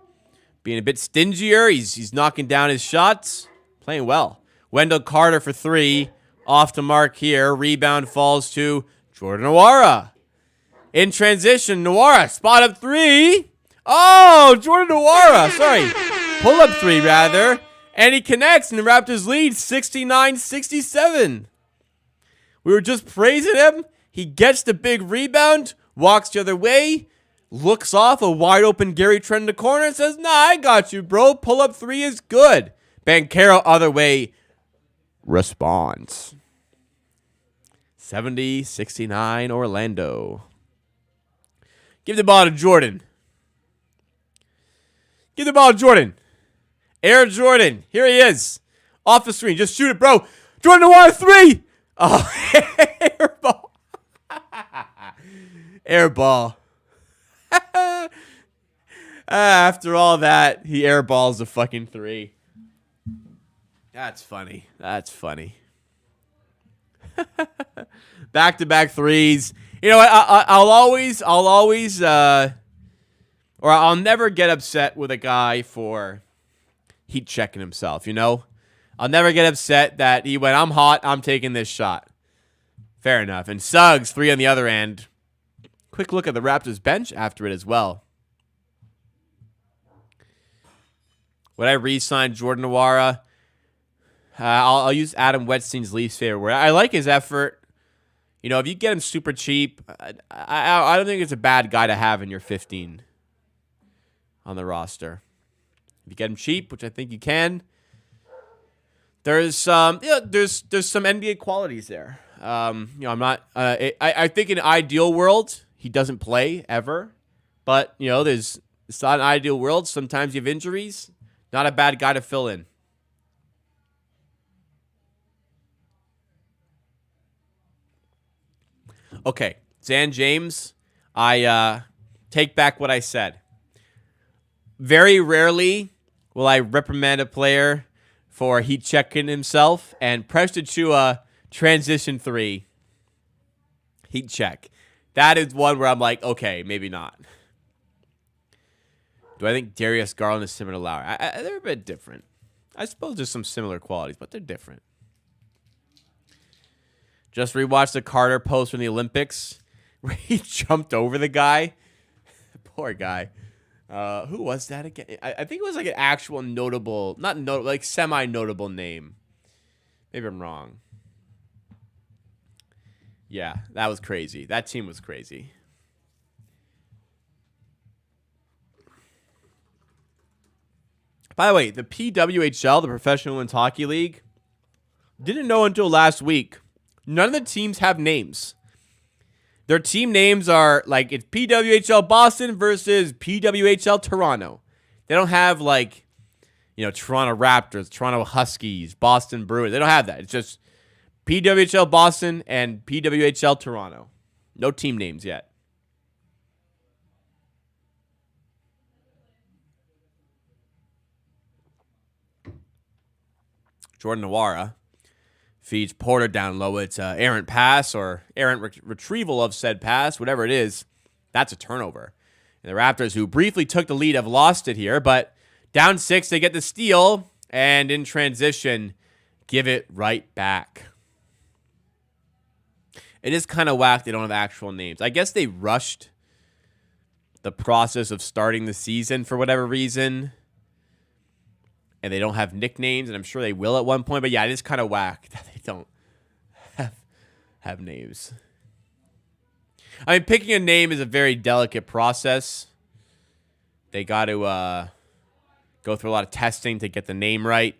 being a bit stingier. He's knocking down his shots. Playing well. Wendell Carter for 3. Off the mark here. Rebound falls to Jordan Nwara. In transition, Nwara, spot up 3. Oh, Jordan Nwara. Sorry. Pull up 3, rather. And he connects, and the Raptors lead 69-67. We were just praising him. He gets the big rebound, walks the other way, looks off a wide open Gary Trent in the corner and says, nah, I got you, bro. Pull up 3 is good. Banchero, other way, responds. 70-69 Orlando. Give the ball to Jordan. Give the ball to Jordan. Air Jordan. Here he is. Off the screen. Just shoot it, bro. Jordan Nwara 3. Oh, air ball. Air ball. After all that, he airballs a fucking 3. That's funny. That's funny. Back-to-back 3s. You know what? I'll never get upset with a guy for heat checking himself, you know? I'll never get upset that he went, I'm hot, I'm taking this shot. Fair enough. And Suggs, 3 on the other end. Quick look at the Raptors bench after it as well. Would I re-sign Jordan Nwara? I'll use Adam Wetstein's least favorite word. I like his effort. You know, if you get him super cheap, I don't think it's a bad guy to have in your 15 on the roster. If you get him cheap, which I think you can, there's some NBA qualities there. I'm not. I think in an ideal world he doesn't play ever, but it's not an ideal world. Sometimes you have injuries. Not a bad guy to fill in. Okay, Zan James, I take back what I said. Very rarely will I reprimand a player for heat checking himself, and Precious Achiuwa transition 3 heat check. That is one where I'm like, okay, maybe not. Do I think Darius Garland is similar to Lowry? They're a bit different. I suppose there's some similar qualities, but they're different. Just rewatched the Carter post from the Olympics where he jumped over the guy. Poor guy. Who was that again? I think it was like an actual notable, like semi-notable name. Maybe I'm wrong. Yeah, that was crazy. That team was crazy. By the way, the PWHL, the Professional Women's Hockey League, didn't know until last week. None of the teams have names. Their team names are like it's PWHL Boston versus PWHL Toronto. They don't have like, Toronto Raptors, Toronto Huskies, Boston Bruins. They don't have that. It's just PWHL Boston and PWHL Toronto. No team names yet. Jordan Nwara feeds Porter down low. It's an errant pass or errant retrieval of said pass, whatever it is. That's a turnover. And the Raptors, who briefly took the lead, have lost it here. But down 6, they get the steal. And in transition, give it right back. It is kind of whack they don't have actual names. I guess they rushed the process of starting the season for whatever reason. And they don't have nicknames, and I'm sure they will at one point. But yeah, it is kind of whack that they don't have names. I mean, picking a name is a very delicate process. They got to go through a lot of testing to get the name right.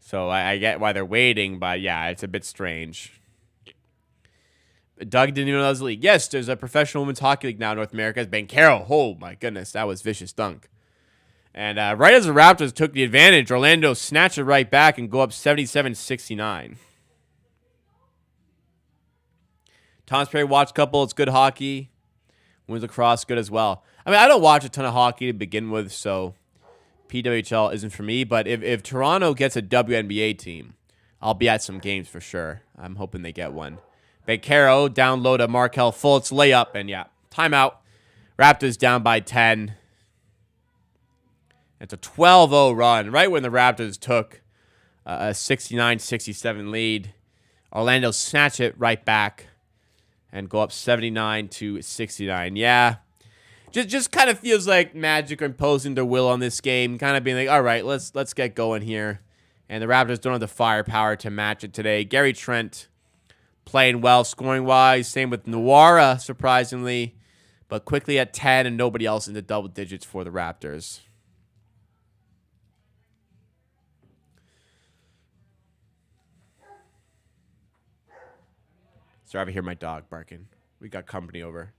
So I get why they're waiting, but yeah, it's a bit strange. Doug didn't even know that was a league. Yes, there's a professional women's hockey league now in North America. It's Ben Carroll. Oh, my goodness. That was vicious dunk. And right as the Raptors took the advantage, Orlando snatched it right back and go up 77-69. Thomas Perry watch couple. It's good hockey. Women's lacrosse, good as well. I mean, I don't watch a ton of hockey to begin with, so PWHL isn't for me. But if Toronto gets a WNBA team, I'll be at some games for sure. I'm hoping they get one. Beccaro down low to Markelle Fultz layup, and yeah, timeout. Raptors down by 10. It's a 12-0 run, right when the Raptors took a 69-67 lead. Orlando snatch it right back and go up 79-69. Yeah, just kind of feels like Magic are imposing their will on this game, kind of being like, all right, let's get going here. And the Raptors don't have the firepower to match it today. Gary Trent playing well scoring-wise. Same with Nwara, surprisingly. But quickly at 10 and nobody else in the double digits for the Raptors. Sorry, I hear my dog barking. We got company over.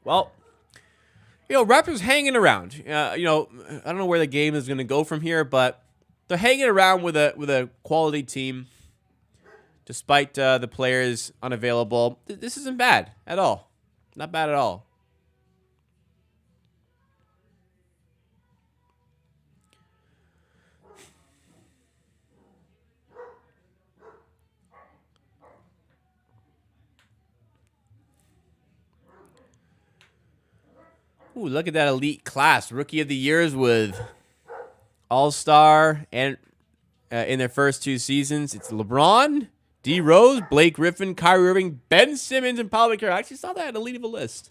Well, Raptors hanging around. I don't know where the game is going to go from here, but they're hanging around with a quality team, despite the players unavailable. This isn't bad at all. Not bad at all. Ooh, look at that elite class. Rookie of the Years with All-Star and in their first 2 seasons. It's LeBron, D. Rose, Blake Griffin, Kyrie Irving, Ben Simmons, and Paul Beccaro. I actually saw that at elite of a list.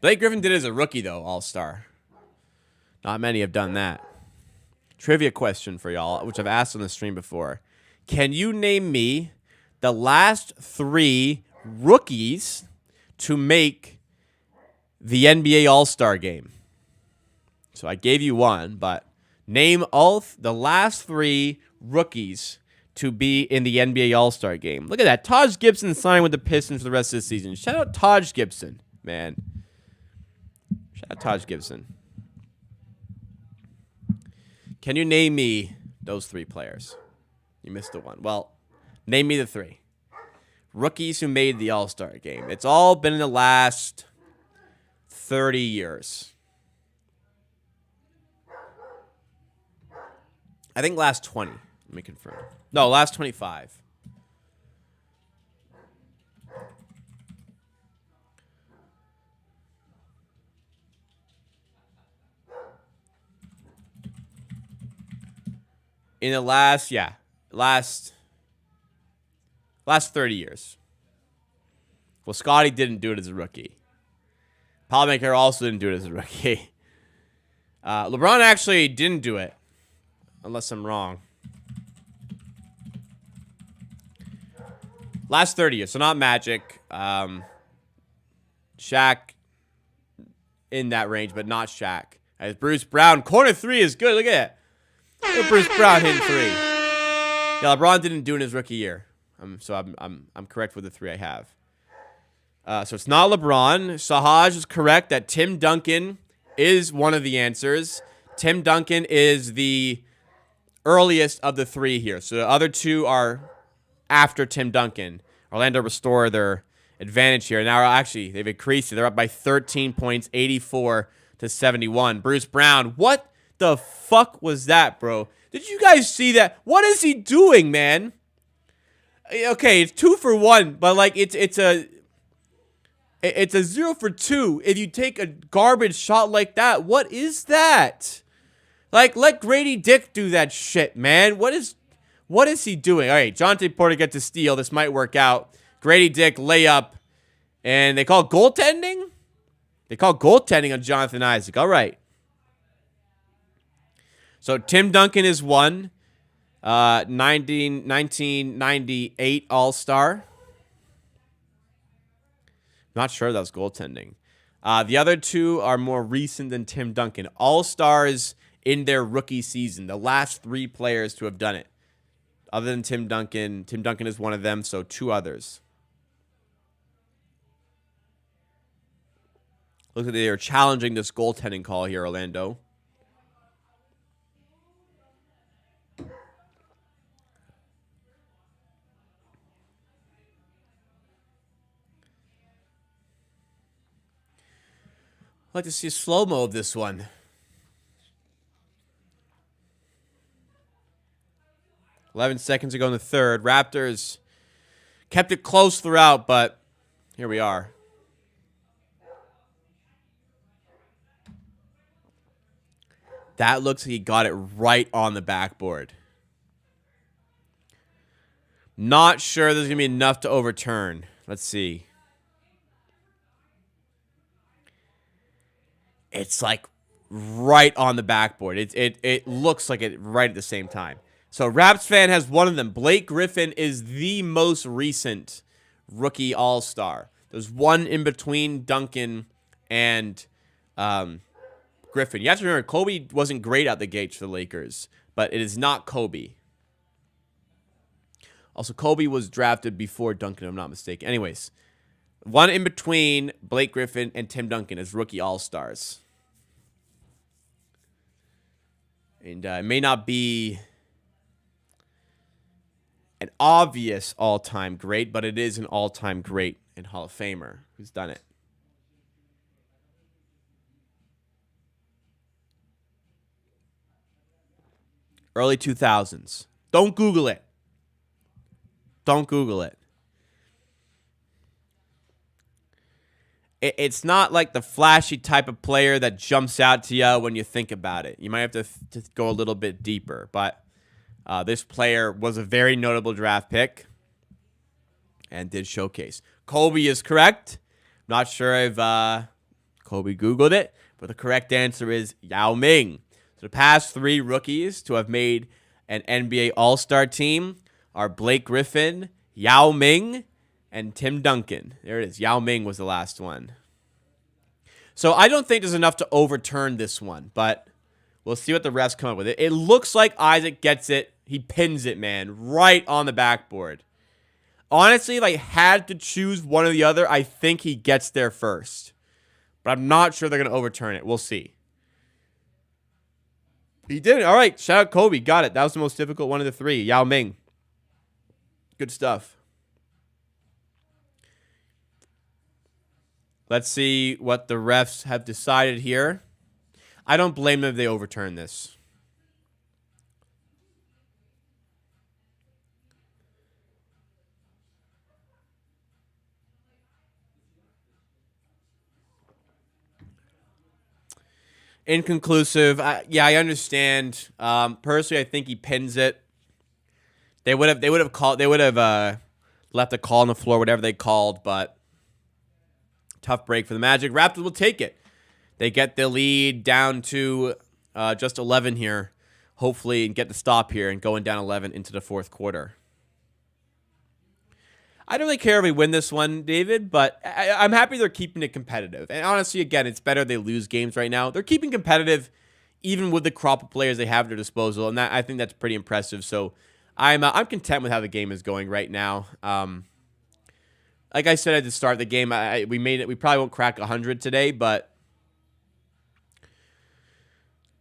Blake Griffin did it as a rookie, though, All-Star. Not many have done that. Trivia question for y'all, which I've asked on the stream before. Can you name me the last 3 rookies to make the NBA All-Star game? So I gave you one, but name all the last 3 rookies to be in the NBA All-Star game. Look at that. Taj Gibson signed with the Pistons for the rest of the season. Shout out Taj Gibson, man. Shout out Taj Gibson. Can you name me those 3 players? You missed the one. Well, name me the 3 rookies who made the All-Star game. It's all been in the last 30 years. I think last 20. Let me confirm. No, last 25. In the last 30 years. Well, Scotty didn't do it as a rookie. Paul Beccaro also didn't do it as a rookie. LeBron actually didn't do it, unless I'm wrong. Last 30 years, so not Magic. Shaq in that range, but not Shaq. As Bruce Brown, corner 3 is good. Look at it. Look at Bruce Brown hitting 3. Yeah, LeBron didn't do it in his rookie year. So I'm correct with the 3 I have. So it's not LeBron. Sahaj is correct that Tim Duncan is one of the answers. Tim Duncan is the earliest of the 3 here. So the other 2 are after Tim Duncan. Orlando restore their advantage here. Now actually they've increased it. They're up by 13 points, 84-71. Bruce Brown, what the fuck was that, bro? Did you guys see that? What is he doing, man? Okay, it's 2 for 1, but like it's a 0 for 2 if you take a garbage shot like that. What is that? Like, let Grady Dick do that shit, man. What is he doing? All right, Jonte Porter gets a steal. This might work out. Grady Dick layup, and they call goaltending? They call goaltending on Jonathan Isaac. All right. So Tim Duncan is 1. 1998 All-Star. Not sure that was goaltending. The other two are more recent than Tim Duncan. All-Stars in their rookie season. The last 3 players to have done it. Other than Tim Duncan. Tim Duncan is one of them, so 2 others. Looks like they are challenging this goaltending call here, Orlando. I'd like to see a slow-mo of this one. $11 seconds to go in the third. Raptors kept it close throughout, but here we are. That looks like he got it right on the backboard. Not sure there's going to be enough to overturn. Let's see. It's like right on the backboard. It looks like it right at the same time. So Raps fan has one of them. Blake Griffin is the most recent rookie All-Star. There's one in between Duncan and Griffin. You have to remember, Kobe wasn't great out the gates for the Lakers, but it is not Kobe. Also, Kobe was drafted before Duncan, if I'm not mistaken. Anyways, one in between Blake Griffin and Tim Duncan as rookie All-Stars. And it may not be an obvious all-time great, but it is an all-time great and Hall of Famer who's done it. Early 2000s. Don't Google it. Don't Google it. It's not like the flashy type of player that jumps out to you when you think about it. You might have to go a little bit deeper. But this player was a very notable draft pick and did showcase. Kobe is correct. Not sure if Kobe Googled it, but the correct answer is Yao Ming. So the past 3 rookies to have made an NBA All-Star team are Blake Griffin, Yao Ming, and Tim Duncan. There it is. Yao Ming was the last one. So I don't think there's enough to overturn this one, but we'll see what the refs come up with. It looks like Isaac gets it. He pins it, man, right on the backboard. Honestly, if I had to choose one or the other, I think he gets there first. But I'm not sure they're going to overturn it. We'll see. He did it. All right. Shout out Kobe. Got it. That was the most difficult one of the 3. Yao Ming. Good stuff. Let's see what the refs have decided here. I don't blame them if they overturn this. Inconclusive. Yeah, I understand. Personally, I think he pins it. They would have left a call on the floor, whatever they called, but tough break for the Magic. Raptors will take it. They get the lead down to just 11 here, hopefully, and get the stop here and going down 11 into the fourth quarter. I don't really care if we win this one, David, but I'm happy they're keeping it competitive. And honestly, again, it's better they lose games right now. They're keeping competitive even with the crop of players they have at their disposal, and I think that's pretty impressive. So I'm content with how the game is going right now. Like I said at the start of the game, we made it. We probably won't crack 100 today, but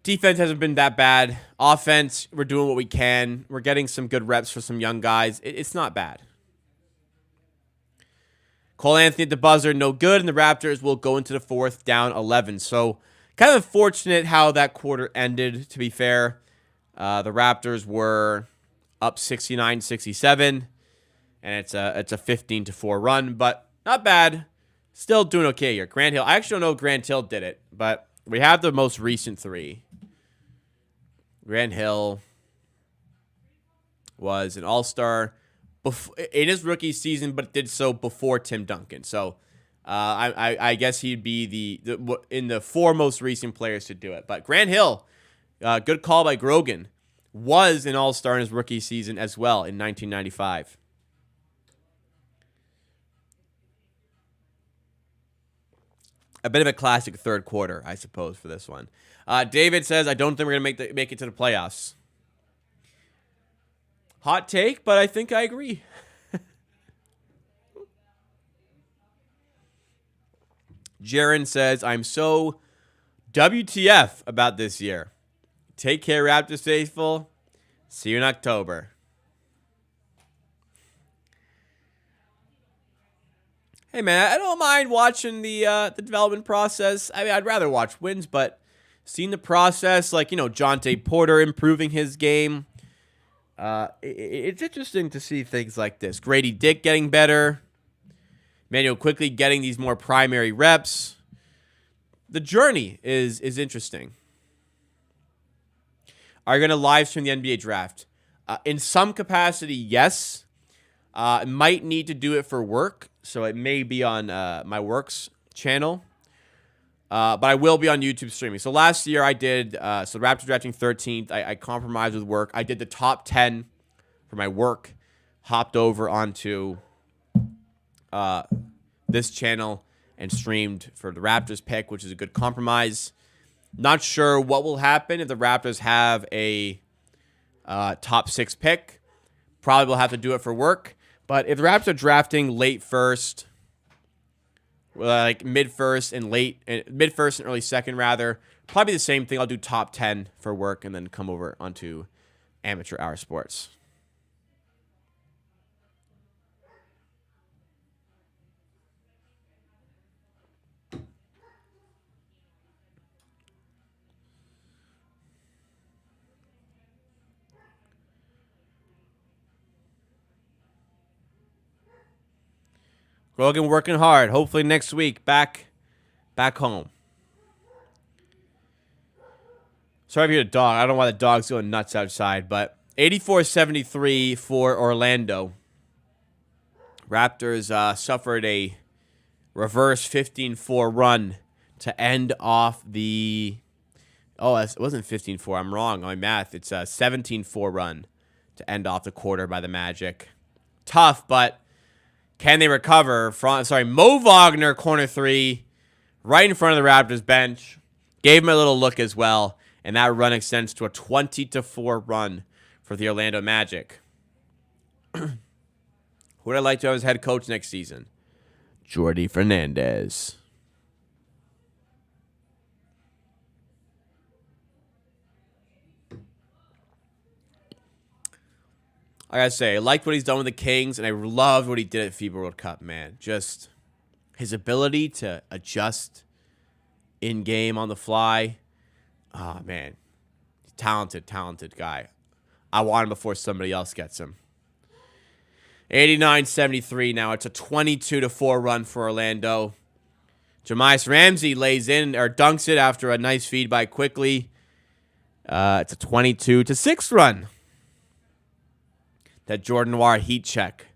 defense hasn't been that bad. Offense, we're doing what we can. We're getting some good reps for some young guys. It's not bad. Cole Anthony at the buzzer, no good, and the Raptors will go into the fourth down 11. So kind of unfortunate how that quarter ended, to be fair. The Raptors were up 69-67, and it's a 15-4 run, but not bad. Still doing okay here. Grant Hill, I actually don't know if Grant Hill did it, but we have the most recent 3. Grant Hill was an all-star in his rookie season, but did so before Tim Duncan. So I guess he'd be in the 4 most recent players to do it. But Grant Hill, good call by Grogan. was an all-star in his rookie season as well in 1995. A bit of a classic third quarter, I suppose, for this one. David says, I don't think we're going to make it to the playoffs. Hot take, but I think I agree. Jaron says, I'm so WTF about this year. Take care, Raptors faithful. See you in October. Hey, man, I don't mind watching the development process. I mean, I'd rather watch wins, but seeing the process, like, Jonte Porter improving his game, it's interesting to see things like this. Grady Dick getting better. Manuel quickly getting these more primary reps. The journey is interesting. Are you going to live stream the NBA draft? In some capacity, yes. Might need to do it for work, so it may be on my work's channel. But I will be on YouTube streaming. So last year I did, so Raptors drafting 13th. I compromised with work. I did the top 10 for my work. Hopped over onto this channel and streamed for the Raptors pick, which is a good compromise. Not sure what will happen if the Raptors have a top 6 pick. Probably will have to do it for work. But if the Raptors are drafting late first, like mid first and early second, rather, probably the same thing. I'll do top 10 for work and then come over onto Amateur Hour Sports. Grogan working hard. Hopefully next week back home. Sorry if you hear the dog. I don't know why the dog's going nuts outside, but 84-73 for Orlando. Raptors suffered a reverse 15-4 run to end off the... Oh, it wasn't 15-4. I'm wrong on my math. It's a 17-4 run to end off the quarter by the Magic. Tough, but... Can they recover? Mo Wagner, corner 3, right in front of the Raptors bench. Gave him a little look as well, and that run extends to a 20-4 run for the Orlando Magic. Who would I like to have as head coach next season? Jordi Fernandez. I gotta say, I liked what he's done with the Kings, and I loved what he did at FIBA World Cup, man. Just his ability to adjust in-game on the fly. Oh, man. Talented guy. I want him before somebody else gets him. 89-73 now. It's a 22-4 run for Orlando. Jamias Ramsey lays in, or dunks it after a nice feed by Quickly. It's a 22-6 run. That Jordan Noir heat check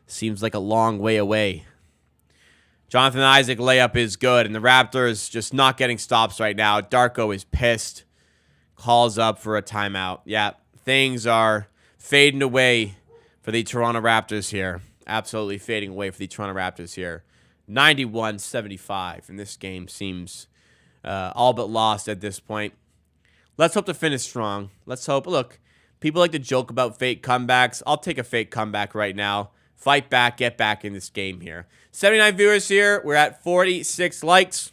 seems like a long way away. Jonathan Isaac layup is good, and the Raptors just not getting stops right now. Darko is pissed. Calls up for a timeout. Yeah, things are fading away for the Toronto Raptors here. Absolutely fading away for the Toronto Raptors here. 91-75, and this game seems all but lost at this point. Let's hope to finish strong. Let's hope. Look. People like to joke about fake comebacks. I'll take a fake comeback right now. Fight back, get back in this game here. 79 viewers here. We're at 46 likes.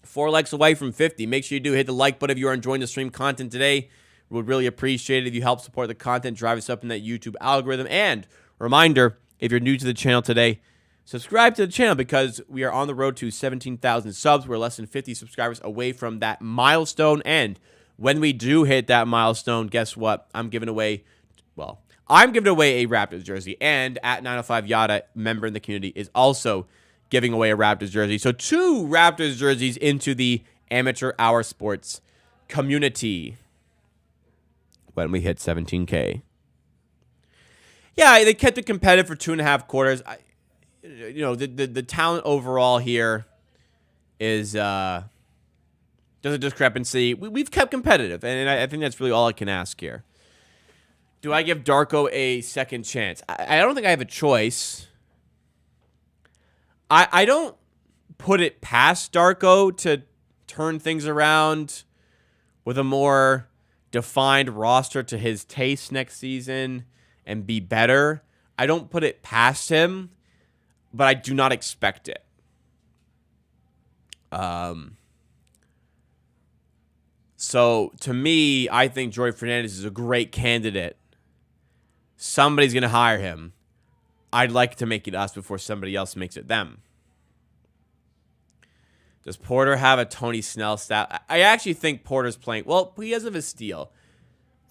4 likes away from 50. Make sure you do hit the like button if you are enjoying the stream content today. We would really appreciate it if you help support the content, drive us up in that YouTube algorithm. And reminder, if you're new to the channel today, subscribe to the channel because we are on the road to 17,000 subs. We're less than 50 subscribers away from that milestone. And when we do hit that milestone, guess what? I'm giving away a Raptors jersey. And at 905 Yada, member in the community, is also giving away a Raptors jersey. So 2 Raptors jerseys into the Amateur Hour Sports community when we hit 17K. Yeah, they kept it competitive for 2.5 quarters. The talent overall here is... there's Just a discrepancy. We've kept competitive, and I think that's really all I can ask here. Do I give Darko a second chance? I don't think I have a choice. I don't put it past Darko to turn things around with a more defined roster to his taste next season and be better. I don't put it past him, but I do not expect it. So to me, I think Jorge Fernandez is a great candidate. Somebody's going to hire him. I'd like to make it us before somebody else makes it them. Does Porter have a Tony Snell stat? I actually think Porter's playing well because of his steal.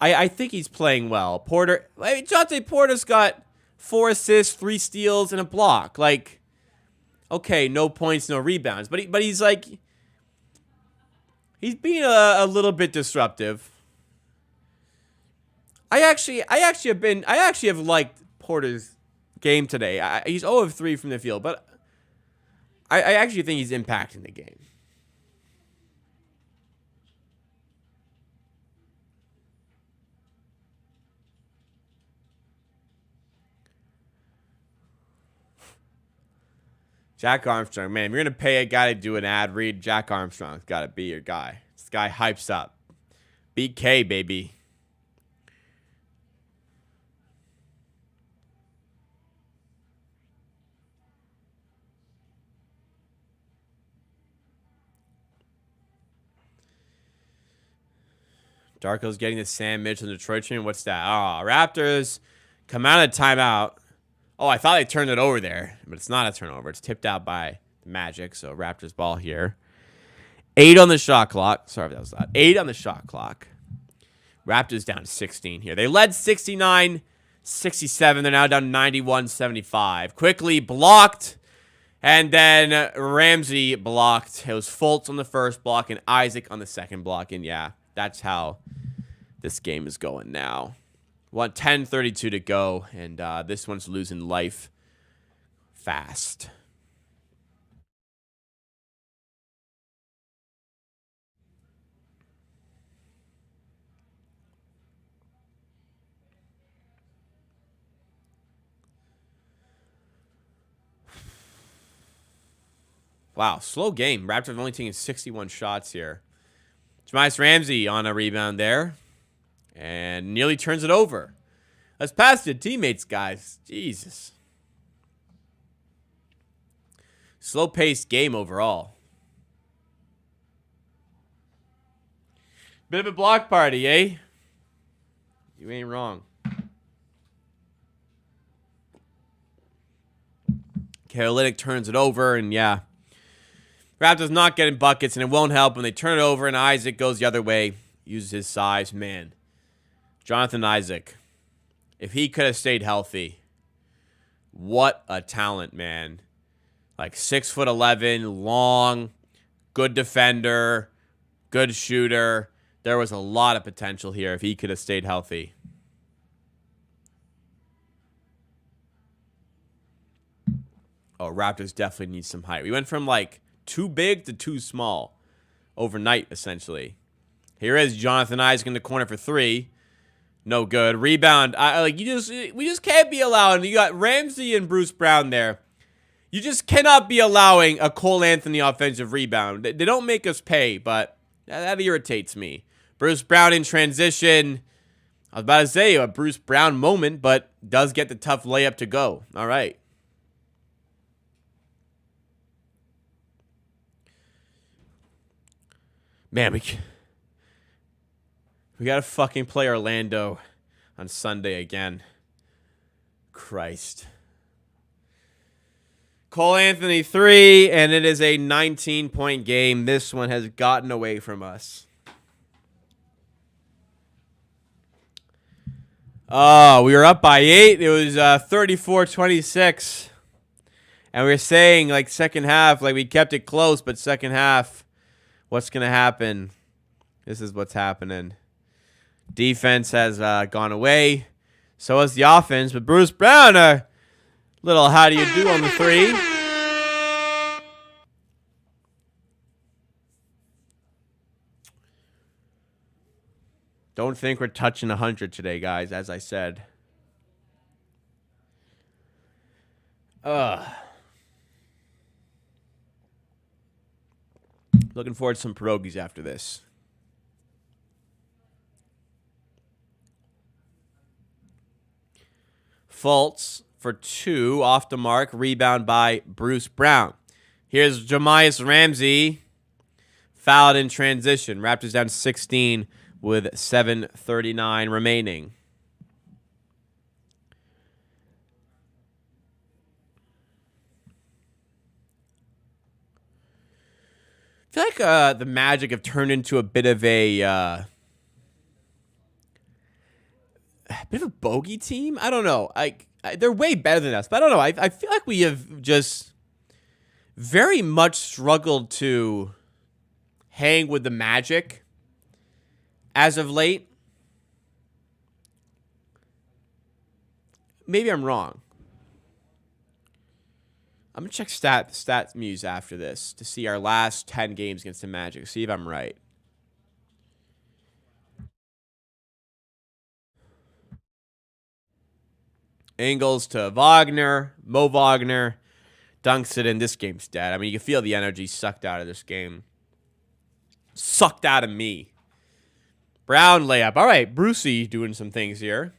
I think he's playing well. Jonte Porter's got 4 assists, 3 steals, and a block. Like, okay, no points, no rebounds, but he's like, he's being a little bit disruptive. I actually have liked Porter's game today. He's 0 of 3 from the field, but I actually think he's impacting the game. Jack Armstrong, man, if you're going to pay a guy to do an ad read, Jack Armstrong's got to be your guy. This guy hypes up. BK, baby. Darko's getting the Sam Mitchell in Detroit team. What's that? Oh, Raptors come out of timeout. Oh, I thought they turned it over there, but it's not a turnover. It's tipped out by the Magic, so Raptors ball here. 8 on the shot clock. Sorry if that was loud. 8 on the shot clock. Raptors down to 16 here. They led 69-67. They're now down 91-75. Quickly blocked, and then Ramsey blocked. It was Fultz on the first block and Isaac on the second block, and yeah, that's how this game is going now. 10:32 to go, and this one's losing life fast. Wow, slow game. Raptors only taking 61 shots here. Jameis Ramsey on a rebound there. And nearly turns it over. Let's pass to teammates, guys. Jesus. Slow-paced game overall. Bit of a block party, eh? You ain't wrong. Olynyk turns it over, and yeah. Raptors not getting buckets, and it won't help when they turn it over, and Isaac goes the other way. Uses his size. Man. Jonathan Isaac. If he could have stayed healthy. What a talent, man. Like 6'11", long, good defender, good shooter. There was a lot of potential here if he could have stayed healthy. Oh, Raptors definitely need some height. We went from like too big to too small overnight, essentially. Here is Jonathan Isaac in the corner for 3. No good. Rebound. We just can't be allowing. You got Ramsey and Bruce Brown there. You just cannot be allowing a Cole Anthony offensive rebound. They don't make us pay, but that irritates me. Bruce Brown in transition. I was about to say a Bruce Brown moment, but does get the tough layup to go. All right. Man, we got to fucking play Orlando on Sunday again. Christ. Cole Anthony 3, and it is a 19-point game. This one has gotten away from us. Oh, we were up by 8. It was 34-26. And we were saying, like, second half, like, we kept it close, but second half, what's going to happen? This is what's happening. Defense has gone away. So has the offense. But Bruce Brown, little how do you do on the 3. Don't think we're touching 100 today, guys, as I said. Looking forward to some pierogies after this. Fultz for 2, off the mark. Rebound by Bruce Brown. Here's Jamias Ramsey. Fouled in transition. Raptors down 16 with 7:39 remaining. I feel like the Magic have turned into a bit of a bogey team. I don't know. They're way better than us, but I don't know. I feel like we have just very much struggled to hang with the Magic as of late. Maybe I'm wrong. I'm going to check StatMuse after this to see our last 10 games against the Magic. See if I'm right. Ingles to Wagner. Mo Wagner dunks it in. This game's dead. I mean, you can feel the energy sucked out of this game. Sucked out of me. Brown layup. All right, Brucey doing some things here.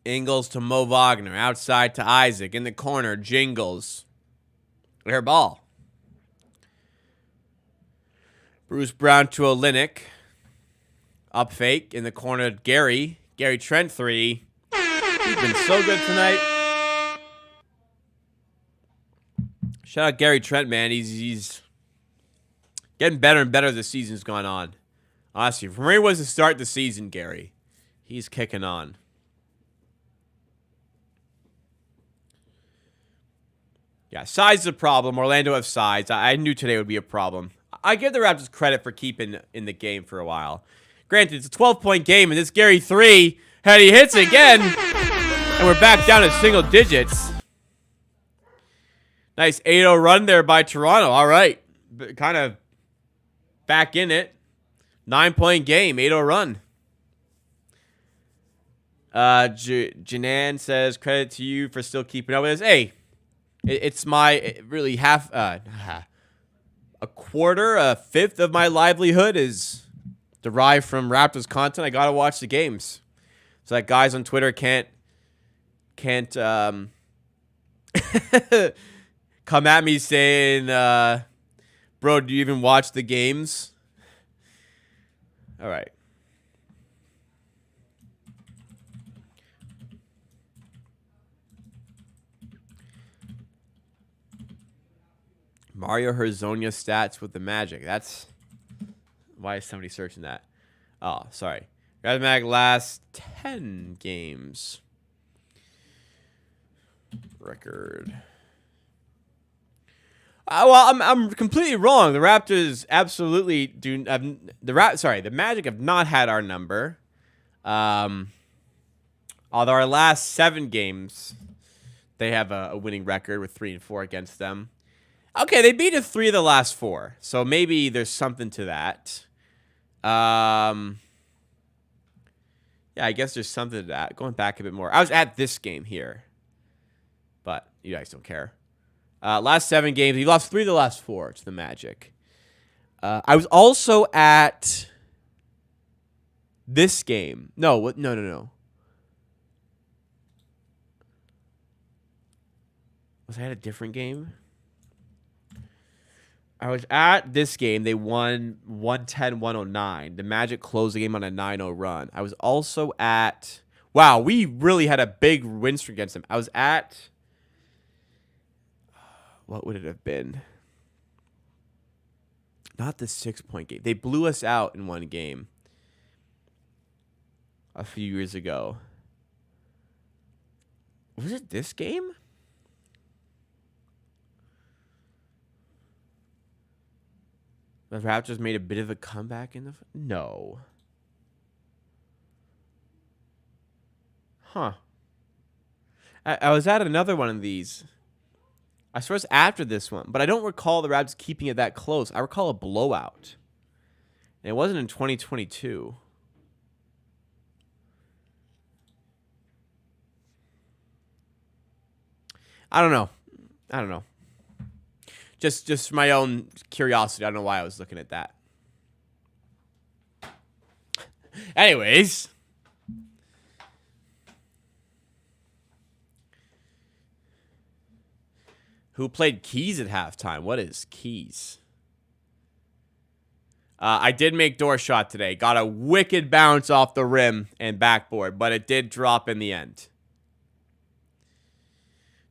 Ingles to Mo Wagner. Outside to Isaac. In the corner, Jingles. Air ball. Bruce Brown to Olynyk. Up fake. In the corner, Gary. Gary Trent 3. He's been so good tonight. Shout out Gary Trent, man. He's getting better and better as the season's gone on. Honestly, from where he was to start the season, Gary, he's kicking on. Yeah, size is a problem. Orlando have size. I knew today would be a problem. I give the Raptors credit for keeping in the game for a while. Granted, it's a 12-point game, and this Gary 3, and he hits again, and we're back down to single digits. Nice 8-0 run there by Toronto. All right. Kind of back in it. 9-point game, 8-0 run. Janan says, credit to you for still keeping up with us. Hey, it's my really a quarter, a fifth of my livelihood is derived from Raptors content. I gotta watch the games, so that guys on Twitter can't come at me saying, "Bro, do you even watch the games?" All right. Mario Hezonja stats with the Magic. That's why is somebody searching that? Oh, sorry. Gramegna last 10 games. Record. Well, I'm completely wrong. The Raptors absolutely do. The Magic have not had our number. Although our last 7 games, they have a winning record with 3-4 against them. Okay, they beat us 3 of the last 4, so maybe there's something to that. Yeah, I guess there's something to that. Going back a bit more. I was at this game here, but you guys don't care. Last 7 games, he lost 3 of the last 4 to the Magic. I was also at this game. No. Was I at a different game? I was at this game. They won 110-109. The Magic closed the game on a 9-0 run. I was also at... Wow, we really had a big win streak against them. I was at... What would it have been? Not the 6-point game. They blew us out in one game a few years ago. Was it this game? The Raptors made a bit of a comeback in the... No. Huh. I was at another one of these. I swear it's after this one, but I don't recall the Raptors keeping it that close. I recall a blowout. And it wasn't in 2022. I don't know. Just for my own curiosity. I don't know why I was looking at that. Anyways. Who played keys at halftime? What is keys? I did make door shot today. Got a wicked bounce off the rim and backboard, but it did drop in the end.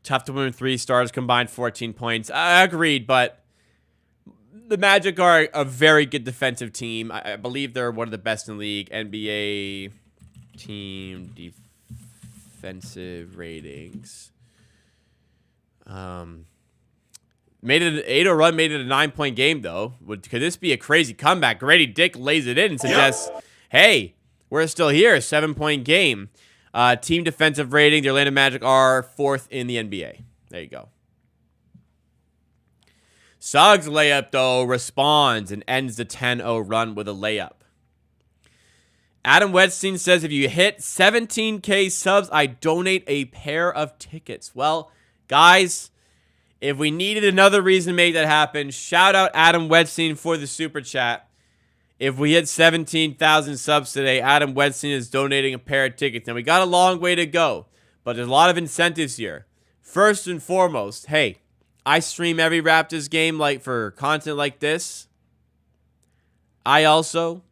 Tough to win 3 stars combined 14 points. Agreed, but the Magic are a very good defensive team. I believe they're one of the best in the league. NBA team defensive ratings. Made it an 8-0 run, made it a 9-point game, though. Could this be a crazy comeback? Grady Dick lays it in and suggests, hey, we're still here. 7-point game. Team defensive rating, the Orlando Magic are 4th in the NBA. There you go. Suggs layup, though, responds and ends the 10-0 run with a layup. Adam Wedstein says, if you hit 17K subs, I donate a pair of tickets. Well, guys, if we needed another reason to make that happen, shout out Adam Wedstein for the super chat. If we hit 17,000 subs today, Adam Wedstein is donating a pair of tickets. Now, we got a long way to go, but there's a lot of incentives here. First and foremost, hey, I stream every Raptors game like for content like this. I also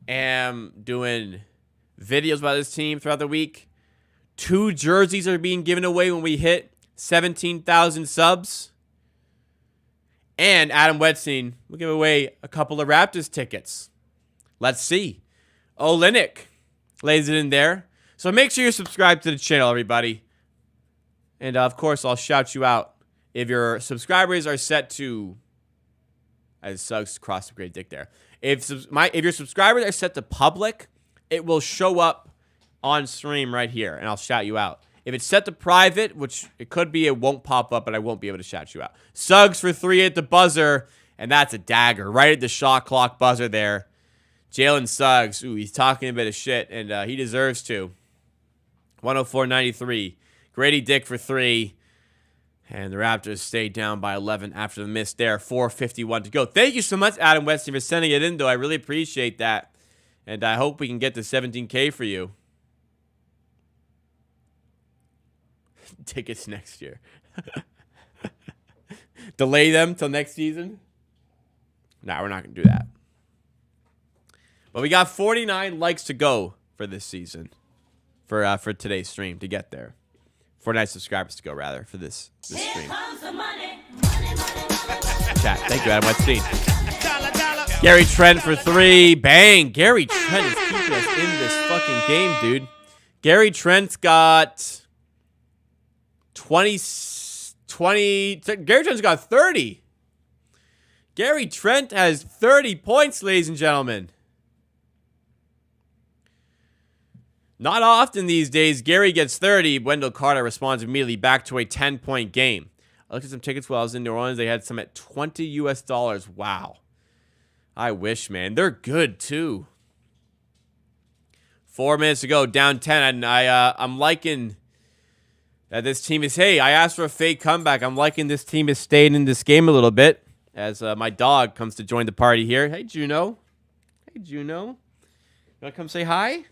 am doing videos about this team throughout the week. 2 jerseys are being given away when we hit 17,000 subs. And Adam Wedstein will give away a couple of Raptors tickets. Let's see. Olynyk lays it in there. So make sure you're subscribed to the channel, everybody. And, of course, I'll shout you out. If your subscribers are set to... As Suggs crossed the great dick there. If your subscribers are set to public, it will show up on stream right here. And I'll shout you out. If it's set to private, which it could be, it won't pop up, but I won't be able to shout you out. Suggs for 3 at the buzzer, and that's a dagger. Right at the shot clock buzzer there. Jalen Suggs, ooh, he's talking a bit of shit, and he deserves to. 104-93. Grady Dick for 3. And the Raptors stayed down by 11 after the miss there. 4:51 to go. Thank you so much, Adam Weston, for sending it in, though. I really appreciate that. And I hope we can get to 17K for you. Tickets next year. Delay them till next season? Nah, we're not going to do that. But we got 49 likes to go for this season. For today's stream to get there. 49 subscribers to go, rather, for this stream. Chat. Thank you, Adam Weinstein. Gary Trent for 3. Bang. Gary Trent is keeping us in this fucking game, dude. Gary Trent's got 20. Gary Trent's got 30. Gary Trent has 30 points, ladies and gentlemen. Not often these days, Gary gets 30. Wendell Carter responds immediately back to a 10-point game. I looked at some tickets while I was in New Orleans. They had some at $20 US. Wow. I wish, man. They're good, too. 4 minutes to go, down 10. And I'm liking that this team is, hey, I asked for a fake comeback. I'm liking this team is staying in this game a little bit as my dog comes to join the party here. Hey, Juno. Hey, Juno. You want to come say hi?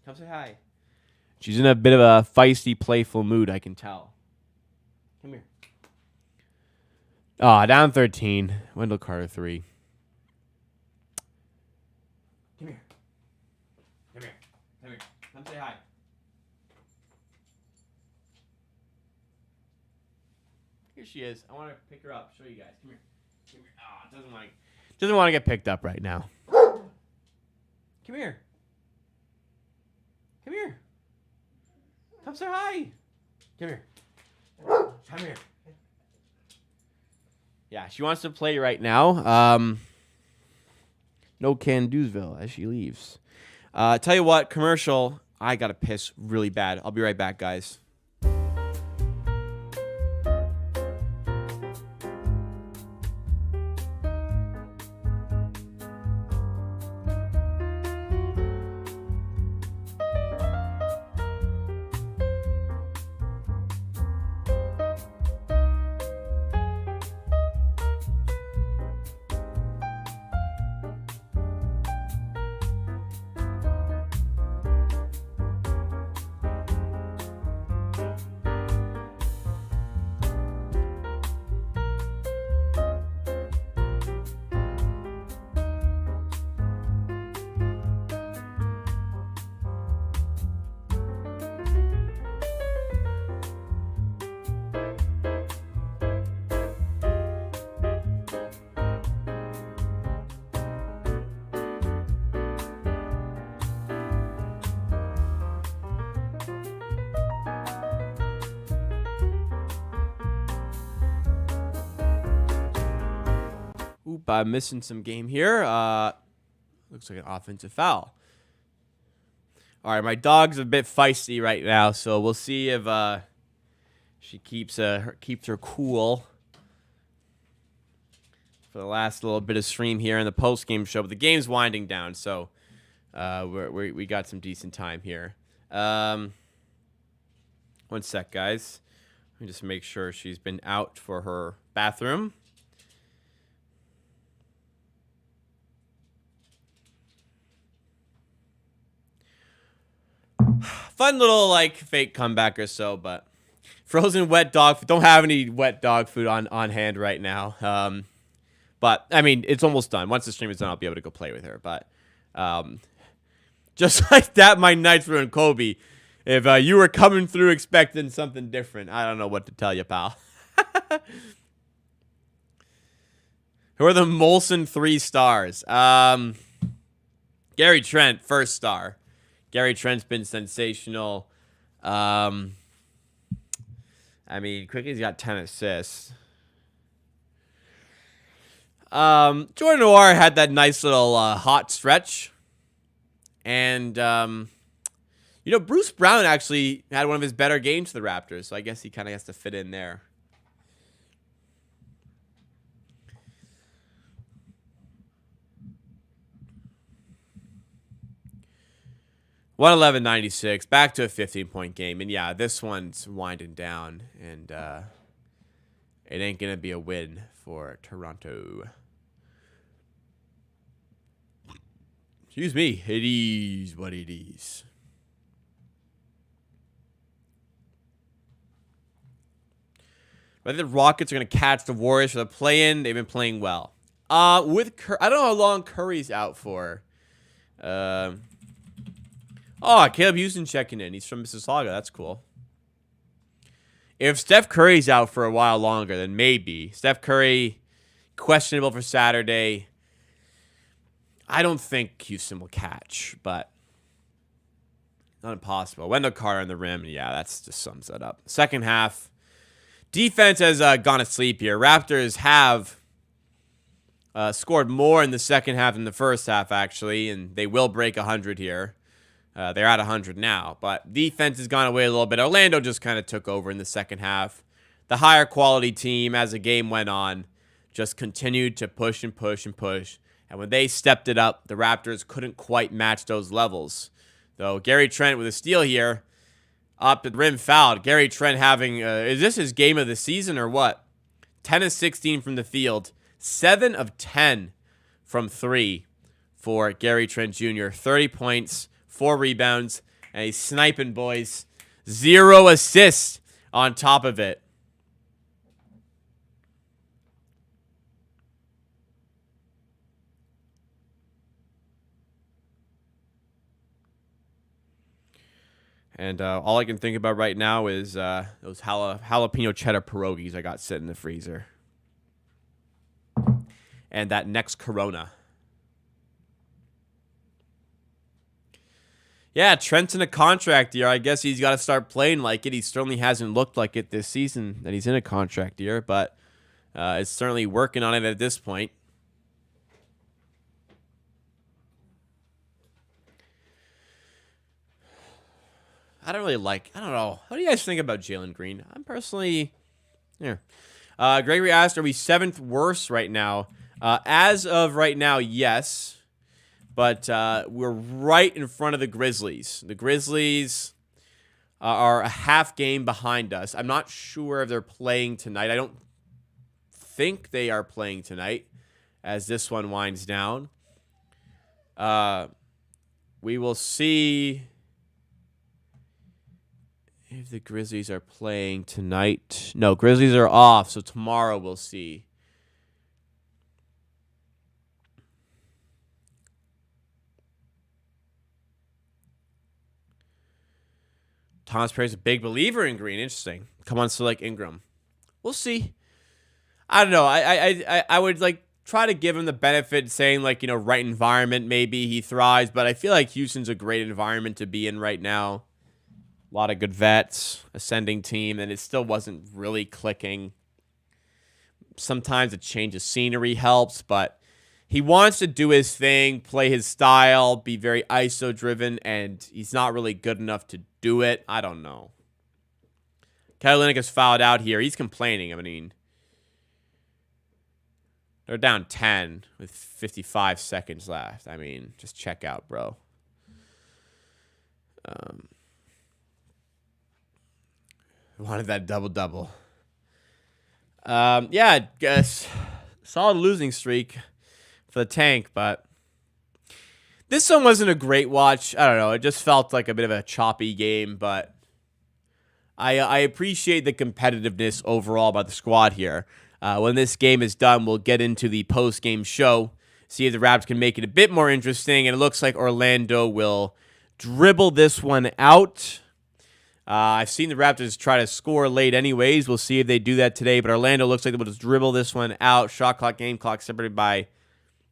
Come say hi. She's in a bit of a feisty, playful mood, I can tell. Come here. Down 13. Wendell Carter 3. Come here. Come here. Come here. Come say hi. Here she is. I want to pick her up. Show you guys. Come here. Come here. Doesn't want to get picked up right now. Come here. Come here. Come say hi. Come here. Come here. Yeah, she wants to play right now. No Can-Do'sville as she leaves. Tell you what, commercial. I got to piss really bad. I'll be right back, guys. Oop, I'm missing some game here. Looks like an offensive foul. All right, my dog's a bit feisty right now, so we'll see if she keeps her cool for the last little bit of stream here in the post-game show. But the game's winding down, so we got some decent time here. 1 sec, guys. Let me just make sure she's been out for her bathroom. Fun little like fake comeback or so, but frozen wet dog. Don't have any wet dog food on hand right now. But I mean, it's almost done. Once the stream is done, I'll be able to go play with her. But just like that, my Knights ruined Kobe. If you were coming through expecting something different, I don't know what to tell you, pal. Who are the Molson 3 stars? Gary Trent, first star. Gary Trent's been sensational. I mean, Quickly's got 10 assists. Jordan Noir had that nice little hot stretch. And, Bruce Brown actually had one of his better games for the Raptors, so I guess he kind of has to fit in there. $111.96, back to a 15-point game. And, yeah, this one's winding down, and it ain't going to be a win for Toronto. Excuse me. It is what it is. I think the Rockets are going to catch the Warriors for the play-in. They've been playing well. I don't know how long Curry's out for. Caleb Houston checking in. He's from Mississauga. That's cool. If Steph Curry's out for a while longer, then maybe. Steph Curry, questionable for Saturday. I don't think Houston will catch, but not impossible. Wendell Carter on the rim. Yeah, that just sums that up. Second half, defense has gone to sleep here. Raptors have scored more in the second half than the first half, actually, and they will break 100 here. They're at 100 now, but defense has gone away a little bit. Orlando just kind of took over in the second half. The higher quality team, as the game went on, just continued to push and push and push. And when they stepped it up, the Raptors couldn't quite match those levels. Though Gary Trent with a steal here, up at the rim fouled. Gary Trent having, is this his game of the season or what? 10 of 16 from the field, 7 of 10 from 3 for Gary Trent Jr. 30 points. 4 rebounds, and he's sniping, boys. 0 assists on top of it. And all I can think about right now is those jalapeno cheddar pierogies I got sitting in the freezer. And that next Corona. Yeah, Trent's in a contract year. I guess he's got to start playing like it. He certainly hasn't looked like it this season that he's in a contract year, but it's certainly working on it at this point. I don't really like. I don't know. How do you guys think about Jalen Green? I'm personally, yeah. Gregory asked, "Are we 7th worst right now?" As of right now, yes, but we're right in front of the Grizzlies. The Grizzlies are a half game behind us. I'm not sure if they're playing tonight. I don't think they are playing tonight as this one winds down. We will see if the Grizzlies are playing tonight. No, Grizzlies are off, so tomorrow we'll see. Thomas Perry's a big believer in Green. Interesting. Come on, select Ingram. We'll see. I don't know. I would like try to give him the benefit, saying like, right environment, maybe he thrives. But I feel like Houston's a great environment to be in right now. A lot of good vets, ascending team, and it still wasn't really clicking. Sometimes a change of scenery helps, but he wants to do his thing, play his style, be very ISO-driven, and he's not really good enough to do it. I don't know. Kelly Olynyk is fouled out here. He's complaining. I mean, they're down 10 with 55 seconds left. I mean, just check out, bro. Wanted that double-double. Yeah, I guess solid losing streak for the Tank, but this one wasn't a great watch. I don't know. It just felt like a bit of a choppy game, but I appreciate the competitiveness overall by the squad here. When this game is done, we'll get into the post-game show, see if the Raptors can make it a bit more interesting, and it looks like Orlando will dribble this one out. I've seen the Raptors try to score late anyways. We'll see if they do that today, but Orlando looks like they will just dribble this one out. Shot clock, game clock separated by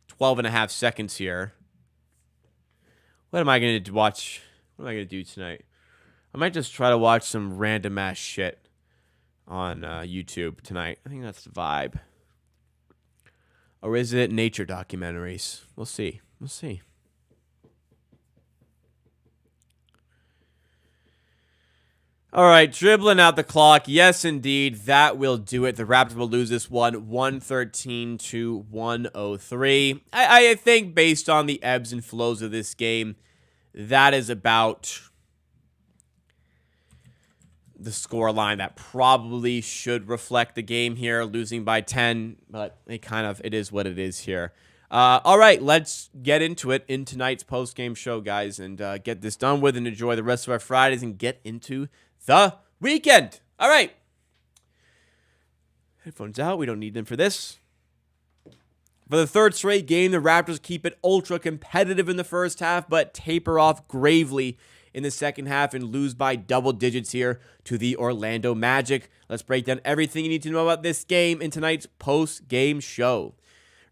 12 and a half seconds here. What am I going to watch? What am I going to do tonight? I might just try to watch some random ass shit on YouTube tonight. I think that's the vibe. Or is it nature documentaries? We'll see. We'll see. All right, dribbling out the clock. Yes, indeed, that will do it. The Raptors will lose this one, 113 to 103. I think based on the ebbs and flows of this game, that is about the score line that probably should reflect the game here, losing by 10, but it is what it is here. All right, let's get into it in tonight's post-game show, guys, and get this done with and enjoy the rest of our Fridays and get into the weekend. All right. Headphones out. We don't need them for this. For the third straight game, the Raptors keep it ultra competitive in the first half, but taper off gravely in the second half and lose by double digits here to the Orlando Magic. Let's break down everything you need to know about this game in tonight's post-game show.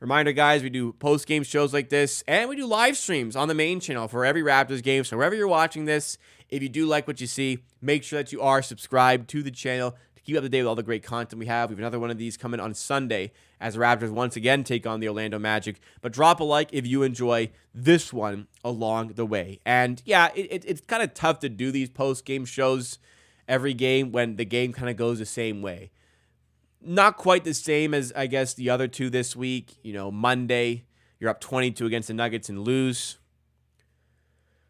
Reminder, guys, we do post-game shows like this, and we do live streams on the main channel for every Raptors game. So wherever you're watching this, if you do like what you see, make sure that you are subscribed to the channel to keep up to date with all the great content we have. We have another one of these coming on Sunday as the Raptors once again take on the Orlando Magic. But drop a like if you enjoy this one along the way. And yeah, it's kind of tough to do these post-game shows every game when the game kind of goes the same way. Not quite the same as, I guess, the other two this week. Monday, you're up 22 against the Nuggets and lose.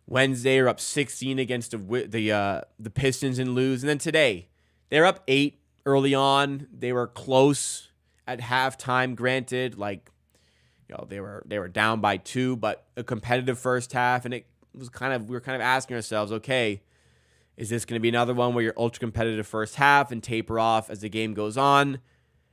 Wednesday, you're up 16 against the Pistons and lose. And then today, they're up 8 early on. They were close at halftime, granted. They were down by 2, but a competitive first half. And we were kind of asking ourselves, okay, is this going to be another one where you're ultra competitive first half and taper off as the game goes on?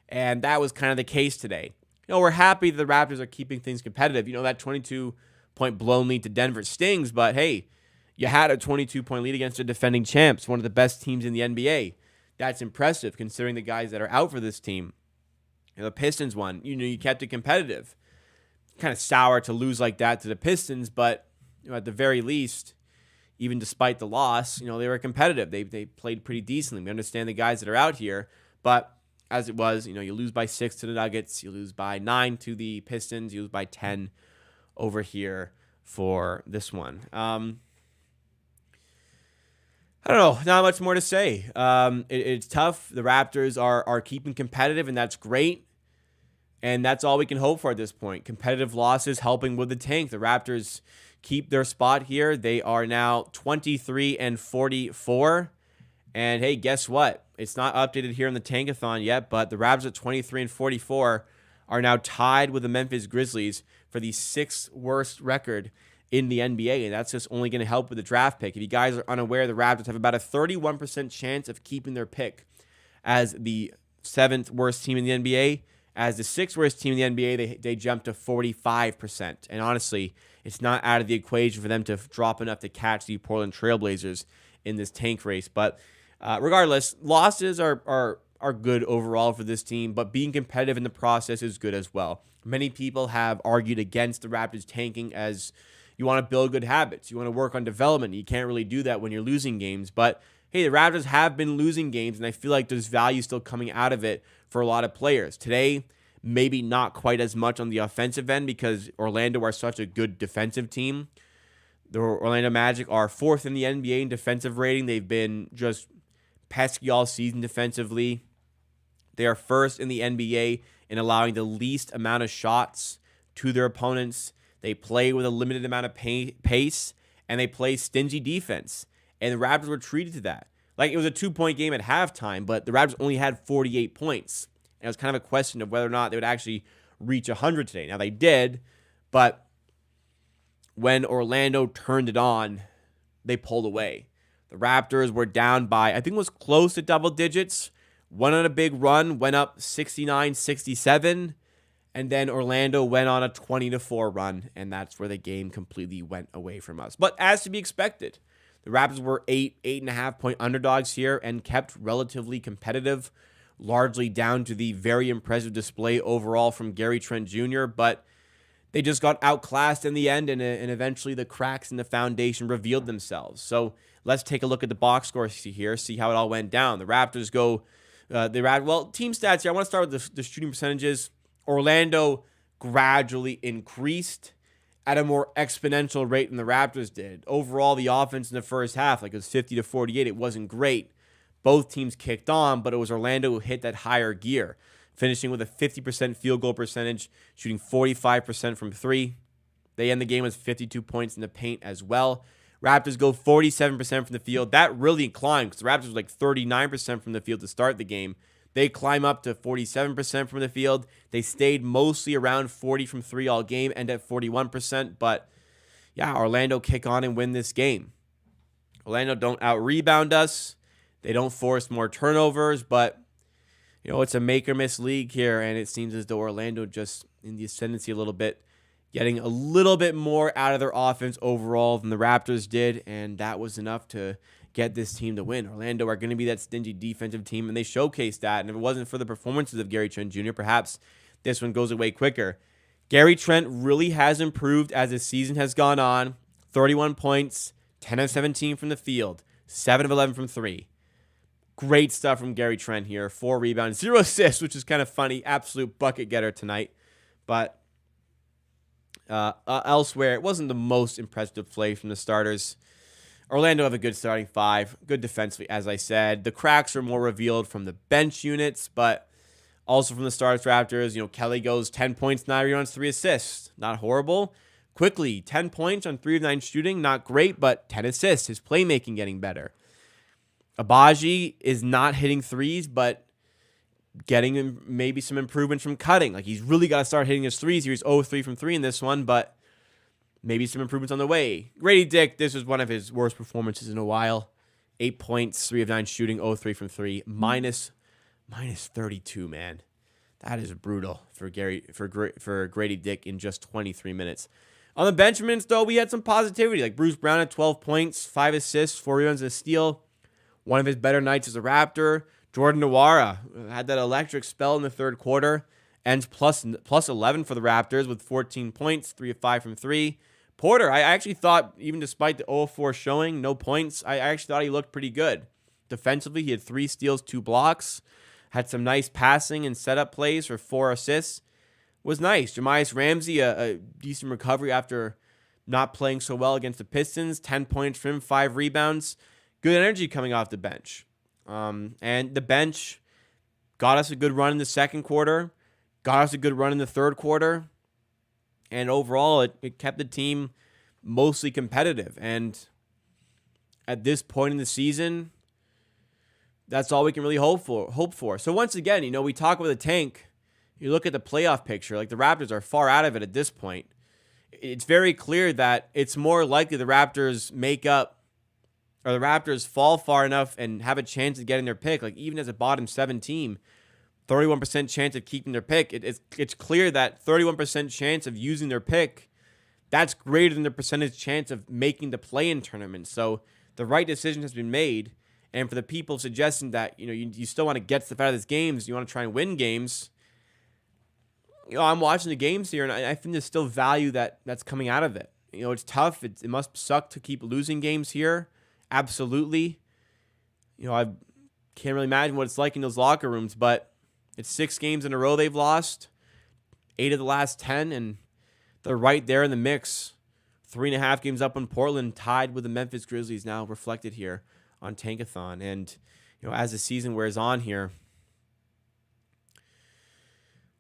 And that was kind of the case today. We're happy the Raptors are keeping things competitive. That 22-point blown lead to Denver stings, but hey, you had a 22-point lead against the defending champs, one of the best teams in the NBA. That's impressive considering the guys that are out for this team. The Pistons won. You kept it competitive. Kind of sour to lose like that to the Pistons, but at the very least, even despite the loss, they were competitive. They played pretty decently. We understand the guys that are out here, but as it was, you lose by 6 to the Nuggets, you lose by 9 to the Pistons, you lose by 10 over here for this one. I don't know. Not much more to say. It's tough. The Raptors are keeping competitive, and that's great. And that's all we can hope for at this point. Competitive losses helping with the tank. The Raptors keep their spot here. They are now 23-44. And hey, guess what? It's not updated here in the Tankathon yet, but the Raptors at 23-44 are now tied with the Memphis Grizzlies for the sixth worst record in the NBA, and that's just only going to help with the draft pick. If you guys are unaware, the Raptors have about a 31% chance of keeping their pick as the seventh worst team in the NBA. As the sixth worst team in the NBA, they jumped to 45%. And honestly, it's not out of the equation for them to drop enough to catch the Portland Trailblazers in this tank race. But regardless, losses are good overall for this team, but being competitive in the process is good as well. Many people have argued against the Raptors tanking as you want to build good habits. You want to work on development. You can't really do that when you're losing games. But hey, the Raptors have been losing games, and I feel like there's value still coming out of it for a lot of players. Today, maybe not quite as much on the offensive end because Orlando are such a good defensive team. The Orlando Magic are fourth in the NBA in defensive rating. They've been just pesky all season defensively. They are first in the NBA in allowing the least amount of shots to their opponents. They play with a limited amount of pace, and they play stingy defense. And the Raptors were treated to that. Like, it was a 2-point game at halftime, but the Raptors only had 48 points. And it was kind of a question of whether or not they would actually reach 100 today. Now, they did, but when Orlando turned it on, they pulled away. The Raptors were down by, I think it was close to double digits, went on a big run, went up 69-67, and then Orlando went on a 20-4 run, and that's where the game completely went away from us. But as to be expected, the Raptors were 8.5 point underdogs here and kept relatively competitive, largely down to the very impressive display overall from Gary Trent Jr., but they just got outclassed in the end, and eventually the cracks in the foundation revealed themselves. So let's take a look at the box score here, see how it all went down. The Raptors go, team stats here. I want to start with the shooting percentages. Orlando gradually increased at a more exponential rate than the Raptors did. Overall, the offense in the first half, like it was 50-48, it wasn't great. Both teams kicked on, but it was Orlando who hit that higher gear, finishing with a 50% field goal percentage, shooting 45% from three. They end the game with 52 points in the paint as well. Raptors go 47% from the field. That really climbed because the Raptors were like 39% from the field to start the game. They climb up to 47% from the field. They stayed mostly around 40 from three all game, end at 41%. But yeah, Orlando kick on and win this game. Orlando don't out-rebound us. They don't force more turnovers, but it's a make-or-miss league here, and it seems as though Orlando just in the ascendancy a little bit, getting a little bit more out of their offense overall than the Raptors did, and that was enough to get this team to win. Orlando are going to be that stingy defensive team, and they showcased that, and if it wasn't for the performances of Gary Trent Jr., perhaps this one goes away quicker. Gary Trent really has improved as the season has gone on. 31 points, 10 of 17 from the field, 7 of 11 from three. Great stuff from Gary Trent here. 4 rebounds, 0 assists, which is kind of funny. Absolute bucket getter tonight. But elsewhere, it wasn't the most impressive play from the starters. Orlando have a good starting five. Good defensively, as I said. The cracks are more revealed from the bench units, but also from the starters Raptors. Kelly goes 10 points, 9 rebounds, 3 assists. Not horrible. Quickly, 10 points on 3 of 9 shooting. Not great, but 10 assists. His playmaking getting better. Abaji is not hitting threes, but getting maybe some improvements from cutting. Like, he's really got to start hitting his threes. He was 0-3 from 3 in this one, but maybe some improvements on the way. Grady Dick, this was one of his worst performances in a while. 8 points, 3 of 9 shooting, 0-3 from 3. Minus 32, man. That is brutal for Grady Dick in just 23 minutes. On the bench minutes, though, we had some positivity. Like Bruce Brown had 12 points, 5 assists, 4 rebounds, and a steal. One of his better nights as a Raptor. Jordan Nwora had that electric spell in the third quarter. Ends plus 11 for the Raptors with 14 points, 3 of 5 from 3. Porter, I actually thought, even despite the 0-4 showing, no points, I actually thought he looked pretty good. Defensively, he had 3 steals, 2 blocks. Had some nice passing and setup plays for 4 assists. Was nice. Jamias Ramsey, a decent recovery after not playing so well against the Pistons. 10 points from him, 5 rebounds. good energy coming off the bench. And the bench got us a good run in the second quarter, got us a good run in the third quarter, and overall it kept the team mostly competitive. And at this point in the season, that's all we can really hope for. So once again, we talk about the tank. You look at the playoff picture, like the Raptors are far out of it at this point. It's very clear that it's more likely the Raptors the Raptors fall far enough and have a chance of getting their pick. Like even as a bottom 7 team, 31% chance of keeping their pick. It's clear that 31% chance of using their pick, that's greater than the percentage chance of making the play-in tournament. So the right decision has been made. And for the people suggesting that you still want to get stuff out of these games, you want to try and win games, I'm watching the games here, and I think there's still value that's coming out of it. It's tough. It must suck to keep losing games here. Absolutely. I can't really imagine what it's like in those locker rooms, but it's 6 games in a row they've lost, 8 of the last 10, and they're right there in the mix. 3.5 games up on Portland, tied with the Memphis Grizzlies, now reflected here on Tankathon. And as the season wears on here,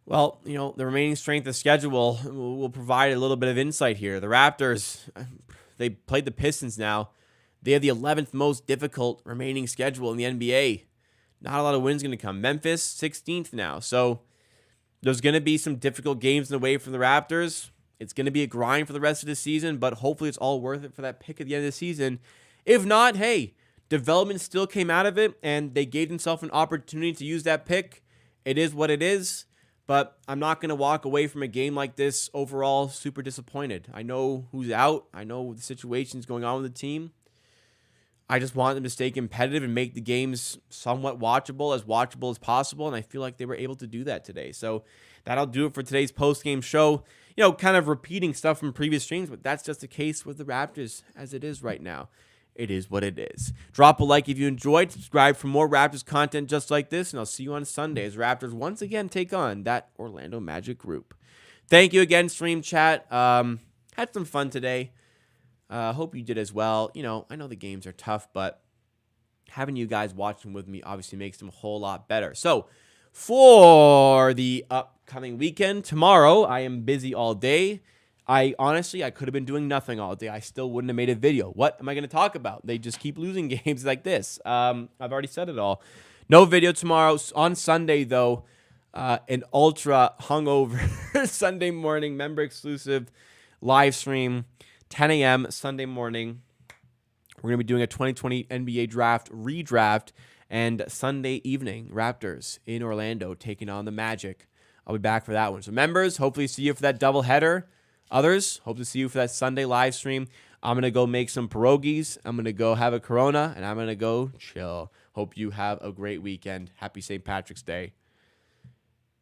well, the remaining strength of schedule will provide a little bit of insight here. The Raptors, they played the Pistons now. They have the 11th most difficult remaining schedule in the NBA. Not a lot of wins going to come. Memphis, 16th now. So there's going to be some difficult games in the way from the Raptors. It's going to be a grind for the rest of the season, but hopefully it's all worth it for that pick at the end of the season. If not, hey, development still came out of it, and they gave themselves an opportunity to use that pick. It is what it is, but I'm not going to walk away from a game like this overall super disappointed. I know who's out. I know the situation's going on with the team. I just want them to stay competitive and make the games somewhat watchable as possible, and I feel like they were able to do that today. So that'll do it for today's post-game show. Kind of repeating stuff from previous streams, but that's just the case with the Raptors as it is right now. It is what it is. Drop a like if you enjoyed. Subscribe for more Raptors content just like this, and I'll see you on Sunday as Raptors once again take on that Orlando Magic group. Thank you again, stream chat. Had some fun today. Hope you did as well. I know the games are tough, but having you guys watching with me obviously makes them a whole lot better. So for the upcoming weekend, tomorrow I am busy all day. I could have been doing nothing all day. I still wouldn't have made a video. What am I going to talk about? They just keep losing games like this. I've already said it all. No video tomorrow. On Sunday, though, an ultra hungover Sunday morning member exclusive live stream, 10 a.m. Sunday morning. We're going to be doing a 2020 NBA draft redraft, and Sunday evening, Raptors in Orlando taking on the Magic. I'll be back for that one. So members, hopefully see you for that doubleheader. Others, hope to see you for that Sunday live stream. I'm going to go make some pierogies. I'm going to go have a Corona, and I'm going to go chill. Hope you have a great weekend. Happy St. Patrick's Day.